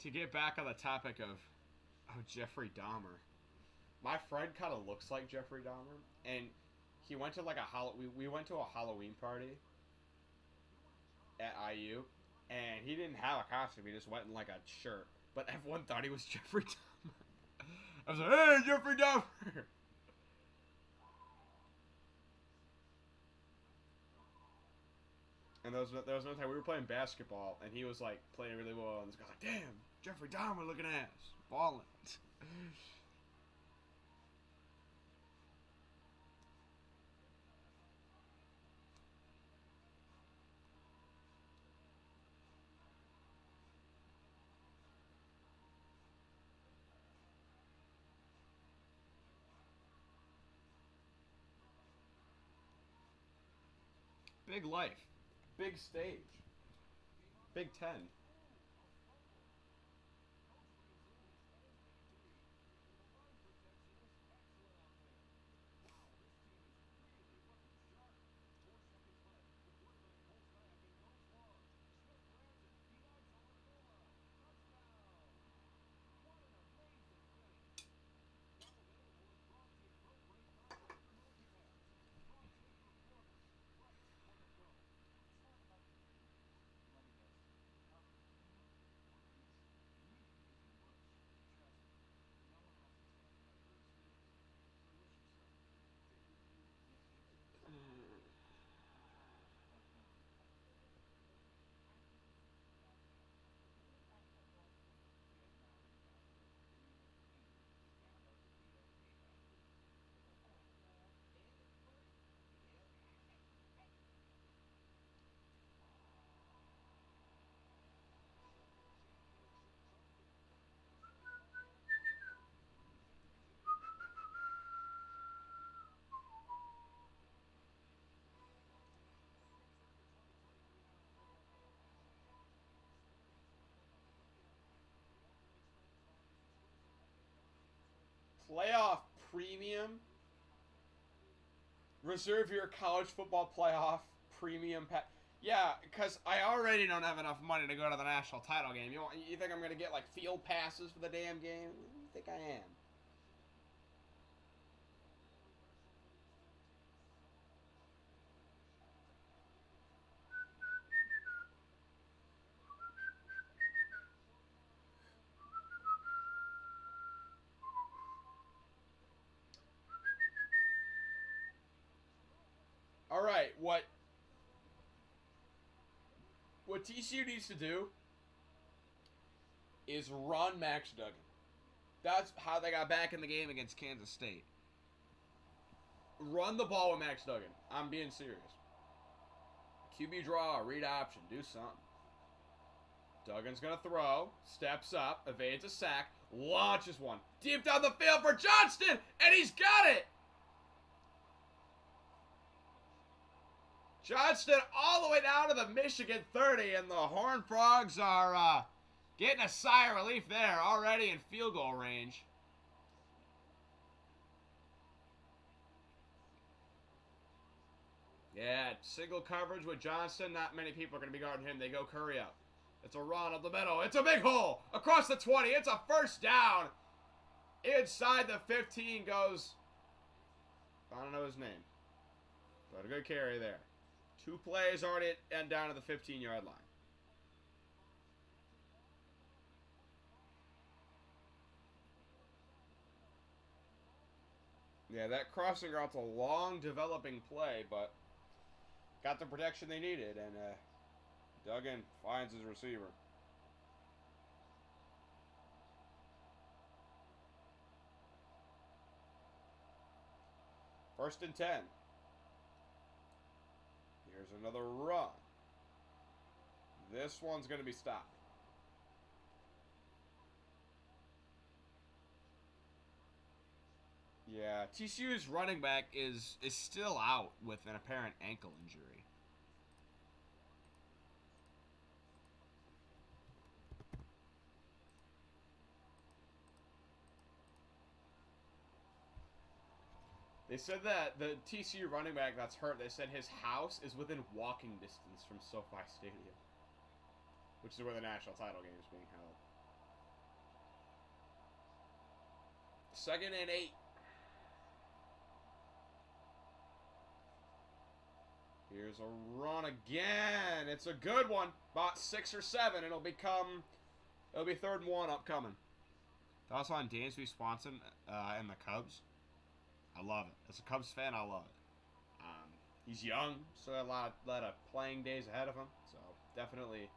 to get back on the topic of Jeffrey Dahmer, My friend kind of looks like Jeffrey Dahmer, and he went to like we went to a Halloween party at IU, and he didn't have a costume. He just went in like a shirt, but everyone thought he was Jeffrey Dahmer. I was like, "Hey, Jeffrey Dahmer!" And there was one time we were playing basketball, and he was like playing really well, and this guy's like, "Damn, Jeffrey Dahmer looking ass, balling. Big life. big stage, Big Ten." Playoff premium. Reserve your college football playoff premium pack. Yeah, because I already don't have enough money to go to the national title game. You think I'm going to get like field passes for the damn game? You think I am? All right, what TCU needs to do is run Max Duggan. That's how they got back in the game against Kansas State. Run the ball with Max Duggan. I'm being serious. QB draw, read option, do something. Duggan's gonna throw, steps up, evades a sack, launches one deep down the field for Johnston, and he's got it. Johnston all the way down to the Michigan 30, and the Horned Frogs are getting a sigh of relief there, already in field goal range. Yeah, single coverage with Johnston. Not many people are going to be guarding him. They go Curry up. It's a run up the middle. It's a big hole across the 20. It's a first down. Inside the 15 goes, I don't know his name, but a good carry there. 2 plays already and down to the 15-yard line. Yeah, that crossing route's a long developing play, but got the protection they needed, and Duggan finds his receiver. First and 10. Here's another run. This one's going to be stopped. Yeah, TCU's running back is still out with an apparent ankle injury. They said that the TCU running back that's hurt, they said his house is within walking distance from SoFi Stadium, which is where the national title game is being held. 2nd and 8. Here's a run again. It's a good one. About 6 or 7. It'll be 3rd and 1 upcoming. Thoughts on Dansby Swanson and the Cubs? I love it. As a Cubs fan, I love it. He's young, so a lot of playing days ahead of him. So definitely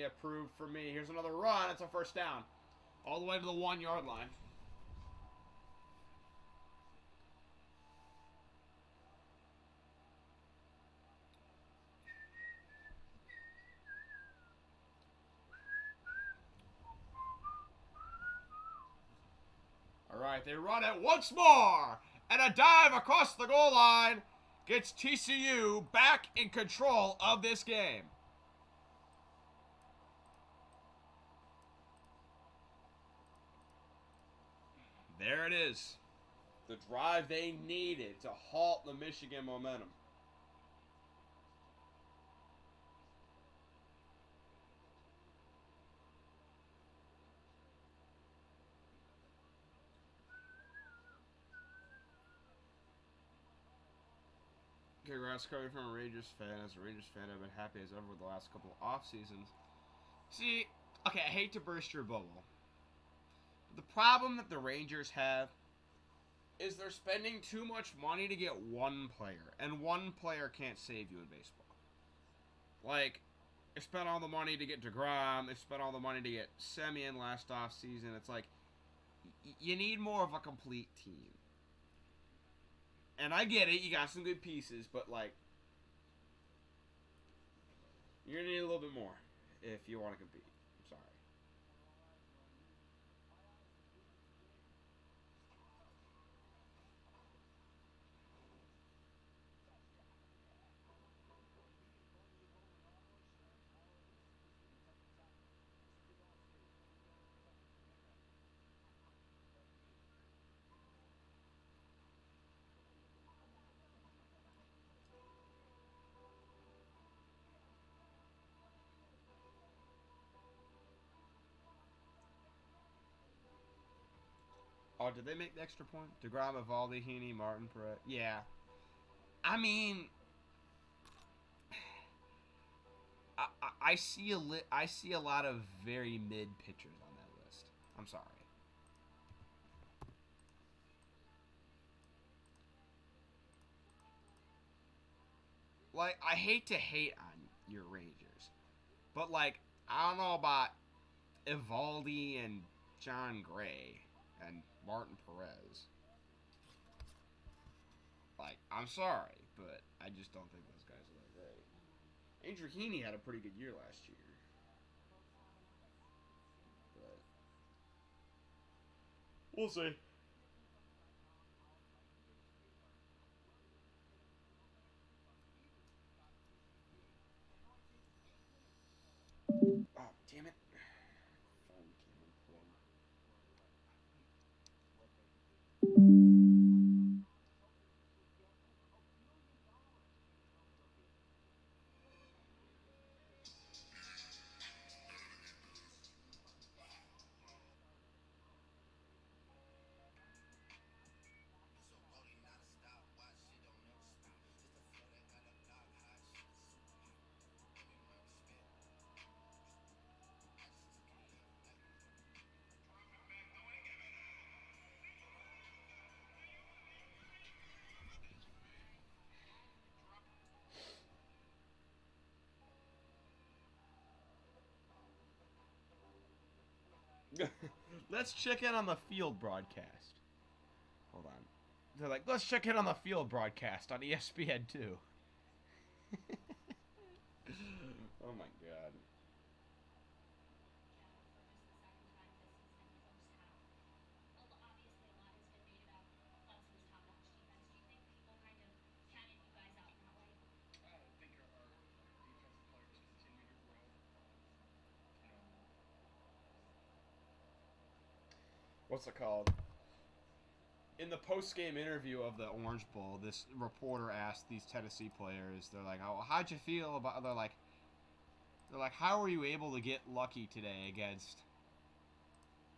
approved for me. Here's another run. It's a first down, All the way to the 1-yard line. All right, they run it once more, and a dive across the goal line gets TCU back in control of this game. There it is. The drive they needed to halt the Michigan momentum. Congrats coming from a Rangers fan. As a Rangers fan, I've been happy as ever with the last couple of off seasons. See, okay, I hate to burst your bubble. The problem that the Rangers have is they're spending too much money to get one player, and one player can't save you in baseball. Like, they spent all the money to get DeGrom, they spent all the money to get Semien last off season. It's like, you need more of a complete team. And I get it, you got some good pieces, but like, you're gonna need a little bit more if you want to compete. I'm sorry. Oh, did they make the extra point? DeGrom, Evaldi, Heaney, Martin, Perret. Yeah. I mean, I see a lot of very mid pitchers on that list. I'm sorry. Like, I hate to hate on your Rangers, but like, I don't know about Evaldi and John Gray and Martin Perez. Like, I'm sorry, but I just don't think those guys are that great. Andrew Heaney had a pretty good year last year. But We'll see. Oh, damn it. Phone came unplugged. let's check in on the field broadcast. Hold on. They're like, let's check in on the field broadcast on ESPN2. Oh my god. What's it called? In the post-game interview of the Orange Bowl, this reporter asked these Tennessee players, they're like, oh, how'd you feel about, they're like, how were you able to get lucky today against,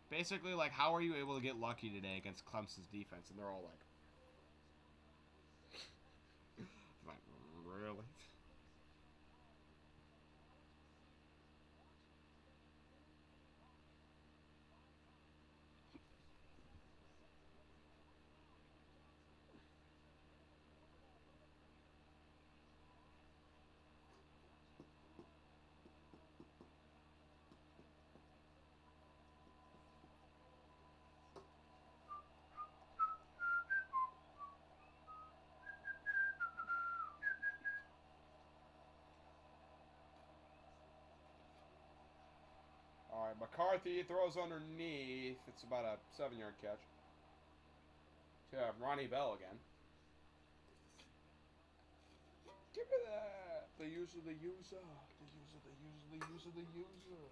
basically, like, how are you able to get lucky today against Clemson's defense? And they're all like, really? All right, McCarthy throws underneath. It's about a 7-yard catch. To Ronnie Bell again. Give me that. The user, the user. The user, the user, the user, the user.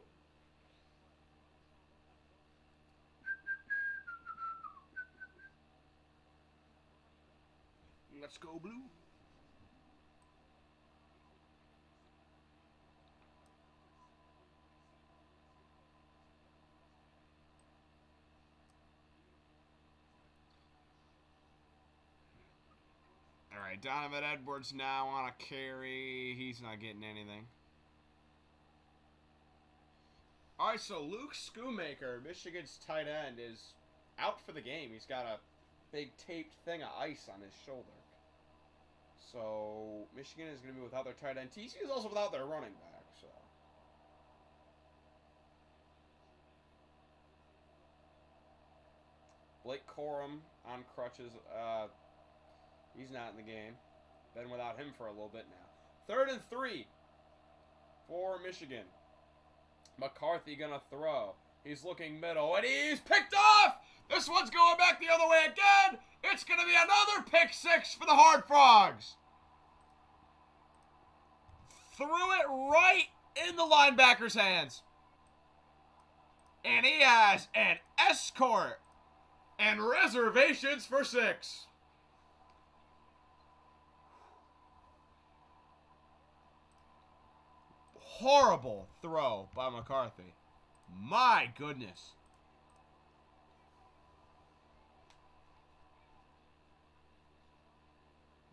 Let's go, Blue. All right, Donovan Edwards now on a carry. He's not getting anything. All right, so Luke Schoonmaker, Michigan's tight end, is out for the game. He's got a big taped thing of ice on his shoulder. So Michigan is going to be without their tight end. TCU is also without their running back. So Blake Corum on crutches. He's not in the game. Been without him for a little bit now. 3rd and 3 for Michigan. McCarthy gonna throw. He's looking middle, and he's picked off! This one's going back the other way again! It's gonna be another pick six for the Horned Frogs! Threw it right in the linebacker's hands. And he has an escort And reservations for 6. Horrible throw by McCarthy. My goodness.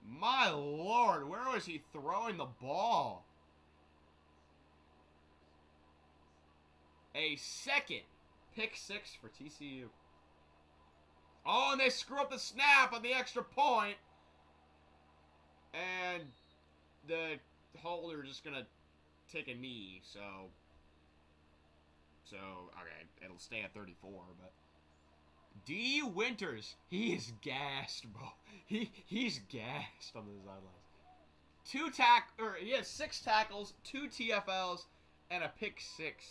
My lord, where was he throwing the ball? A second pick six for TCU. Oh, and they screw up the snap on the extra point. And the holder just going to take a knee, so okay, it'll stay at 34, but D. Winters, he is gassed, bro. He's gassed on the sidelines. He has 6 tackles, 2 TFLs, and a pick 6.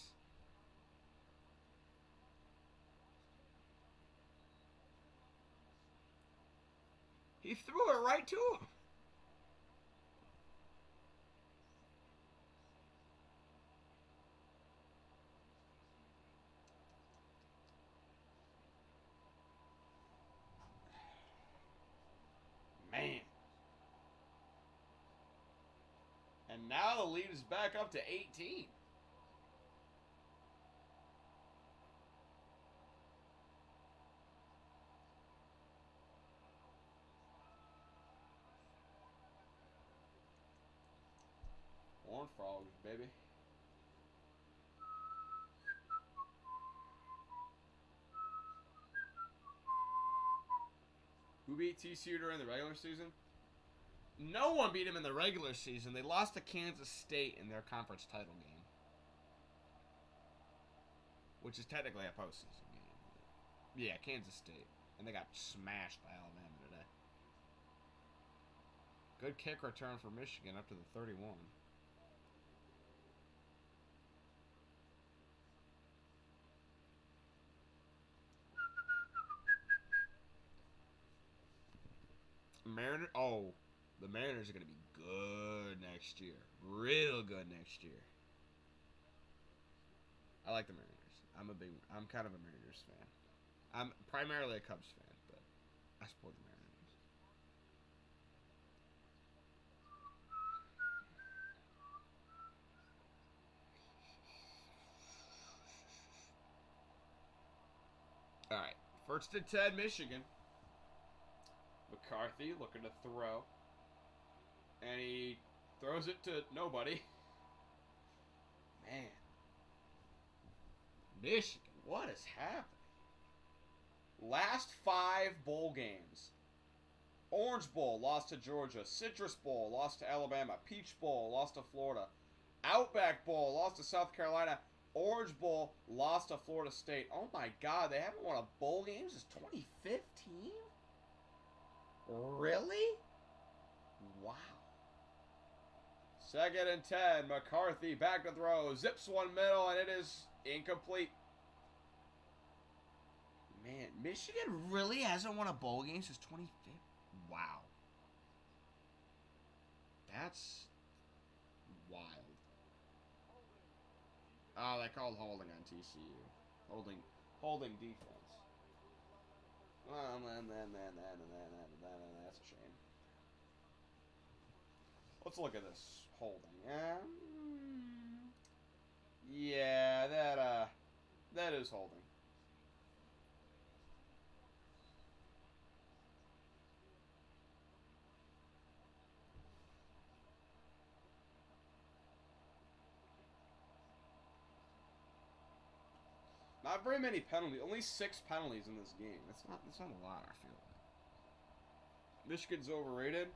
He threw it right to him. Man. And now the lead is back up to 18. Horned Frogs, baby. Who beat TCU during the regular season? No one beat him in the regular season. They lost to Kansas State in their conference title game. which is technically a postseason game. Yeah, Kansas State. And they got smashed by Alabama today. Good kick return for Michigan up to the 31. The Mariners are going to be good next year. Real good next year. I like the Mariners. I'm kind of a Mariners fan. I'm primarily a Cubs fan, but I support the Mariners. All right, 1st and 10, Michigan. McCarthy looking to throw, and he throws it to nobody. Man, Michigan, what is happening? Last 5 bowl games. Orange Bowl lost to Georgia. Citrus Bowl lost to Alabama. Peach Bowl lost to Florida. Outback Bowl lost to South Carolina. Orange Bowl lost to Florida State. Oh my God, they haven't won a bowl game since 2015? Really? Wow. 2nd and 10. McCarthy back to throw. Zips one middle, and it is incomplete. Man, Michigan really hasn't won a bowl game since 2015? Wow. That's wild. Oh, they called holding on TCU. Holding defense. Well, that's a shame. Let's look at this holding. Yeah, that is holding. Not very many penalties. Only 6 penalties in this game. That's not a lot, I feel like. Michigan's overrated.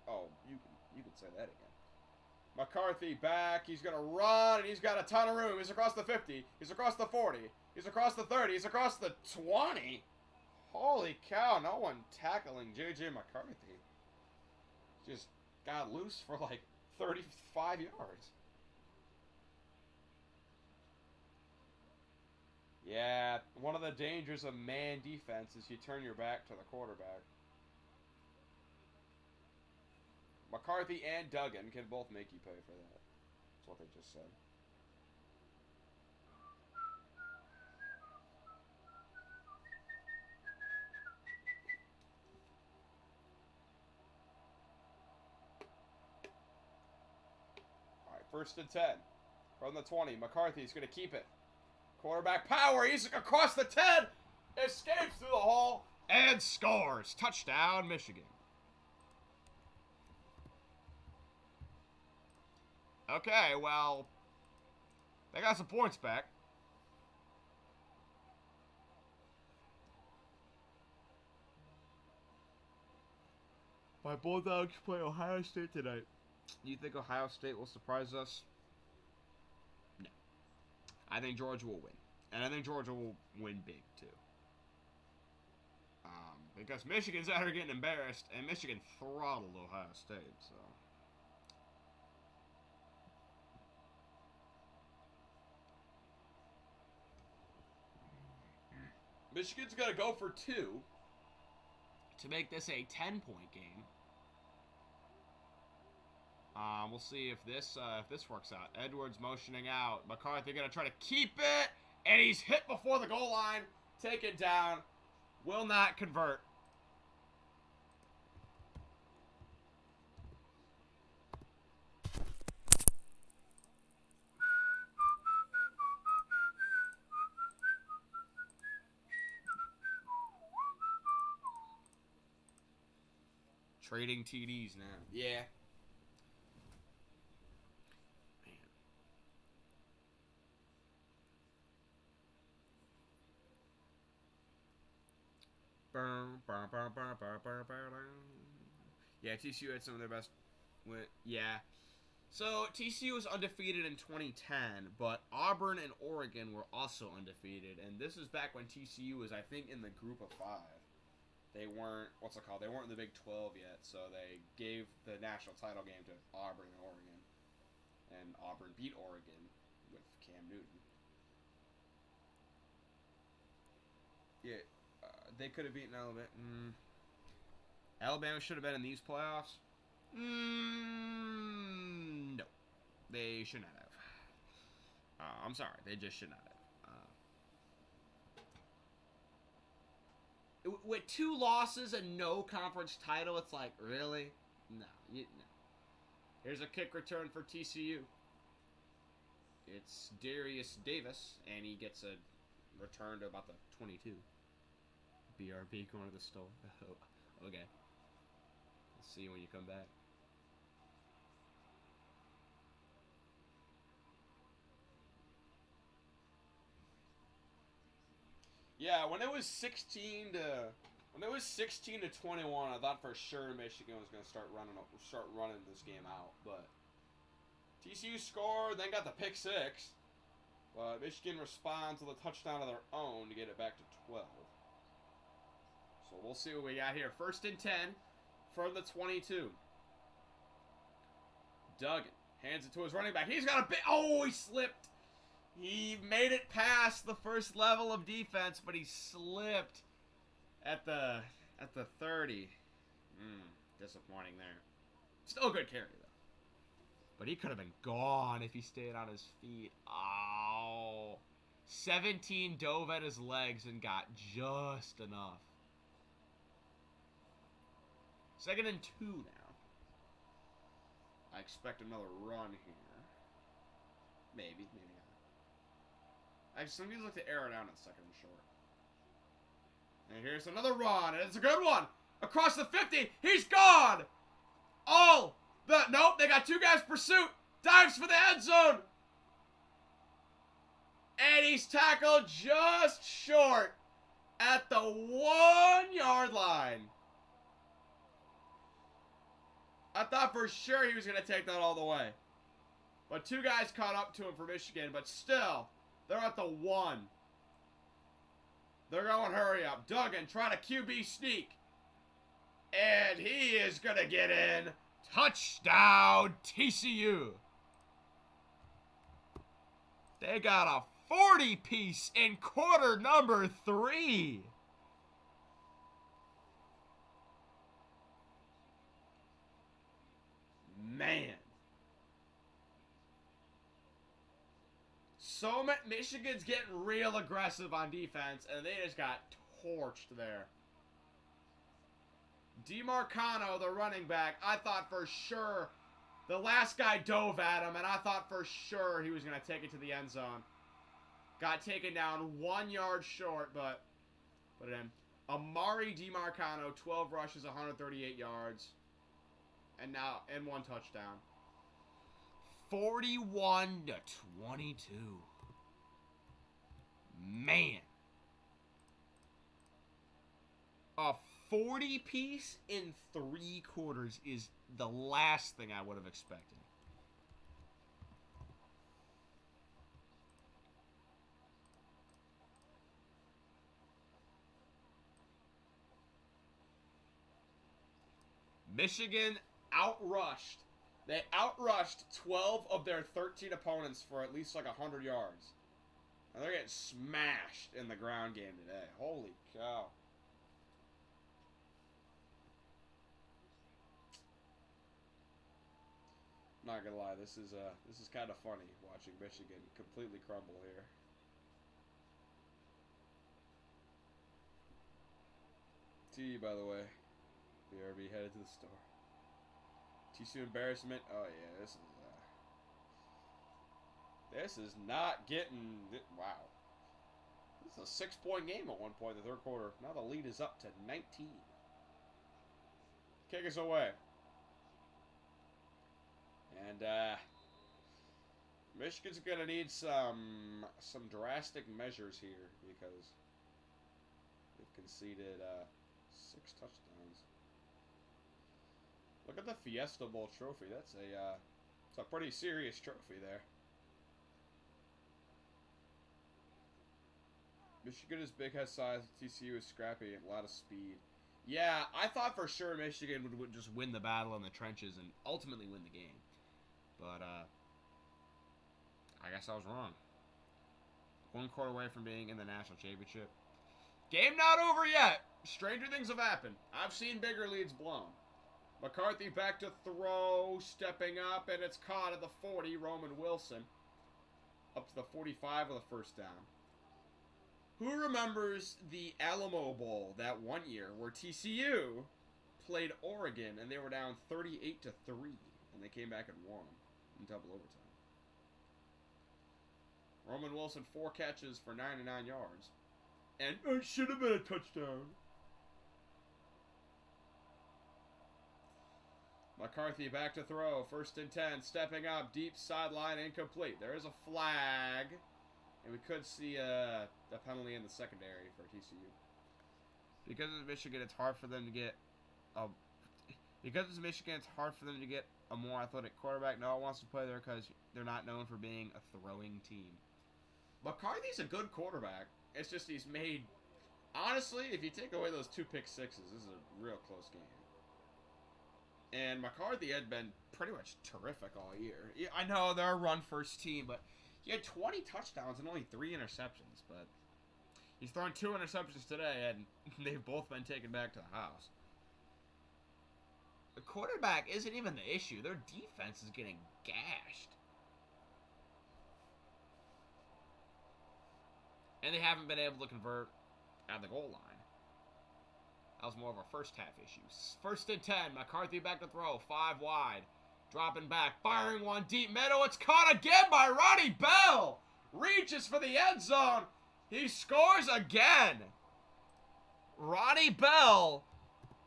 Oh, you can say that again. McCarthy back. He's gonna run, and he's got a ton of room. He's across the 50. He's across the 40. He's across the 30. He's across the 20. Holy cow! No one tackling J.J. McCarthy. Just got loose for like 35 yards. Yeah, one of the dangers of man defense is you turn your back to the quarterback. McCarthy and Duggan can both make you pay for that. That's what they just said. All right, 1st and 10. From the 20, McCarthy's going to keep it. Quarterback power. He's across the 10. Escapes through the hole and scores. Touchdown, Michigan. Okay, well, they got some points back. My Bulldogs play Ohio State tonight. Do you think Ohio State will surprise us? No. I think Georgia will win. And I think Georgia will win big, too. Because Michigan's out here getting embarrassed, and Michigan throttled Ohio State, so. Michigan's going to go for 2 to make this a 10-point game. We'll see if this works out. Edwards motioning out. McCarthy going to try to keep it, and he's hit before the goal line. Take it down. Will not convert. Trading TDs now. Yeah. Yeah, TCU had some of their best. Yeah. So TCU was undefeated in 2010, but Auburn and Oregon were also undefeated, and this is back when TCU was, I think, in the group of 5. They weren't, They weren't in the Big 12 yet, so they gave the national title game to Auburn and Oregon, and Auburn beat Oregon with Cam Newton. Yeah, they could have beaten Alabama. Alabama should have been in these playoffs. No, they should not have. I'm sorry, they just should not have. With 2 losses and no conference title, it's like, really? No. Here's a kick return for TCU. It's Darius Davis, and he gets a return to about the 22. BRB going to the store. Okay. I'll see you when you come back. Yeah, when it was 16 to 21, I thought for sure Michigan was going to start running this game out, but TCU scored, then got the pick 6, but Michigan responds with a touchdown of their own to get it back to 12. So we'll see what we got here. 1st and 10 from the 22. Duggan hands it to his running back. He's got a bit. Oh, he slipped. He made it past the first level of defense, but he slipped at the 30. Disappointing there. Still a good carry, though. But he could have been gone if he stayed on his feet. Oh. 17 dove at his legs and got just enough. 2nd and 2 now. I expect another run here. Maybe not. Some people like to air it out in 2nd and short. And here's another run, and it's a good one. Across the 50, he's gone. Nope, they got 2 guys pursuit. Dives for the end zone. And he's tackled just short at the 1-yard line. I thought for sure he was going to take that all the way. But 2 guys caught up to him for Michigan, but still, they're at the 1. They're going hurry up. Duggan trying to QB sneak. And he is going to get in. Touchdown, TCU. They got a 40-piece in quarter number 3. Man. Michigan's getting real aggressive on defense, and they just got torched there. DeMarcano, the running back, I thought for sure the last guy dove at him, and I thought for sure he was going to take it to the end zone. Got taken down 1 yard short, but put it in. Amari DeMarcano, 12 rushes, 138 yards, and 1 touchdown. 41-22. Man. A 40-piece in 3 quarters is the last thing I would have expected. Michigan outrushed. They outrushed 12 of their 13 opponents for at least like 100 yards. And they're getting smashed in the ground game today. Holy cow. Not gonna lie, this is kind of funny watching Michigan completely crumble here. T, by the way, BRB headed to the store. TCU embarrassment. Oh yeah, this is not getting. Wow, this is a 6-point game at one point in the 3rd quarter. Now the lead is up to 19. Kick us away. And Michigan's gonna need some drastic measures here because they've conceded 6 touchdowns. Look at the Fiesta Bowl trophy. That's a It's a pretty serious trophy there. Michigan is big head size. TCU is scrappy and a lot of speed. Yeah, I thought for sure Michigan would just win the battle in the trenches and ultimately win the game. But, I guess I was wrong. 1 quarter away from being in the national championship. Game not over yet. Stranger things have happened. I've seen bigger leads blown. McCarthy back to throw, stepping up, and it's caught at the 40. Roman Wilson up to the 45 with a first down. Who remembers the Alamo Bowl that one year where TCU played Oregon and they were down 38-3 and they came back and won in double overtime? Roman Wilson 4 catches for 99 yards. And it should have been a touchdown. McCarthy back to throw. 1st and 10. Stepping up. Deep sideline. Incomplete. There is a flag. And we could see a penalty in the secondary for TCU. Because it's Michigan, it's hard for them to get a more athletic quarterback. No one wants to play there because they're not known for being a throwing team. McCarthy's a good quarterback. It's just he's made... Honestly, if you take away those 2 pick sixes, this is a real close game. And McCarthy had been pretty much terrific all year. Yeah, I know they're a run-first team, but he had 20 touchdowns and only 3 interceptions. But he's thrown 2 interceptions today, and they've both been taken back to the house. The quarterback isn't even the issue. Their defense is getting gashed. And they haven't been able to convert at the goal line. That was more of a first half issue. 1st and 10. McCarthy back to throw. 5 wide. Dropping back. Firing one deep middle. It's caught again by Ronnie Bell. Reaches for the end zone. He scores again. Ronnie Bell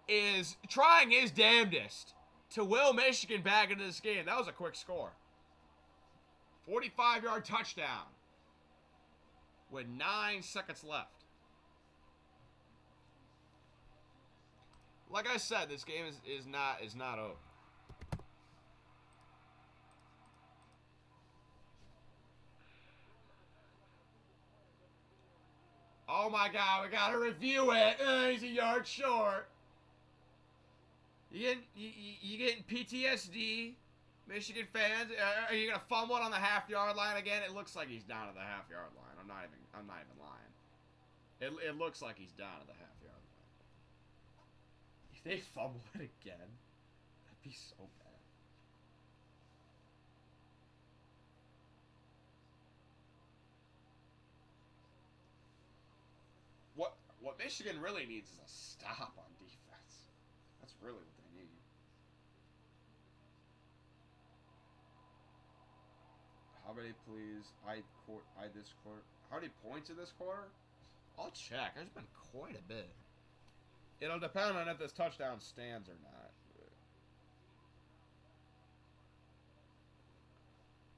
is trying his damnedest to will Michigan back into this game. That was a quick score. 45-yard touchdown with 9 seconds left. Like I said, this game is not over. Oh my God, we gotta review it. He's a yard short. You getting PTSD, Michigan fans? Are you gonna fumble it on the half-yard line again? It looks like he's down to the half-yard line. I'm not even lying. It looks like he's down to the half-yard line. If they fumble it again, that'd be so bad. What Michigan really needs is a stop on defense. That's really what they need. How many, please? This quarter. How many points in this quarter? I'll check. There's been quite a bit. It'll depend on if this touchdown stands or not.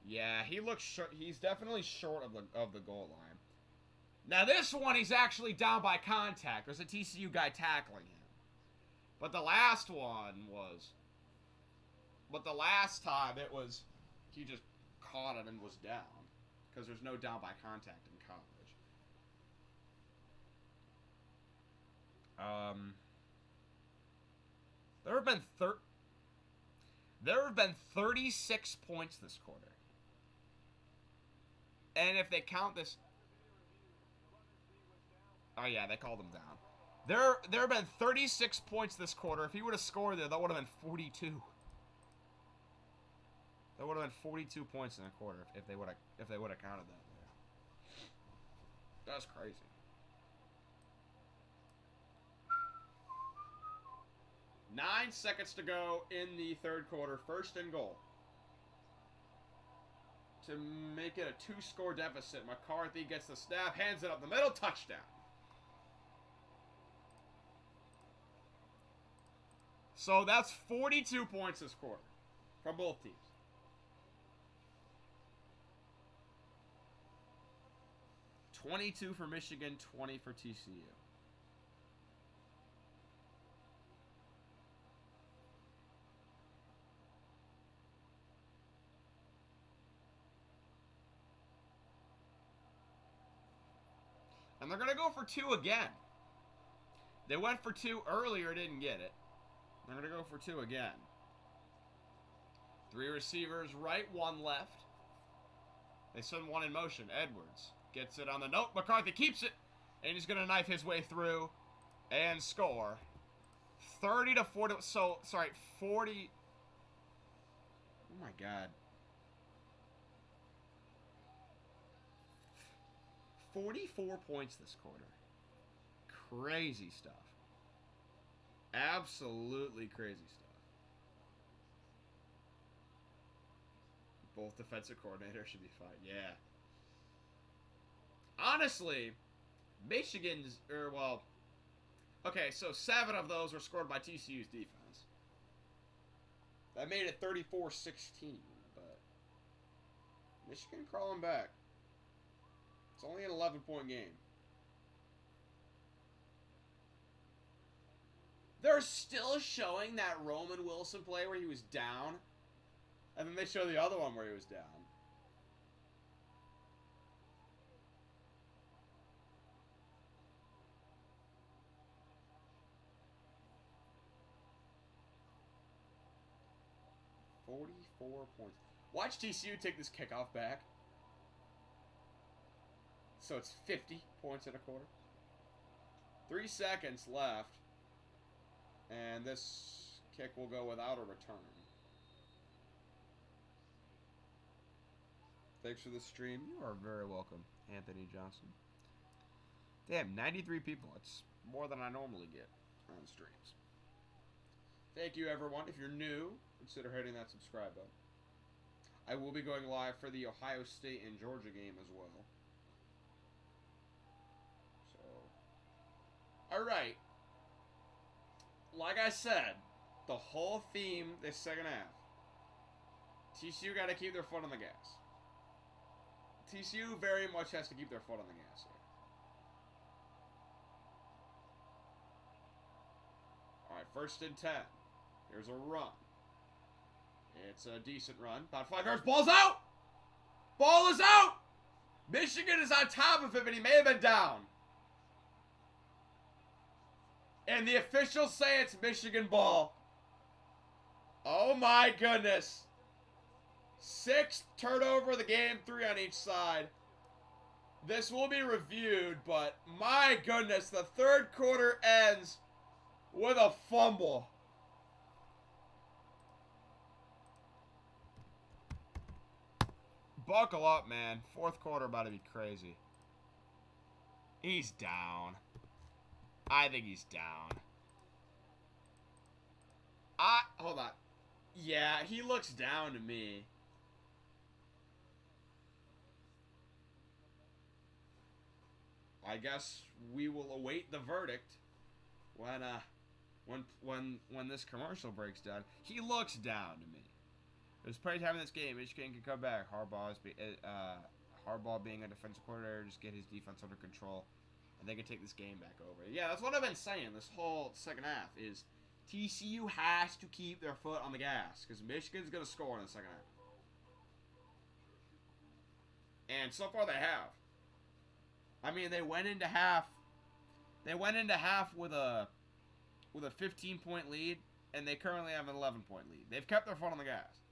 Yeah, he looks short. He's definitely short of the goal line. Now this one, he's actually down by contact. There's a TCU guy tackling him. But the last one was... But the last time it was... He just caught it and was down. Because there's no down by contact in college. There have been 36 points this quarter. And if they count this... Oh, yeah, they called him down. There have been 36 points this quarter. If he would have scored there, that would have been 42. That would have been 42 points in a quarter if they would have counted that there. That's crazy. Nine seconds to go in the third quarter. 1st and goal. To make it a 2-score deficit, McCarthy gets the snap, hands it up the middle, touchdown. So that's 42 points this quarter from both teams. $22 for Michigan, 20 for TCU. And they're going to go for 2 again. They went for 2 earlier, didn't get it. They're going to go for 2 again. 3 receivers right, 1 left. They send 1 in motion. Edwards gets it on the note. McCarthy keeps it. And he's going to knife his way through and score. 30 to 40. So, sorry, 40. Oh my God. 44 points this quarter. Crazy stuff. Absolutely crazy stuff. Both defensive coordinators should be fine. Yeah. Honestly, Michigan's, okay, so 7 of those were scored by TCU's defense. That made it 34-16, but Michigan crawling back. It's only an 11-point game. They're still showing that Roman Wilson play where he was down. And then they show the other one where he was down. $44 points. Watch TCU take this kickoff back. So it's 50 points in a quarter. 3 seconds left. And this kick will go without a return. Thanks for the stream. You are very welcome, Anthony Johnson. Damn, 93 people. That's more than I normally get on streams. Thank you, everyone. If you're new, consider hitting that subscribe button. I will be going live for the Ohio State and Georgia game as well. So, alright. Like I said, the whole theme this second half. TCU got to keep their foot on the gas. TCU very much has to keep their foot on the gas here. Alright, 1st and 10. Here's a run. It's a decent run. About 5 yards. Ball's out! Ball is out! Michigan is on top of him, and he may have been down. And the officials say it's Michigan ball. Oh my goodness. 6th turnover of the game, 3 on each side. This will be reviewed, but my goodness, the 3rd quarter ends with a fumble. Buckle up, man. 4th quarter about to be crazy. He's down. I think he's down. Hold on. Yeah, he looks down to me. I guess we will await the verdict when this commercial breaks down. He looks down to me. There's plenty of time in this game. Michigan can come back. Harbaugh being a defensive coordinator, just get his defense under control, and they can take this game back over. Yeah, that's what I've been saying this whole second half is TCU has to keep their foot on the gas because Michigan's going to score in the second half. And so far they have. I mean, they went into half with a 15-point lead, and they currently have an 11-point lead. They've kept their foot on the gas.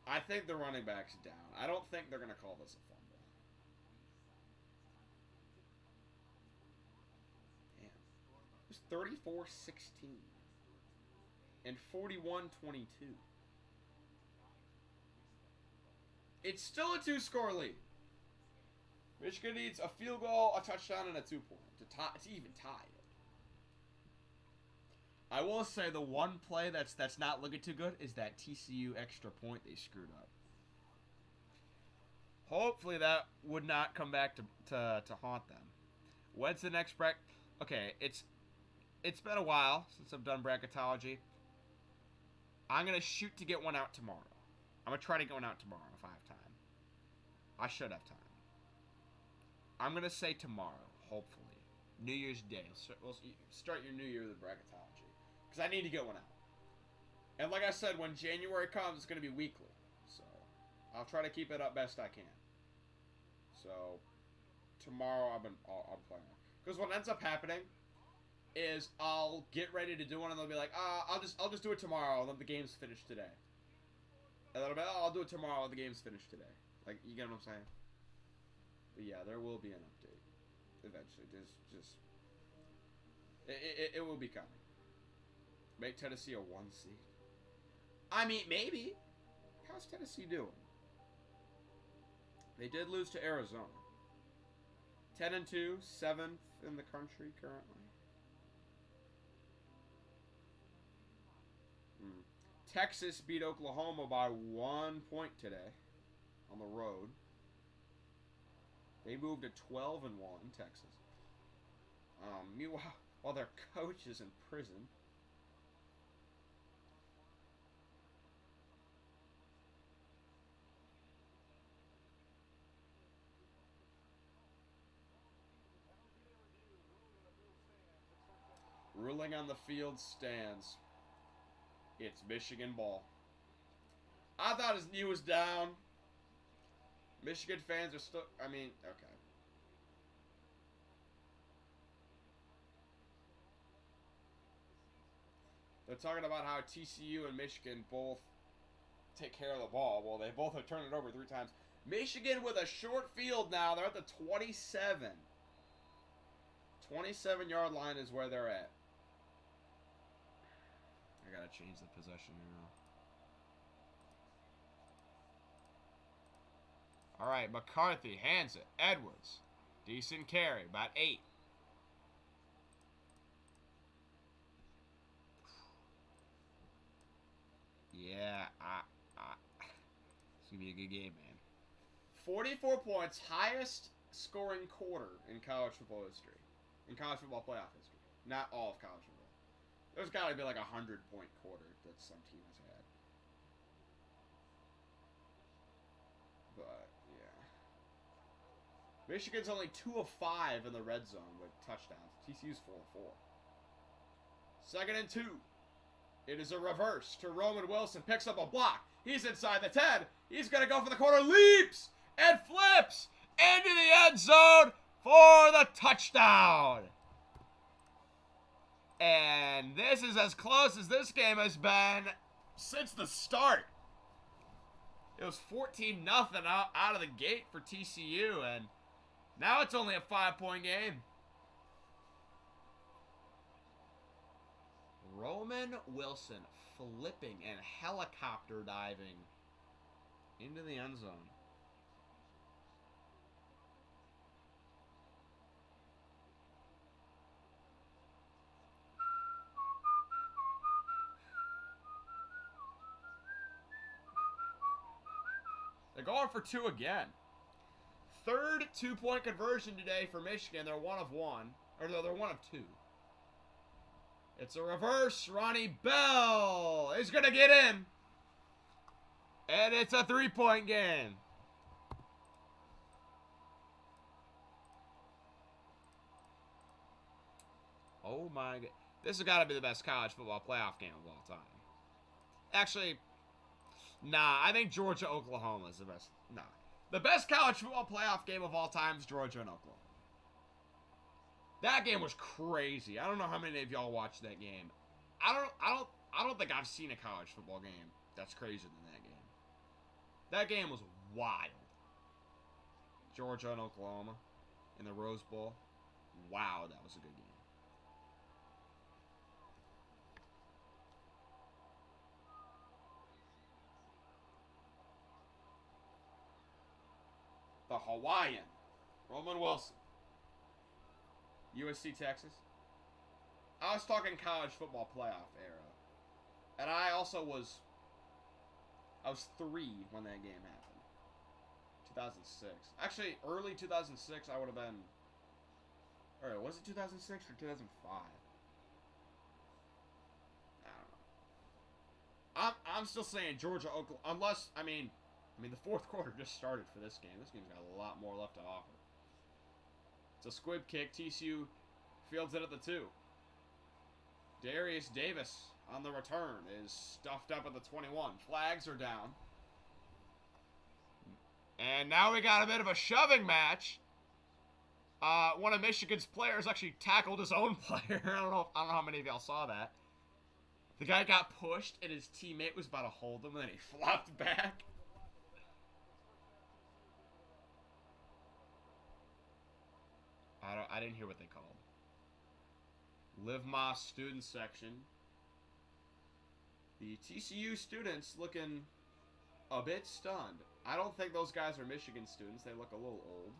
I think the running back's down. I don't think they're going to call this a fumble. Damn. It was 34-16 and 41-22. It's still a 2-score lead. Michigan needs a field goal, a touchdown, and a 2-point to even tie it. I will say the one play that's not looking too good is that TCU extra point they screwed up. Hopefully that would not come back to haunt them. When's the next bracket? Okay, it's been a while since I've done bracketology. I'm going to shoot to get one out tomorrow. I'm going to try to get one out tomorrow if I have time. I should have time. I'm going to say tomorrow, hopefully. New Year's Day. We'll start your new year with bracketology. Because I need to get one out. And like I said, when January comes, it's going to be weekly. So I'll try to keep it up best I can. So tomorrow I'm playing. Because what ends up happening is I'll get ready to do one and they'll be like, I'll just do it tomorrow and then the game's finished today. And then I'll be, I'll do it tomorrow and the game's finished today. Like, you get what I'm saying? But yeah, there will be an update eventually. It will be coming. Make Tennessee a 1 seed. I mean, maybe. How's Tennessee doing? They did lose to Arizona. 10-2, 7th in the country currently. Texas beat Oklahoma by 1 point today on the road. They moved to 12-1, Texas. Meanwhile, while their coach is in prison. Ruling on the field stands. It's Michigan ball. I thought his knee was down. Michigan fans are still... I mean, okay. They're talking about how TCU and Michigan both take care of the ball. Well, they both have turned it over 3 times. Michigan with a short field now. They're at the 27. 27-yard line is where they're at. I gotta change the possession here now. All right, McCarthy hands it. Edwards. Decent carry. About 8. Yeah, it's going to be a good game, man. 44 points. Highest scoring quarter in college football history. In college football playoff history. Not all of college football. There's got to be like a 100-point quarter that some team has had. But, yeah. Michigan's only 2 of 5 in the red zone with touchdowns. TCU's 4 of 4. 2nd and 2. It is a reverse to Roman Wilson. Picks up a block. He's inside the 10. He's going to go for the corner. Leaps and flips into the end zone for the touchdown. And this is as close as this game has been since the start. It was 14-0 out of the gate for TCU, and now it's only a 5-point game. Roman Wilson flipping and helicopter diving into the end zone. They're going for 2 again. 3rd 2-point conversion today for Michigan. They're 1 of 1. Or they're 1 of 2. It's a reverse. Ronnie Bell is going to get in. And it's a 3-point game. Oh my God. This has got to be the best college football playoff game of all time. Actually, nah, I think Georgia-Oklahoma is the best. Nah. The best college football playoff game of all time is Georgia and Oklahoma. That game was crazy. I don't know how many of y'all watched that game. I don't think I've seen a college football game that's crazier than that game. That game was wild. Georgia and Oklahoma in the Rose Bowl. Wow, that was a good game. The Hawaiian. Roman Wilson. USC, Texas. I was talking college football playoff era. And I was 3 when that game happened. 2006. Actually, early 2006, I would have been... Or was it 2006 or 2005? I don't know. I'm still saying Georgia, Oklahoma, unless, I mean, the 4th quarter just started for this game. This game's got a lot more left to offer. It's a squib kick. TCU fields it at the 2. Darius Davis on the return is stuffed up at the 21. Flags are down. And now we got a bit of a shoving match. One of Michigan's players actually tackled his own player. I don't know how many of y'all saw that. The guy got pushed, and his teammate was about to hold him, and then he flopped back. I didn't hear what they called. Liv Moss student section. The TCU students looking a bit stunned. I don't think those guys are Michigan students. They look a little old.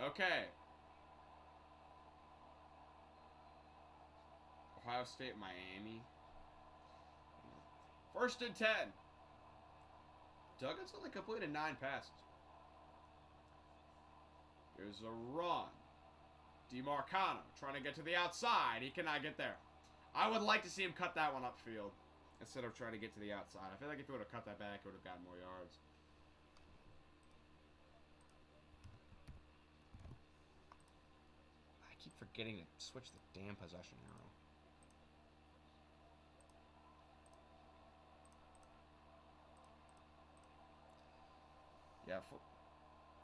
Okay. Ohio State, Miami. 1st and 10. Duggan's only completed 9 passes. There's a run. DeMarcano trying to get to the outside. He cannot get there. I would like to see him cut that one upfield instead of trying to get to the outside. I feel like if he would have cut that back, he would have gotten more yards. I keep forgetting to switch the damn possession arrow.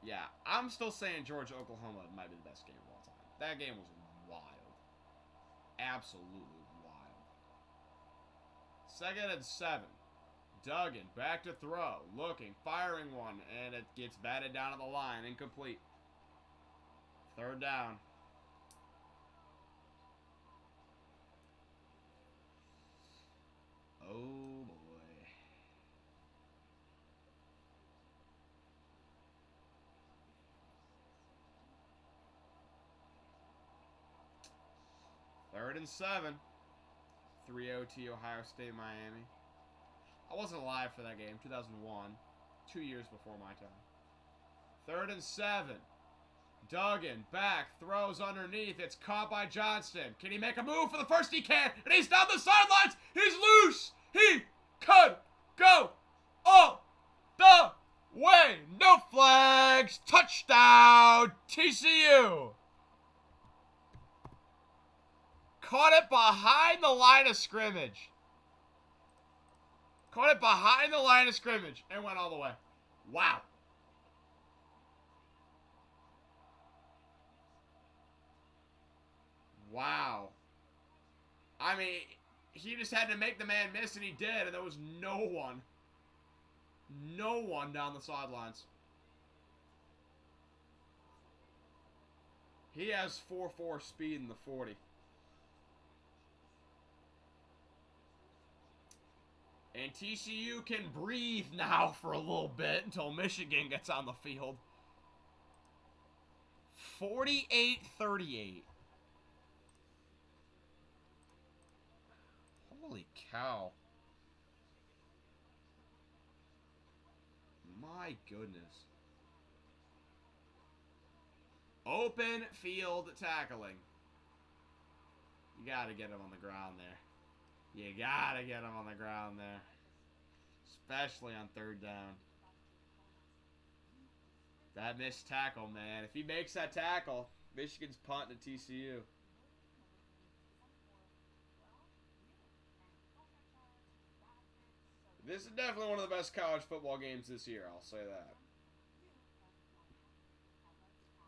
Yeah, I'm still saying Georgia, Oklahoma might be the best game of all time. That game was wild. Absolutely wild. 2nd and 7. Duggan back to throw. Looking, firing one, and it gets batted down at the line. Incomplete. 3rd down. Oh, boy. Third and 7. 3 OT, Ohio State, Miami. I wasn't alive for that game, 2001. 2 years before my time. 3rd and 7. Duggan, back, throws underneath. It's caught by Johnston. Can he make a move for the first? He can, and he's down the sidelines. He's loose. He could go all the way. No flags. Touchdown, TCU. Caught it behind the line of scrimmage. Caught it behind the line of scrimmage and went all the way. Wow. Wow. I mean, he just had to make the man miss, and he did, and there was no one down the sidelines. He has 4.4 speed in the 40. And TCU can breathe now for a little bit until Michigan gets on the field. 48-38. Holy cow. My goodness. Open field tackling. You gotta get him on the ground there. You gotta get him on the ground there. Especially on 3rd down. That missed tackle, man. If he makes that tackle, Michigan's punting to TCU. This is definitely one of the best college football games this year, I'll say that.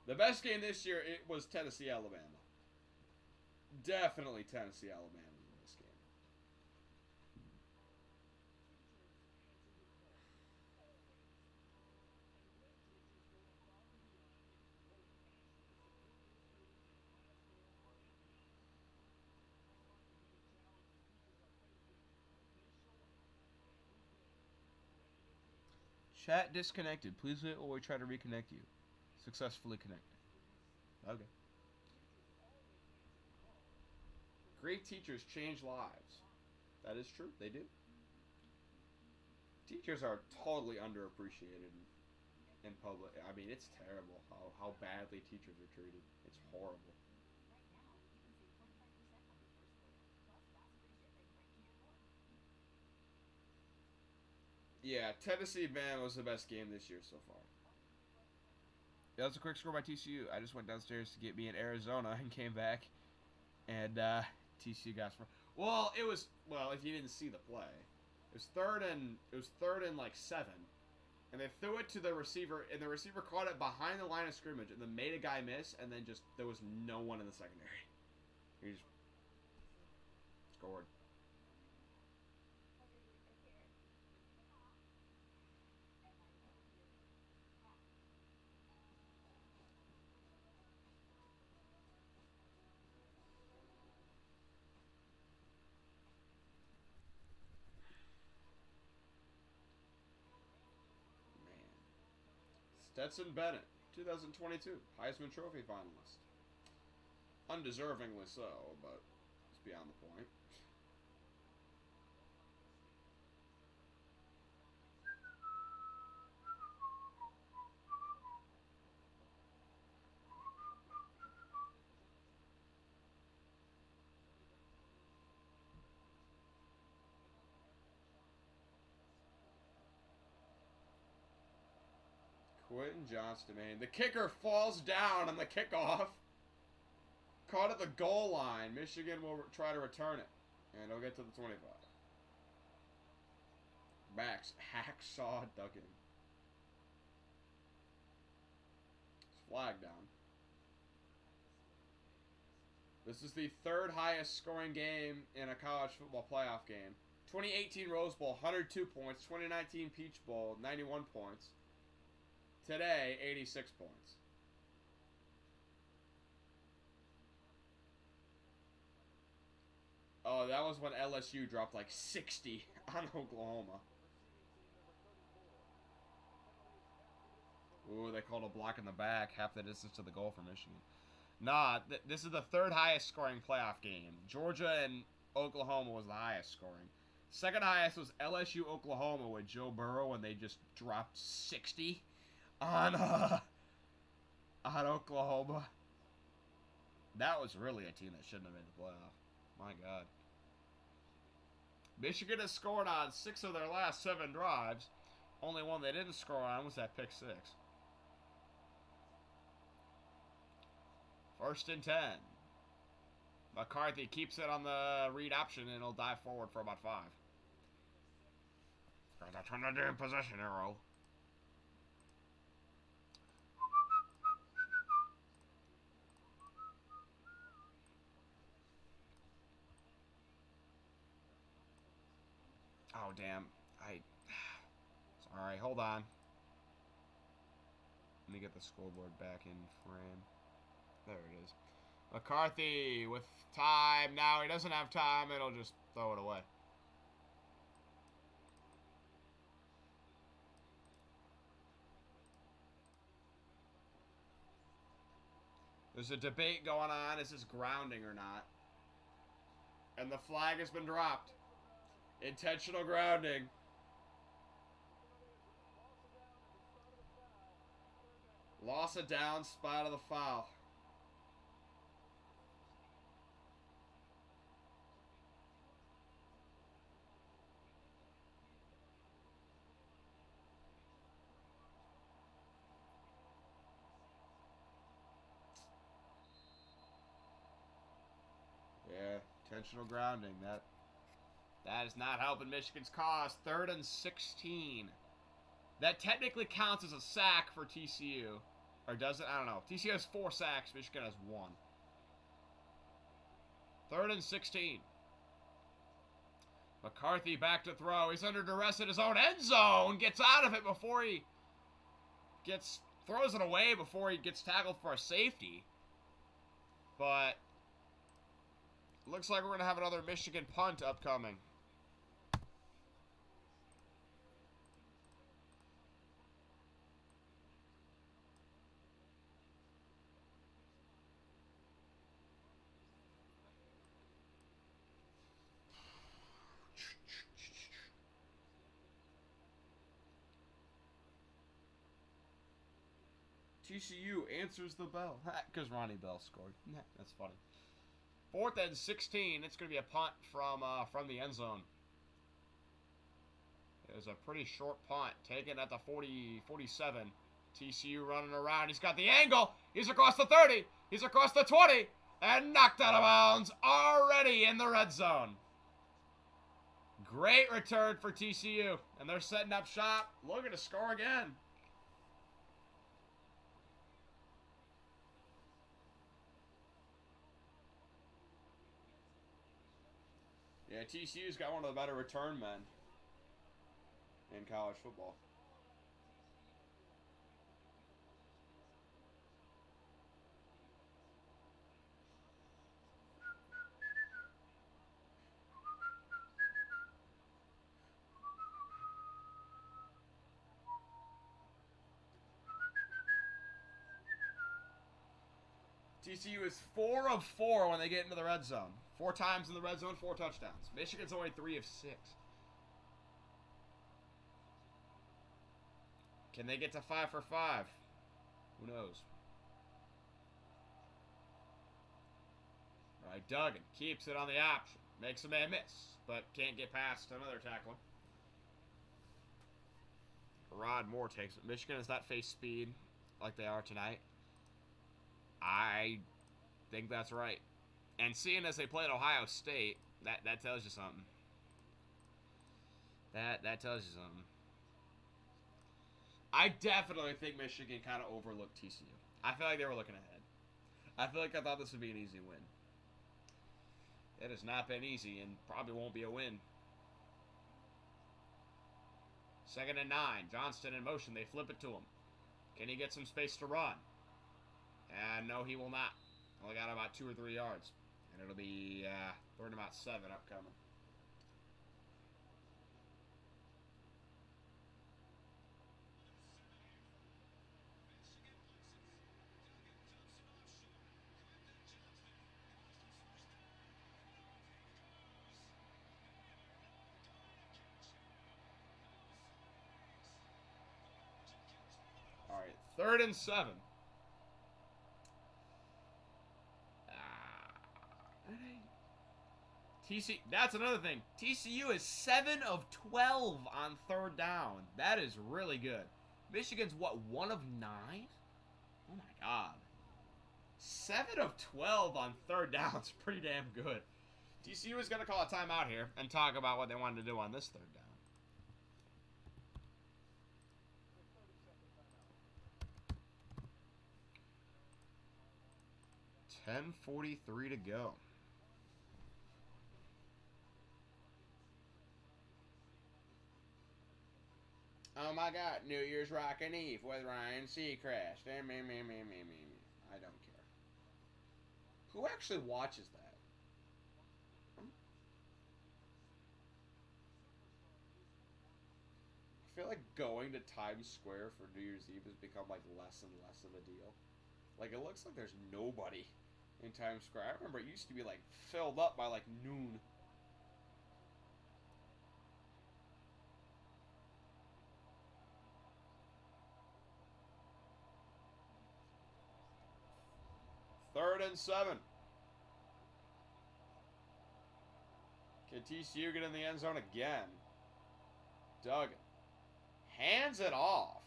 The best game this year, it was Tennessee-Alabama. Definitely Tennessee-Alabama in this game. Chat disconnected. Please wait while we try to reconnect you. Successfully connected. Okay. Great teachers change lives. That is true. They do. Teachers are totally underappreciated in public. I mean, it's terrible how badly teachers are treated. It's horrible. Yeah, Tennessee-Bama was the best game this year so far. That was a quick score by TCU. I just went downstairs to get me in Arizona and came back, and TCU got scored. Well, if you didn't see the play, it was third and like 7, and they threw it to the receiver, and the receiver caught it behind the line of scrimmage, and then made a guy miss, and then just there was no one in the secondary. He just scored. Stetson Bennett, 2022 Heisman Trophy finalist. Undeservingly so, but it's beyond the point. Quentin Johnston, man. The kicker falls down on the kickoff. Caught at the goal line. Michigan will try to return it. And it'll get to the 25. Max Hacksaw Duggan. Flag down. This is the third highest scoring game in a college football playoff game. 2018 Rose Bowl, 102 points. 2019 Peach Bowl, 91 points. Today, 86 points. Oh, that was when LSU dropped like 60 on Oklahoma. Ooh, they called a block in the back, half the distance to the goal for Michigan. Nah, this is the third highest scoring playoff game. Georgia and Oklahoma was the highest scoring. Second highest was LSU Oklahoma with Joe Burrow, and they just dropped 60 on Oklahoma. That was really a team that shouldn't have made the playoff. My God. Michigan has scored on 6 of their last 7 drives. Only one they didn't score on was that pick 6. First and 10. McCarthy keeps it on the read option, and he'll dive forward for about 5. Gotta turn the damn possession arrow. Oh, damn. Sorry, hold on. Let me get the scoreboard back in frame. There it is. McCarthy with time. Now he doesn't have time. It'll just throw it away. There's a debate going on. Is this grounding or not? And the flag has been dropped. Intentional grounding. Loss of down, spot of the foul. Yeah, intentional grounding. That is not helping Michigan's cause. 3rd and 16. That technically counts as a sack for TCU. Or does it? I don't know. TCU has 4 sacks. Michigan has 1. 3rd and 16. McCarthy back to throw. He's under duress in his own end zone. Gets out of it before he throws it away before he gets tackled for a safety. But looks like we're going to have another Michigan punt upcoming. TCU answers the bell. Because Ronnie Bell scored. That's funny. 4th and 16. It's going to be a punt from the end zone. It was a pretty short punt. Taken at the 47. TCU running around. He's got the angle. He's across the 30. He's across the 20. And knocked out of bounds. Already in the red zone. Great return for TCU. And they're setting up shop. Looking to score again. Yeah, TCU's got one of the better return men in college football. TCU is 4 of 4 when they get into the red zone. 4 times in the red zone, 4 touchdowns. Michigan's only 3 of 6. Can they get to 5 for 5? Who knows? All right, Duggan keeps it on the option. Makes a man miss, but can't get past another tackler. Rod Moore takes it. Michigan does not face speed like they are tonight. I think that's right. And seeing as they played Ohio State, that tells you something. That tells you something. I definitely think Michigan kind of overlooked TCU. I feel like they were looking ahead. I feel like I thought this would be an easy win. It has not been easy and probably won't be a win. 2nd and 9. Johnston in motion. They flip it to him. Can he get some space to run? And no, he will not. Only got about 2 or 3 yards. And it'll be 3rd and about 7 upcoming. All right, 3rd and 7. That's another thing. TCU is 7 of 12 on 3rd down. That is really good. Michigan's what, 1 of 9? Oh my god. 7 of 12 on 3rd down is pretty damn good. TCU is going to call a timeout here and talk about what they wanted to do on this 3rd down. 10:43 to go. Oh my god, New Year's Rockin' Eve with Ryan Seacrest. Me. I don't care. Who actually watches that? I feel like going to Times Square for New Year's Eve has become like less and less of a deal. Like it looks like there's nobody in Times Square. I remember it used to be like filled up by like noon. Third and 7. Can TCU get in the end zone again? Duggan hands it off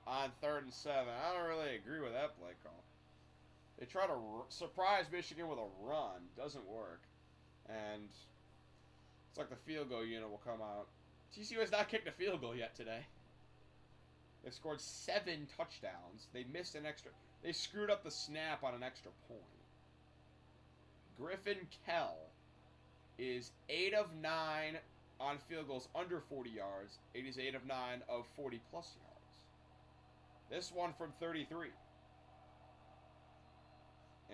on 3rd and 7. I don't really agree with that play call. They try to surprise Michigan with a run. Doesn't work. And it's like the field goal unit will come out. TCU has not kicked a field goal yet today. They've scored 7 touchdowns. They missed an extra. They screwed up the snap on an extra point. Griffin Kell is 8 of 9 on field goals under 40 yards. It is 8 of 9 of 40 plus yards. This one from 33.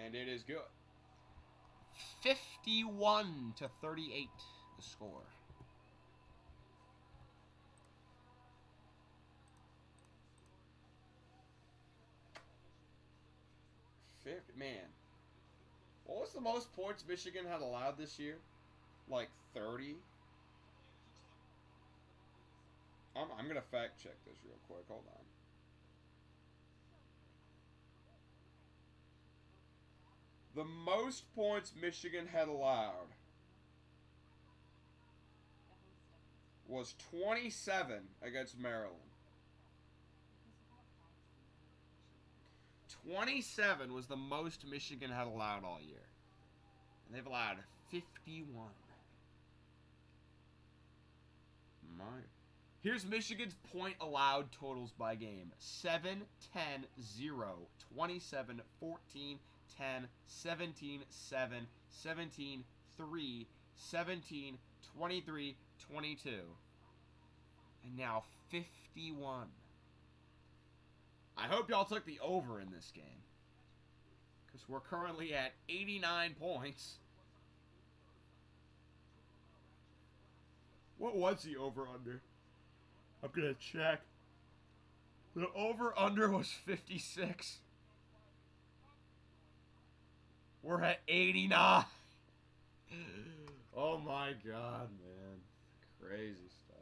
And it is good. 51 to 38 the score. Man, what was the most points Michigan had allowed this year? Like 30? I'm going to fact check this real quick. Hold on. The most points Michigan had allowed was 27 against Maryland. 27 was the most Michigan had allowed all year. And they've allowed 51. right. Here's Michigan's point allowed totals by game. 7, 10, 0, 27, 14, 10, 17, 7, 17, 3, 17, 23, 22. And now 51. I hope y'all took the over in this game. Because we're currently at 89 points. What was the over-under? I'm going to check. The over-under was 56. We're at 89. Oh my god, man. Crazy stuff.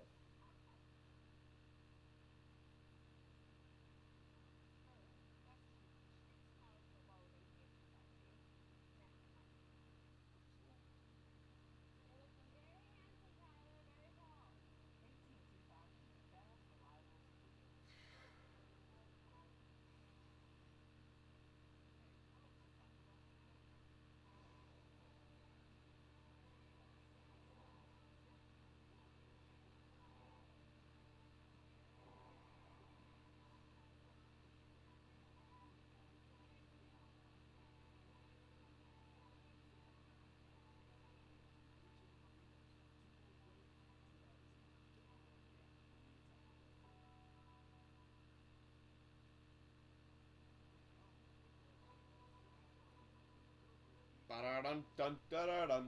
Ba-da-dun, dun, da-da-dun.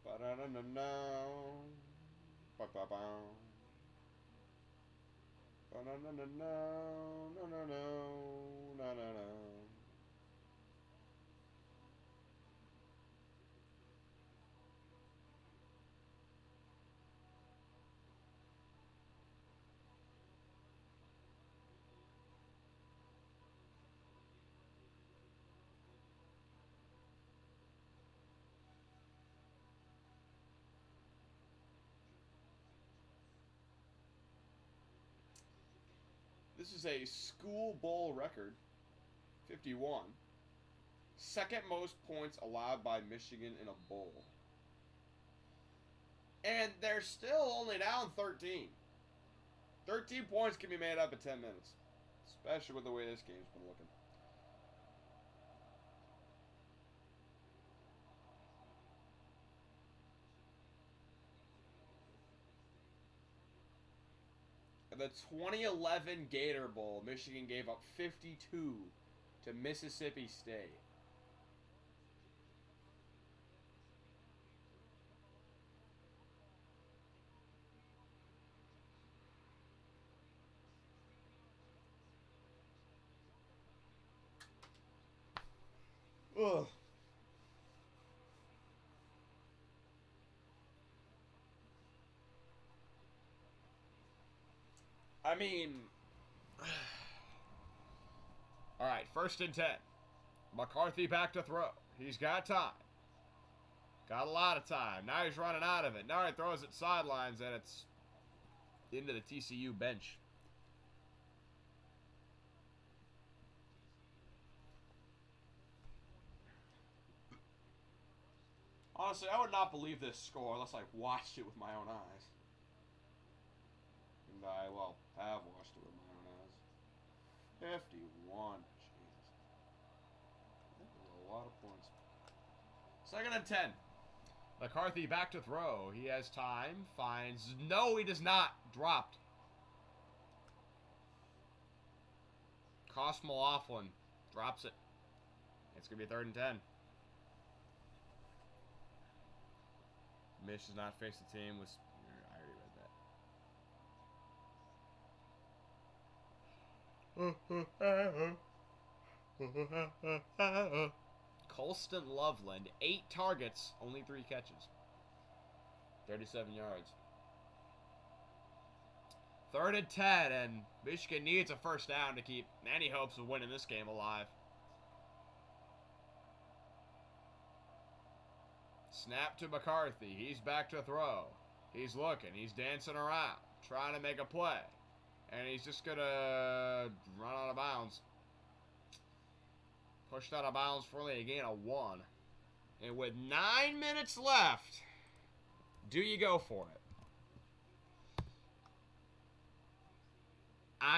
Ba-da-dun-dun-dun. Ba-ba-bow. Ba-da-dun-dun-dun. No-no-no. No-no-no. This is a school bowl record, 51. Second most points allowed by Michigan in a bowl. And they're still only down 13. 13 points can be made up in 10 minutes. Especially with the way this game's been looking. In the 2011 Gator Bowl, Michigan gave up 52 to Mississippi State. Ugh. I mean, all right, 1st and 10. McCarthy back to throw. He's got time. Got a lot of time. Now he's running out of it. Now he throws it sidelines, and it's into the TCU bench. Honestly, I would not believe this score unless I watched it with my own eyes. And I, well, have watched it with my own eyes. 51. Jesus. That was a lot of points. 2nd and 10. McCarthy back to throw. He has time. Finds. No, he does not. Dropped. Cost Malaflin. Drops it. It's going to be 3rd and 10. Mish has not faced the team. I already read that. Colston Loveland, 8 targets, only 3 catches. 37 yards. 3rd and 10, and Michigan needs a 1st down to keep any hopes of winning this game alive. Snap to McCarthy. He's back to throw. He's looking. He's dancing around, trying to make a play. And he's just going to run out of bounds. Pushed out of bounds for only a gain of 1. And with 9 minutes left, do you go for it?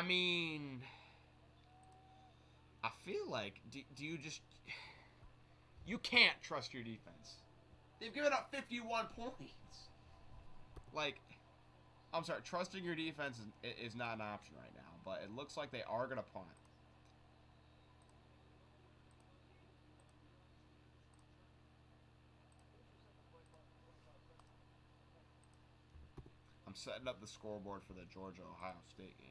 I mean, I feel like, do you just... You can't trust your defense. They've given up 51 points. Like, I'm sorry, trusting your defense is not an option right now, but it looks like they are going to punt. I'm setting up the scoreboard for the Georgia-Ohio State game.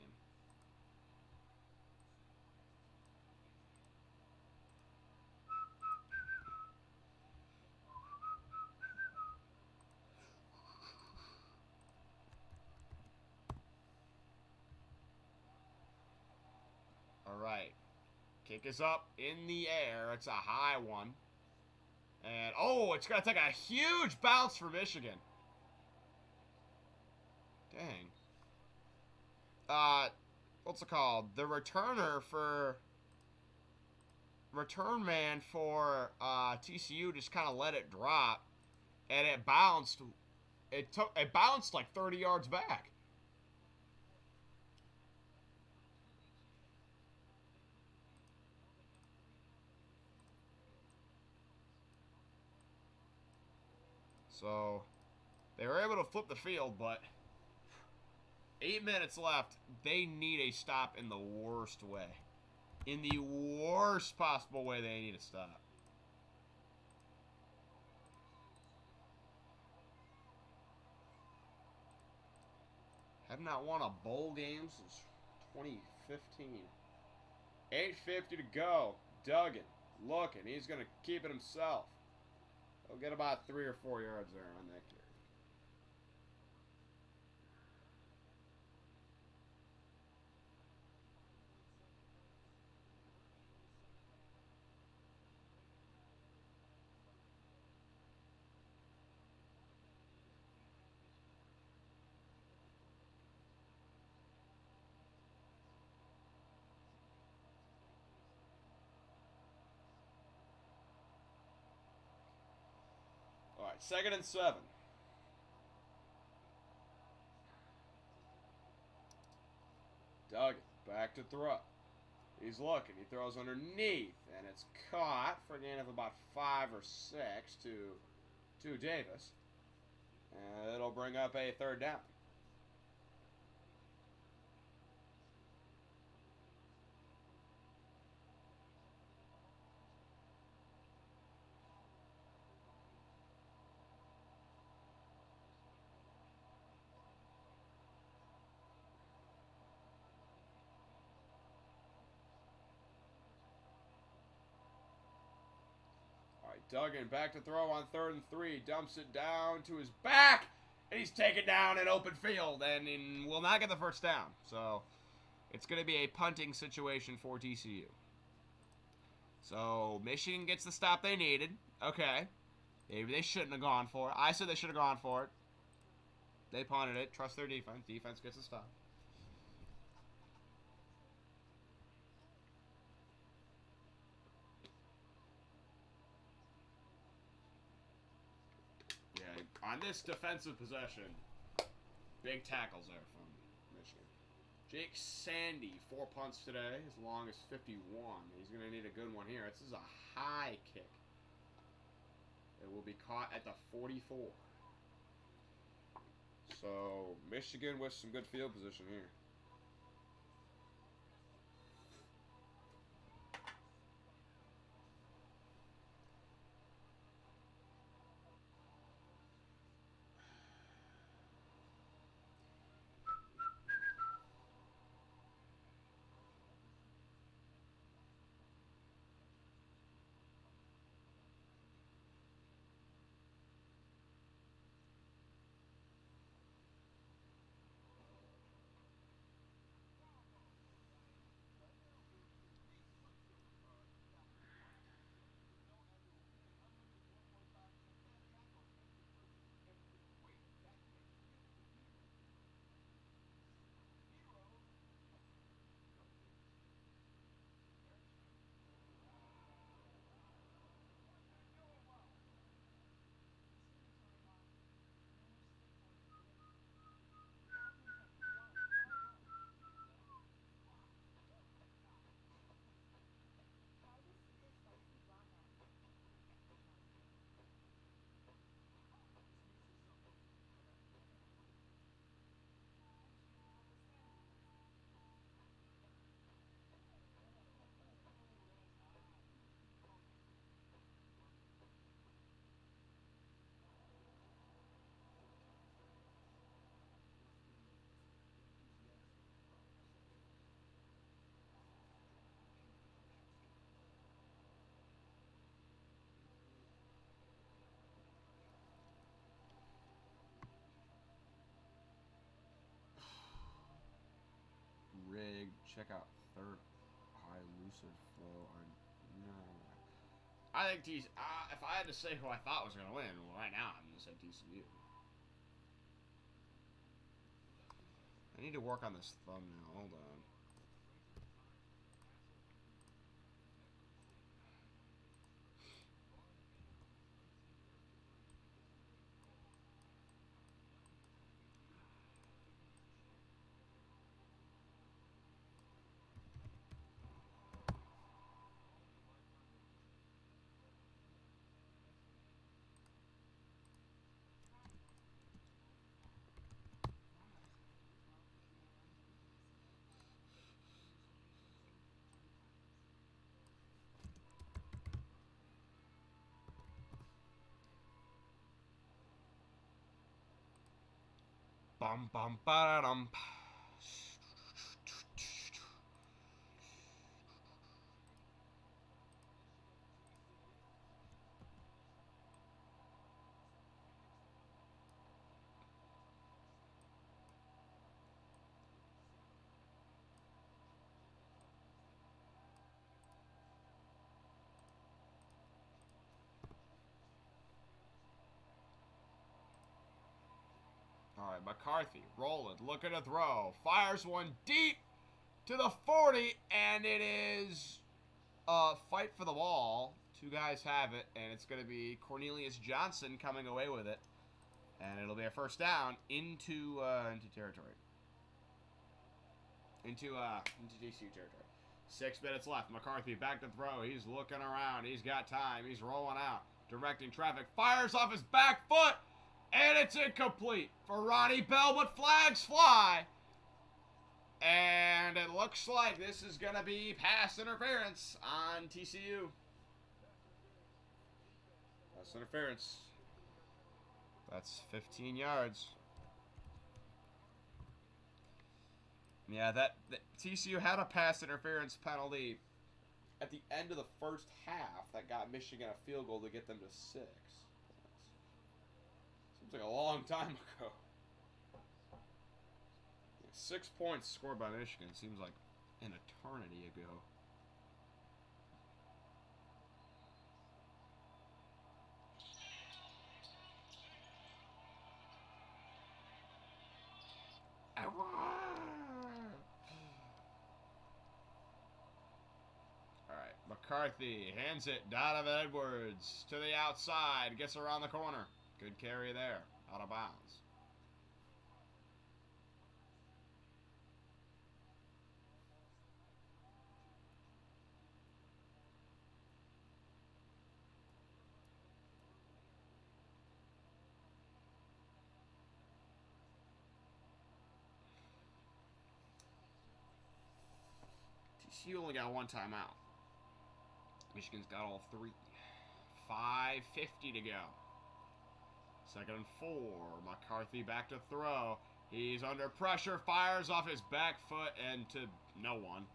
All right. Kick is up in the air. It's a high one. And, oh, it's going to take a huge bounce for Michigan. Dang. What's it called? The return man for TCU just kind of let it drop, and it bounced. It bounced like 30 yards back. So they were able to flip the field, but 8 minutes left. They need a stop in the worst way. In the worst possible way, they need a stop. Have not won a bowl game since 2015. 8:50 to go. Duggan looking. He's going to keep it himself. He'll get about 3 or 4 yards there on that carry. All right, 2nd and 7. Duggan back to throw. He's looking. He throws underneath, and it's caught for a gain of about 5 or 6 to Davis. And it'll bring up a 3rd down. Duggan back to throw on 3rd and 3. Dumps it down to his back. And he's taken down in open field and will not get the 1st down. So it's going to be a punting situation for TCU. So Michigan gets the stop they needed. Okay. Maybe they shouldn't have gone for it. I said they should have gone for it. They punted it. Trust their defense. Defense gets the stop. On this defensive possession, big tackles there from Michigan. Jake Sandy, 4 punts today, as long as 51. He's going to need a good one here. This is a high kick. It will be caught at the 44. So, Michigan with some good field position here. check out third high lucid flow on no. I think if I had to say who I thought was gonna win, well, right now I'm gonna say TCU. I need to work on this thumbnail. Hold on. Bum bum ba dum. All right, McCarthy, rolling, looking to throw, fires one deep to the 40, and it is a fight for the ball. Two guys have it, and it's going to be Cornelius Johnson coming away with it, and it'll be a first down into territory, into TCU territory. 6 minutes left. McCarthy back to throw. He's looking around. He's got time. He's rolling out, directing traffic. Fires off his back foot. And it's incomplete for Ronnie Bell, but flags fly. And it looks like this is going to be pass interference on TCU. Pass interference. That's 15 yards. Yeah, that TCU had a pass interference penalty at the end of the first half that got Michigan a field goal to get them to 6. Seems like a long time ago. 6 points scored by Michigan seems like an eternity ago. Alright, McCarthy hands it. Donovan Edwards to the outside. Gets around the corner. Good carry there. Out of bounds. TCU only got one timeout. Michigan's got all 3. 5:50 to go. 2nd and 4. McCarthy back to throw. He's under pressure. Fires off his back foot and to no one.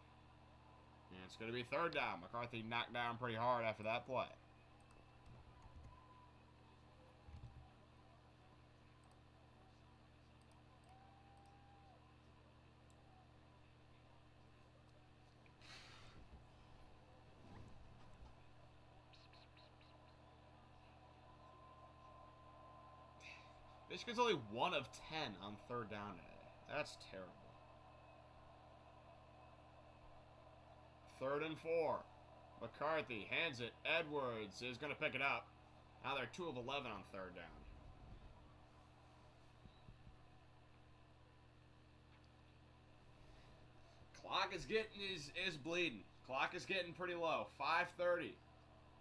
And it's going to be 3rd down. McCarthy knocked down pretty hard after that play. Michigan's only 1 of 10 on 3rd down today. That's terrible. 3rd and 4. McCarthy hands it. Edwards is going to pick it up. Now they're 2 of 11 on 3rd down. Clock is getting is bleeding. Clock is getting pretty low. 5:30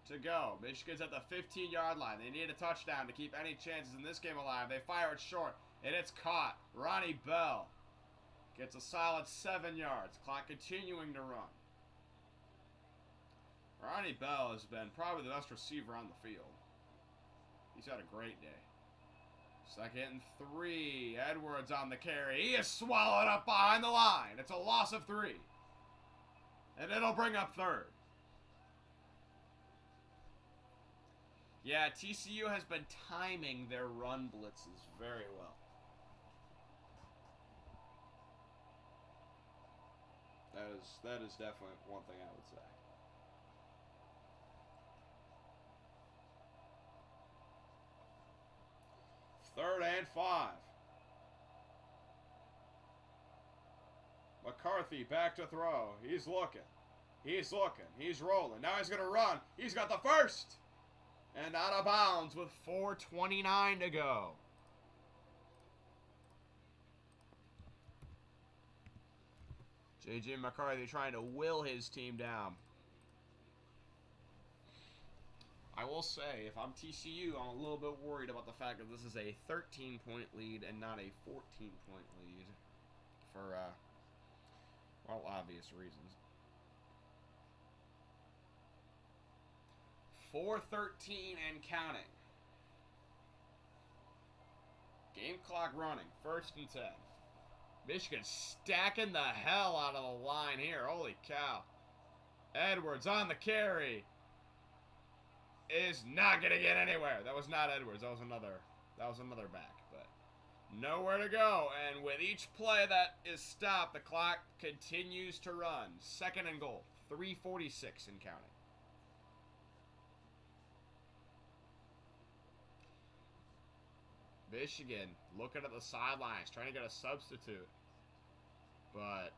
to go. Michigan's at the 15-yard line. They need a touchdown to keep any chances in this game alive. They fire it short, and it's caught. Ronnie Bell gets a solid 7 yards. Clock continuing to run. Ronnie Bell has been probably the best receiver on the field. He's had a great day. 2nd and 3. Edwards on the carry. He is swallowed up behind the line. It's a loss of 3. And it'll bring up 3rd. Yeah, TCU has been timing their run blitzes very well. That is definitely one thing I would say. Third and 5. McCarthy back to throw. He's looking. He's looking. He's rolling. Now he's going to run. He's got the first. And out of bounds with 4:29 to go. J.J. McCarthy trying to will his team down. I will say, if I'm TCU, I'm a little bit worried about the fact that this is a 13-point lead and not a 14-point lead for, well, obvious reasons. 4:13 and counting. Game clock running. 1st and 10. Michigan stacking the hell out of the line here. Holy cow. Edwards on the carry. Is not going to get anywhere. That was not Edwards. That was another back. But nowhere to go. And with each play that is stopped, the clock continues to run. 2nd and goal. 3:46 and counting. Michigan looking at the sidelines, trying to get a substitute. But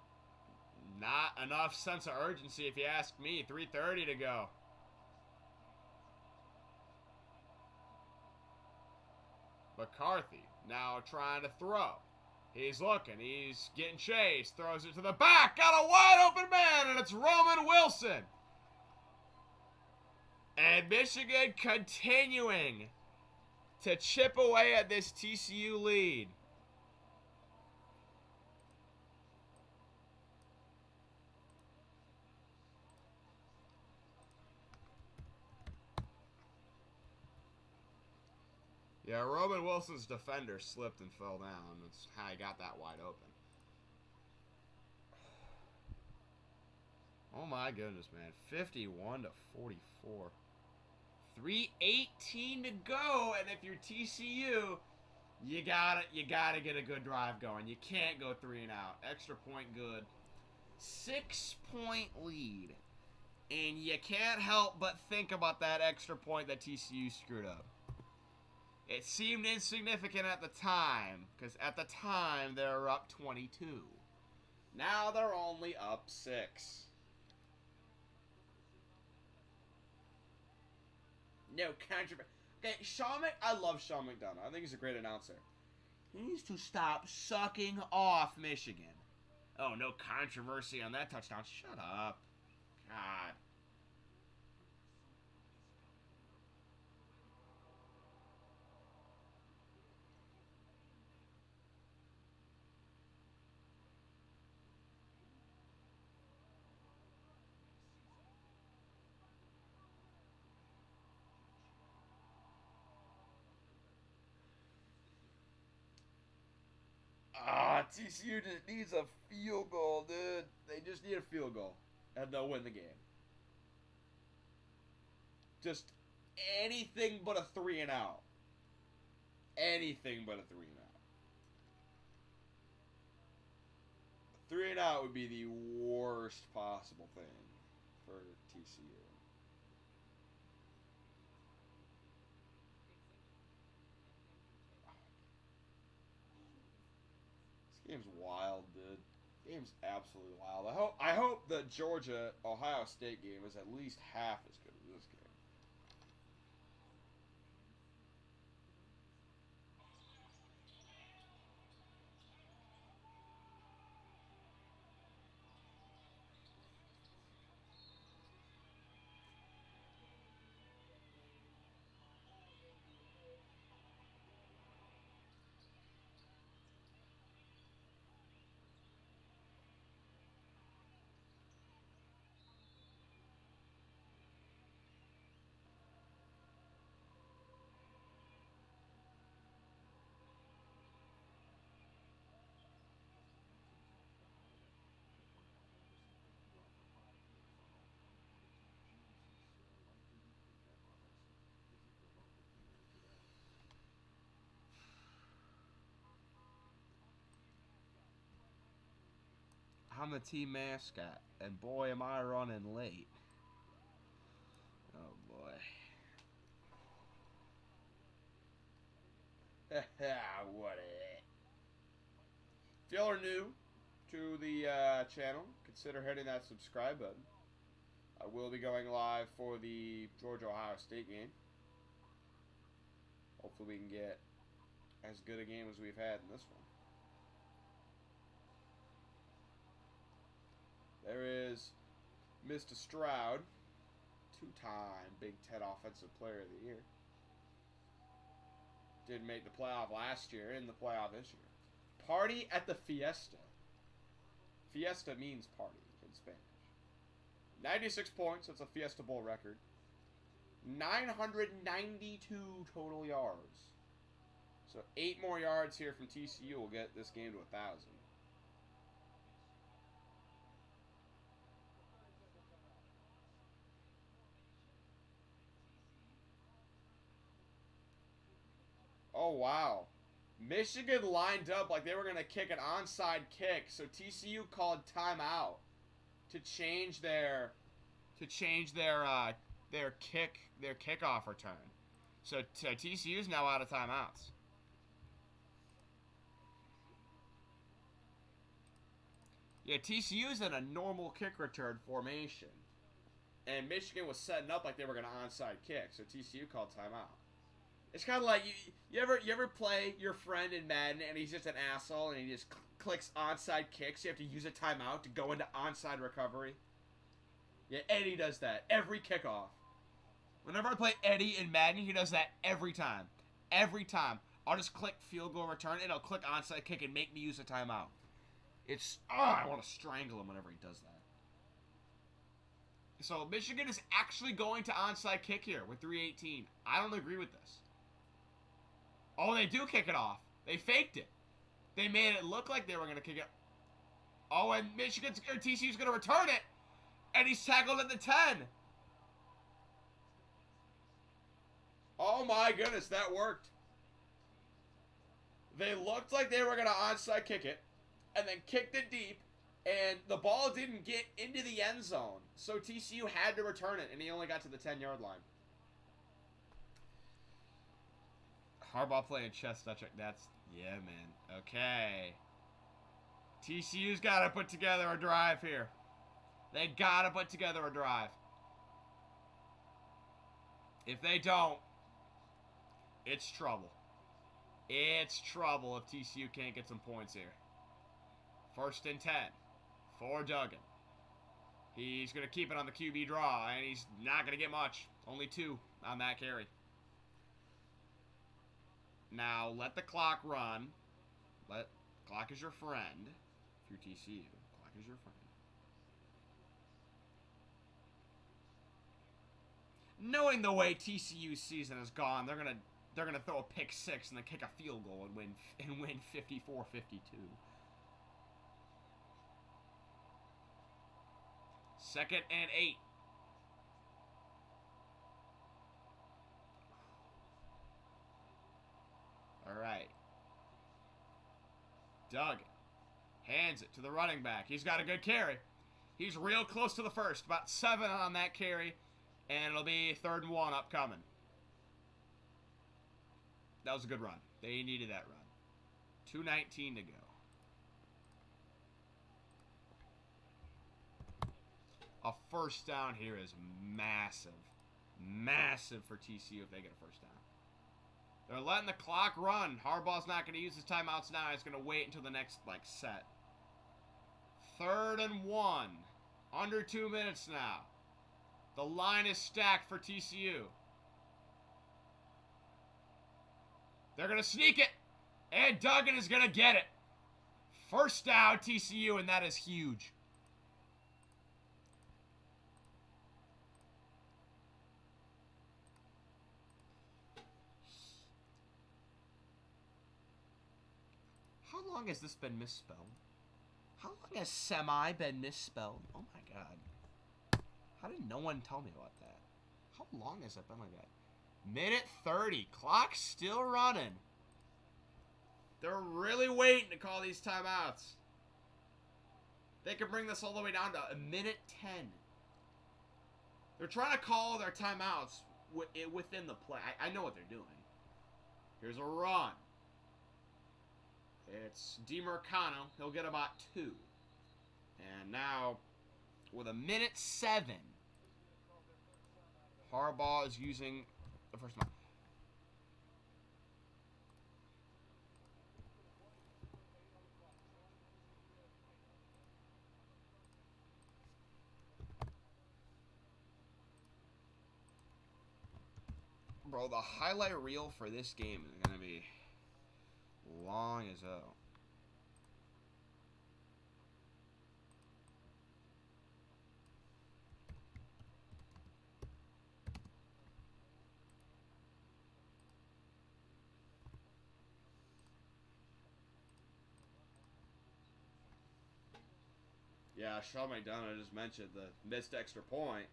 not enough sense of urgency if you ask me. 3:30 to go. McCarthy now trying to throw. He's looking. He's getting chased. Throws it to the back. Got a wide open man, and it's Roman Wilson. And Michigan continuing to chip away at this TCU lead. Yeah, Roman Wilson's defender slipped and fell down. That's how he got that wide open. Oh my goodness, man. 51 to 44. 3:18 to go, and if you're TCU, you gotta get a good drive going. You can't go 3 and out. Extra point good. 6-point lead. And you can't help but think about that extra point that TCU screwed up. It seemed insignificant at the time, because at the time they were up 22. Now they're only up 6. No controversy. Okay, I love Sean McDonough. I think he's a great announcer. He needs to stop sucking off Michigan. Oh, no controversy on that touchdown. Shut up. God. TCU just needs a field goal, dude. They just need a field goal, and they'll win the game. Just anything but a 3 and out. Anything but a 3 and out. 3 and out would be the worst possible thing for TCU. Game's wild, dude. Game's absolutely wild. I hope the Georgia Ohio State game is at least half as good as this game. I'm the team mascot, and boy, am I running late. Oh, boy. What it? If y'all are new to the channel, consider hitting that subscribe button. I will be going live for the Georgia-Ohio State game. Hopefully we can get as good a game as we've had in this one. There is Mr. Stroud, two-time Big Ten Offensive Player of the Year. Didn't make the playoff last year, in the playoff this year. Party at the Fiesta. Fiesta means party in Spanish. 96 points, that's a Fiesta Bowl record. 992 total yards. So 8 more yards here from TCU will get this game to 1,000. Oh, wow. Michigan lined up like they were going to kick an onside kick, so TCU called timeout to change their kickoff return. So TCU's now out of timeouts. Yeah, TCU's in a normal kick return formation. And Michigan was setting up like they were going to onside kick, so TCU called timeout. It's kind of like you ever play your friend in Madden and he's just an asshole and he just clicks onside kicks. You have to use a timeout to go into onside recovery. Yeah, Eddie does that every kickoff. Whenever I play Eddie in Madden, he does that every time. Every time. I'll just click field goal return and I'll click onside kick and make me use a timeout. I want to strangle him whenever he does that. So Michigan is actually going to onside kick here with 3:18. I don't agree with this. Oh, they do kick it off. They faked it. They made it look like they were going to kick it. Oh, and TCU's going to return it. And he's tackled at the 10. Oh my goodness, that worked. They looked like they were going to onside kick it, and then kicked it deep, and the ball didn't get into the end zone. So TCU had to return it, and he only got to the 10-yard line. Harbaugh playing chess. Yeah, man. Okay. TCU's got to put together a drive here. They got to put together a drive. If they don't, it's trouble. It's trouble if TCU can't get some points here. 1st and 10 for Duggan. He's going to keep it on the QB draw, and he's not going to get much. Only 2 on that carry. Now, let the clock run. Clock is your friend. If you're TCU, clock is your friend. Knowing the way TCU's season has gone, they're gonna throw a pick 6 and then kick a field goal and win 54-52. 2nd and 8. All right. Duggan hands it to the running back. He's got a good carry. He's real close to the first. About 7 on that carry. And it'll be 3rd and 1 upcoming. That was a good run. They needed that run. 2:19 to go. A first down here is massive. Massive for TCU if they get a first down. They're letting the clock run. Harbaugh's not going to use his timeouts now. He's going to wait until the next, set. 3rd and 1. Under 2 minutes now. The line is stacked for TCU. They're going to sneak it. And Duggan is going to get it. First down, TCU, and that is huge. How long has this been misspelled? How long has semi been misspelled? Oh my god. How did no one tell me about that? How long has it been like that? Minute 30. Clock still running. They're really waiting to call these timeouts. They can bring this all the way down to a minute 10. They're trying to call their timeouts within the play. I know what they're doing. Here's a run. It's DiMercano. He'll get about 2. And now, with a minute 7, Harbaugh is using the first time. Bro, the highlight reel for this game is going to be long as hell. Yeah, Sean McDonough just mentioned the missed extra point.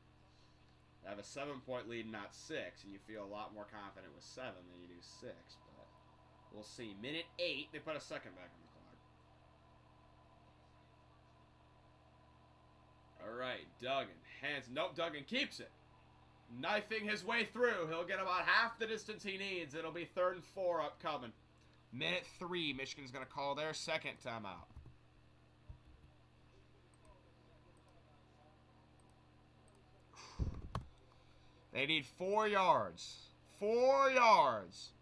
They have a 7-point lead, not 6, and you feel a lot more confident with 7 than you do 6. But we'll see. Minute 8, they put a second back on the clock. All right, Duggan. Hands. Nope, Duggan keeps it. Knifing his way through. He'll get about half the distance he needs. It'll be 3rd and 4 upcoming. Minute 3, Michigan's going to call their second timeout. They need 4 yards. 4 yards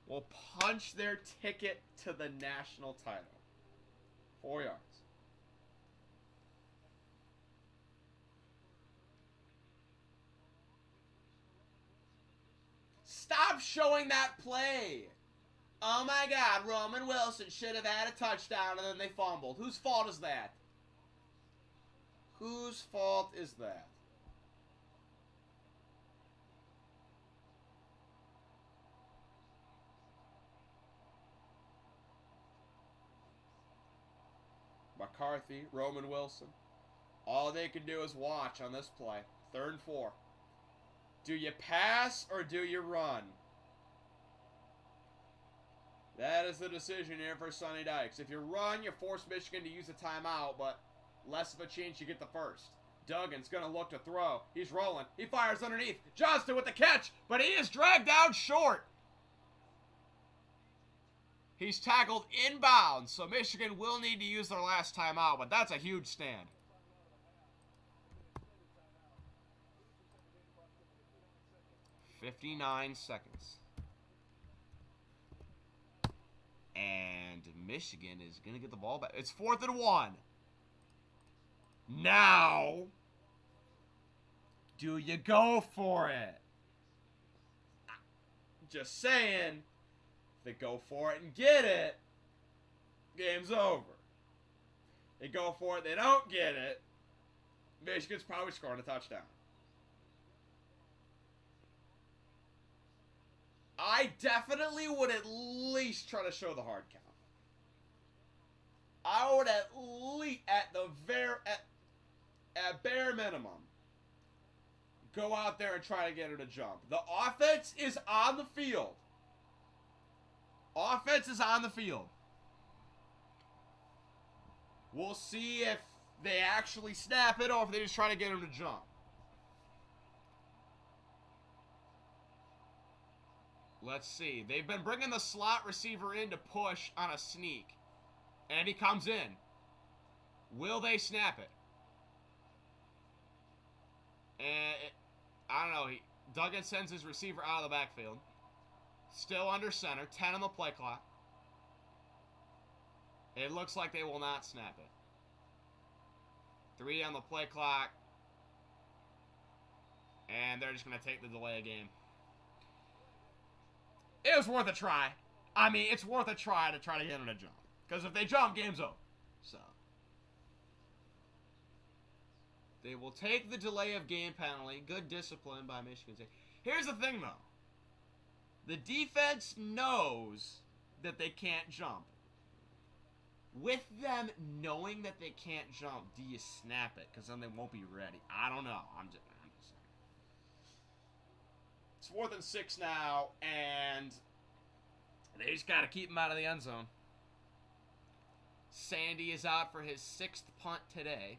will punch their ticket to the national title. 4 yards. Stop showing that play. Oh my God, Roman Wilson should have had a touchdown and then they fumbled. Whose fault is that? Whose fault is that? McCarthy, Roman Wilson. All they can do is watch on this play. 3rd and 4. Do you pass or do you run? That is the decision here for Sonny Dykes. If you run, you force Michigan to use a timeout, but less of a chance you get the first. Duggan's going to look to throw. He's rolling. He fires underneath. Johnston with the catch, but he is dragged out short. He's tackled inbounds, so Michigan will need to use their last timeout, but that's a huge stand. "59 seconds. And Michigan is going to get the ball back. It's 4th and 1. Now, do you go for it? Just saying. They go for it and get it, game's over. They go for it, they don't get it, Michigan's probably scoring a touchdown. I definitely would at least try to show the hard count. I would at least, at bare minimum, go out there and try to get her to jump. The offense is on the field. Offense is on the field. We'll see if they actually snap it or if they just try to get him to jump. Let's see. They've been bringing the slot receiver in to push on a sneak. And he comes in. Will they snap it? And I don't know. Duggan sends his receiver out of the backfield. Still under center. 10 on the play clock. It looks like they will not snap it. 3 on the play clock. And they're just going to take the delay of game. It was worth a try. I mean, it's worth a try to get them to jump. Because if they jump, game's over. So. They will take the delay of game penalty. Good discipline by Michigan State. Here's the thing, though. The defense knows that they can't jump. With them knowing that they can't jump, do you snap it? Because then they won't be ready. I don't know. I'm just saying. It's 4th and 6 now, and they just got to keep them out of the end zone. Sandy is out for his 6th punt today.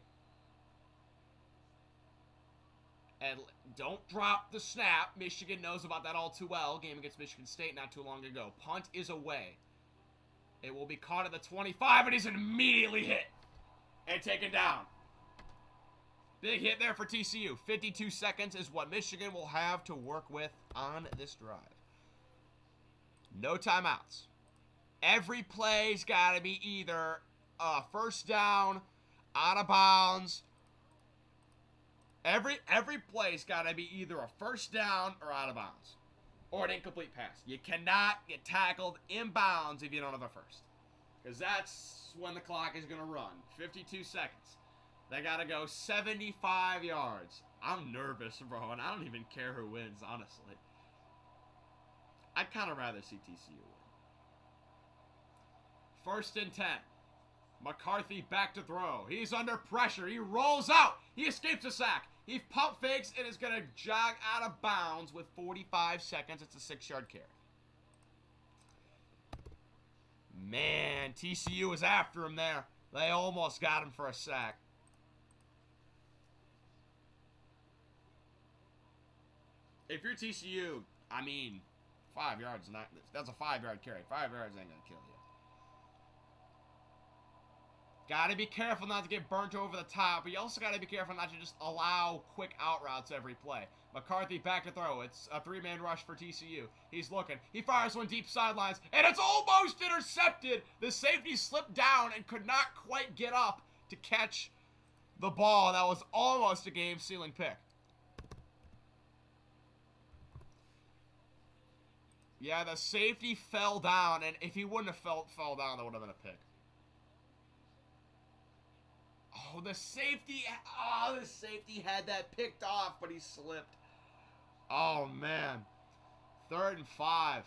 And don't drop the snap. Michigan knows about that all too well. Game against Michigan State not too long ago. Punt is away. It will be caught at the 25, and he's immediately hit and taken down. Big hit there for TCU. 52 seconds is what Michigan will have to work with on this drive. No timeouts. Every play's got to be either a first down, out of bounds. Every play's got to be either a first down or out of bounds. Or an incomplete pass. You cannot get tackled inbounds if you don't have a first. Because that's when the clock is going to run. 52 seconds. They got to go 75 yards. I'm nervous, bro, and I don't even care who wins, honestly. I'd kind of rather see TCU win. 1st and 10. McCarthy back to throw. He's under pressure. He rolls out. He escapes a sack. He pump fakes and is going to jog out of bounds with 45 seconds. It's a 6-yard carry. Man, TCU was after him there. They almost got him for a sack. If you're TCU, I mean, 5 yards, that's a 5-yard carry. 5 yards ain't going to kill you. Got to be careful not to get burnt over the top, but you also got to be careful not to just allow quick out routes every play. McCarthy back to throw. It's a 3-man rush for TCU. He's looking. He fires one deep sidelines, and it's almost intercepted. The safety slipped down and could not quite get up to catch the ball. That was almost a game-sealing pick. Yeah, the safety fell down, and if he wouldn't have fell down, that would have been a pick. Oh, the safety had that picked off, but he slipped. Oh, man. 3rd and 5.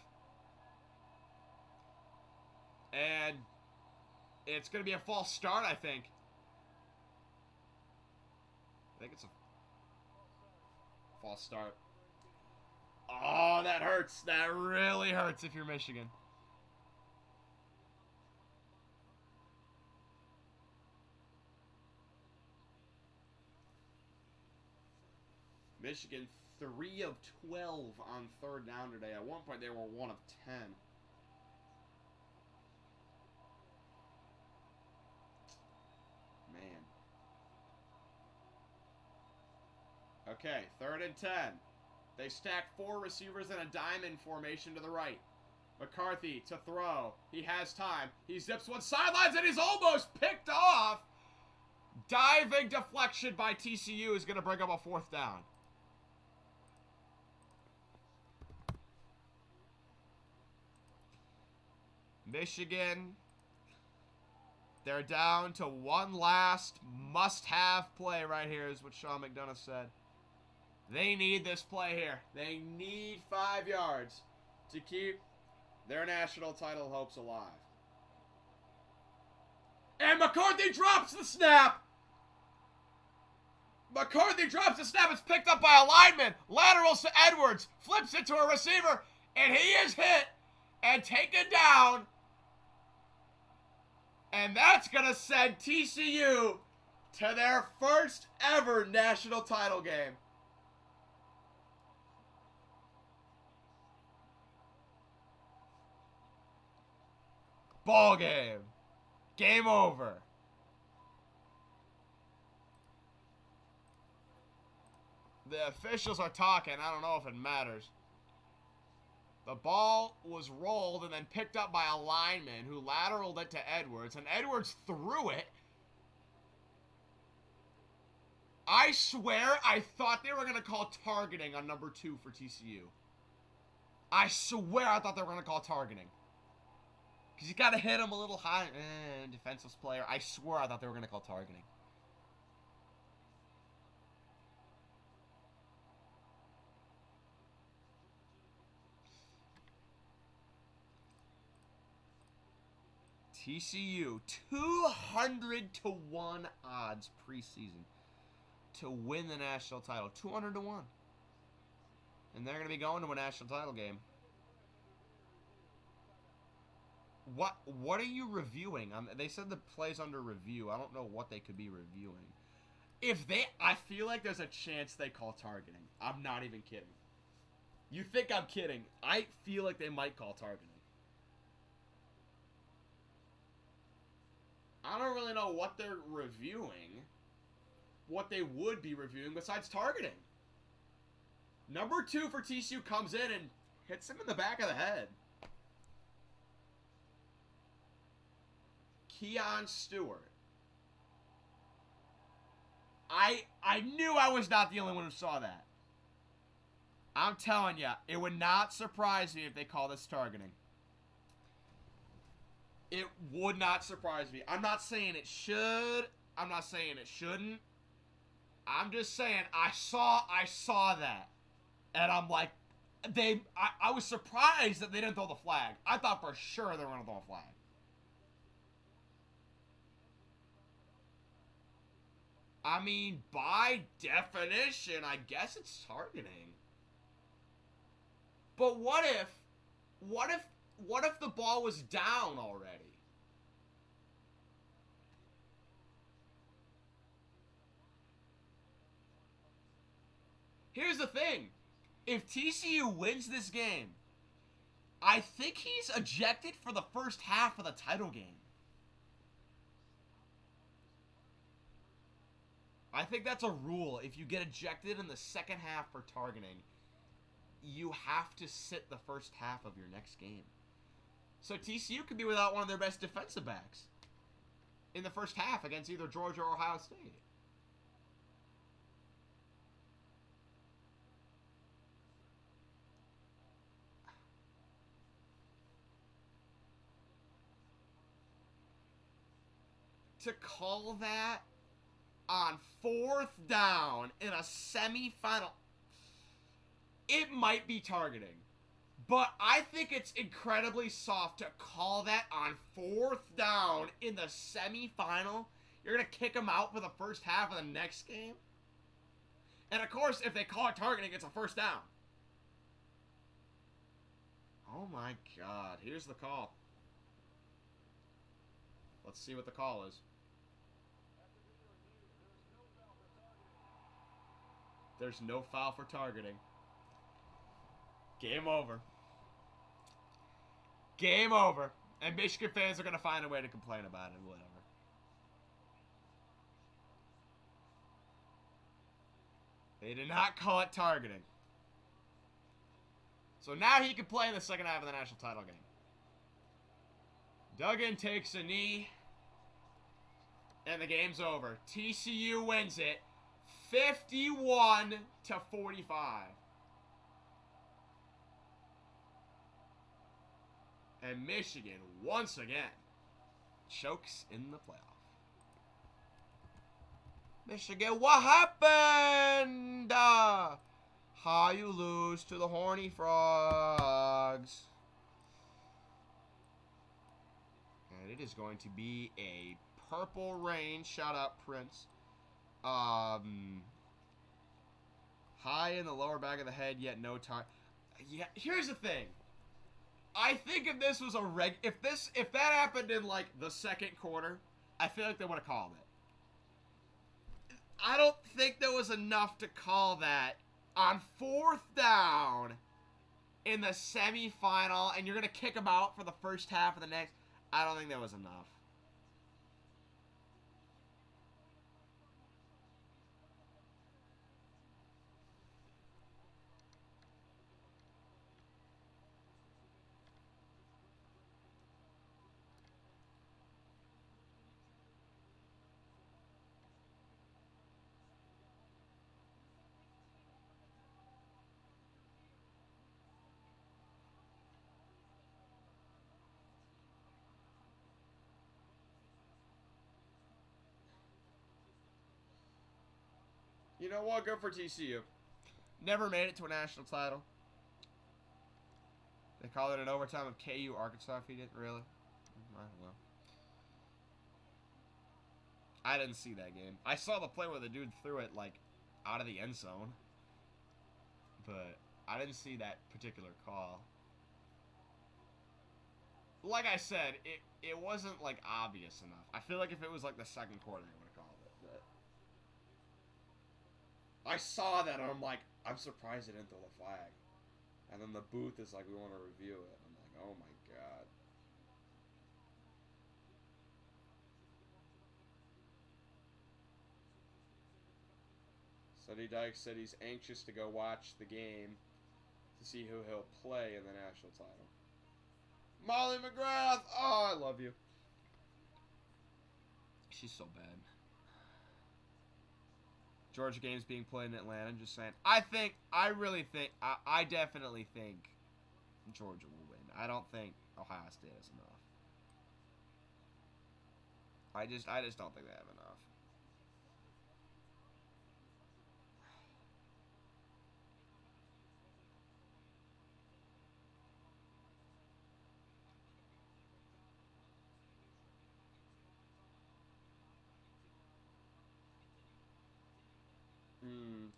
And it's going to be a false start, I think. I think it's a false start. Oh, that hurts. That really hurts if you're Michigan. Michigan 3 of 12 on 3rd down today. At one point, they were 1 of 10. Man. Okay, 3rd and 10. They stack 4 receivers in a diamond formation to the right. McCarthy to throw. He has time. He zips one sidelines, and he's almost picked off. Diving deflection by TCU is going to bring up a 4th down. Michigan, they're down to one last must-have play right here, is what Sean McDonough said. They need this play here. They need 5 yards to keep their national title hopes alive. And McCarthy drops the snap. It's picked up by a lineman. Laterals to Edwards. Flips it to a receiver. And he is hit and taken down. And that's going to send TCU to their first ever national title game. Ball game. Game over. The officials are talking. I don't know if it matters. The ball was rolled and then picked up by a lineman who lateraled it to Edwards, and Edwards threw it. I swear I thought they were going to call targeting on number 2 for TCU. I swear I thought they were going to call targeting. Because you got to hit him a little high. Defenseless player. I swear I thought they were going to call targeting. TCU, 200-1 odds preseason to win the national title. 200-1. And they're going to be going to a national title game. What are you reviewing? They said the play's under review. I don't know what they could be reviewing. I feel like there's a chance they call targeting. I'm not even kidding. You think I'm kidding? I feel like they might call targeting. I don't really know what they're reviewing. What they would be reviewing besides targeting. Number 2 for TCU comes in and hits him in the back of the head. Keon Stewart. I knew I was not the only one who saw that. I'm telling you, it would not surprise me if they call this targeting. It would not surprise me. I'm not saying it should. I'm not saying it shouldn't. I'm just saying I saw that. And I'm like, I was surprised that they didn't throw the flag. I thought for sure they were going to throw a flag. I mean, by definition, I guess it's targeting. But what if the ball was down already? Here's the thing. If TCU wins this game, I think he's ejected for the first half of the title game. I think that's a rule. If you get ejected in the second half for targeting, you have to sit the first half of your next game. So TCU could be without one of their best defensive backs in the first half against either Georgia or Ohio State. To call that on 4th down in a semifinal, it might be targeting. But I think it's incredibly soft to call that on 4th down in the semifinal. You're going to kick them out for the first half of the next game? And of course, if they call it targeting, it's a first down. Oh my God. Here's the call. Let's see what the call is. There's no foul for targeting. Game over. Game over. And Michigan fans are going to find a way to complain about it. Whatever. They did not call it targeting. So now he can play in the second half of the national title game. Duggan takes a knee. And the game's over. TCU wins it 51-45. And Michigan, once again, chokes in the playoff. Michigan, what happened? How you lose to the Horny Frogs. And it is going to be a purple rain. Shout out, Prince. High in the lower back of the head, yet no time. Yeah, here's the thing. I think if this was if that happened in like the second quarter, I feel like they would have called it. I don't think there was enough to call that on 4th down in the semifinal, and you're gonna kick them out for the first half of the next. I don't think there was enough. You know what? Good for TCU. Never made it to a national title. They called it an overtime of KU Arkansas if he didn't really. Well. I didn't see that game. I saw the play where the dude threw it like out of the end zone. But I didn't see that particular call. like I said, it wasn't like obvious enough. I feel like if it was like the second quarter, they would have called it. But I saw that and I'm like, I'm surprised they didn't throw the flag. And then the booth is like, we want to review it. I'm like, oh my god. Sonny Dyke said he's anxious to go watch the game to see who he'll play in the national title. Molly McGrath! Oh, I love you. She's so bad. Georgia game's being played in Atlanta. Just saying. I definitely think Georgia will win. I don't think Ohio State has enough. I just don't think they have enough.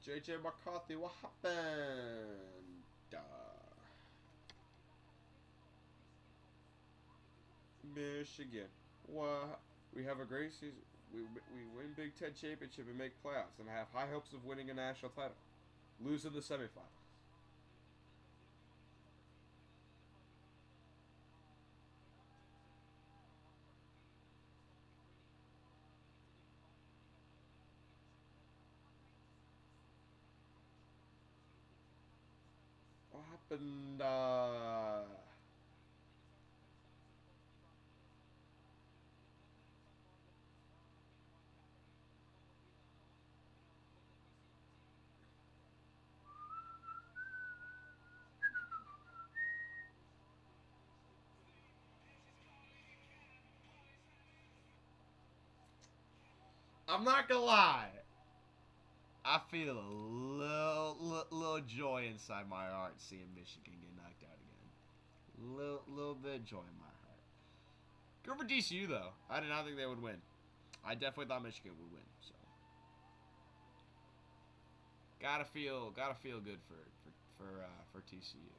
JJ McCarthy, what happened? Michigan. What? We have a great season. We win Big Ten championship and make playoffs, and have high hopes of winning a national title. Lose in the semifinals. What happened? I'm not gonna lie. I feel a little joy inside my heart seeing Michigan get knocked out again. Little bit of joy in my heart. Good for TCU though. I did not think they would win. I definitely thought Michigan would win. So gotta feel good for TCU.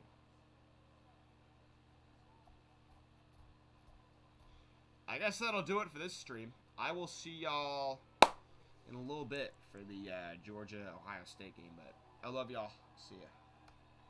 I guess that'll do it for this stream. I will see y'all in a little bit for the Georgia-Ohio State game, but I love y'all. See ya.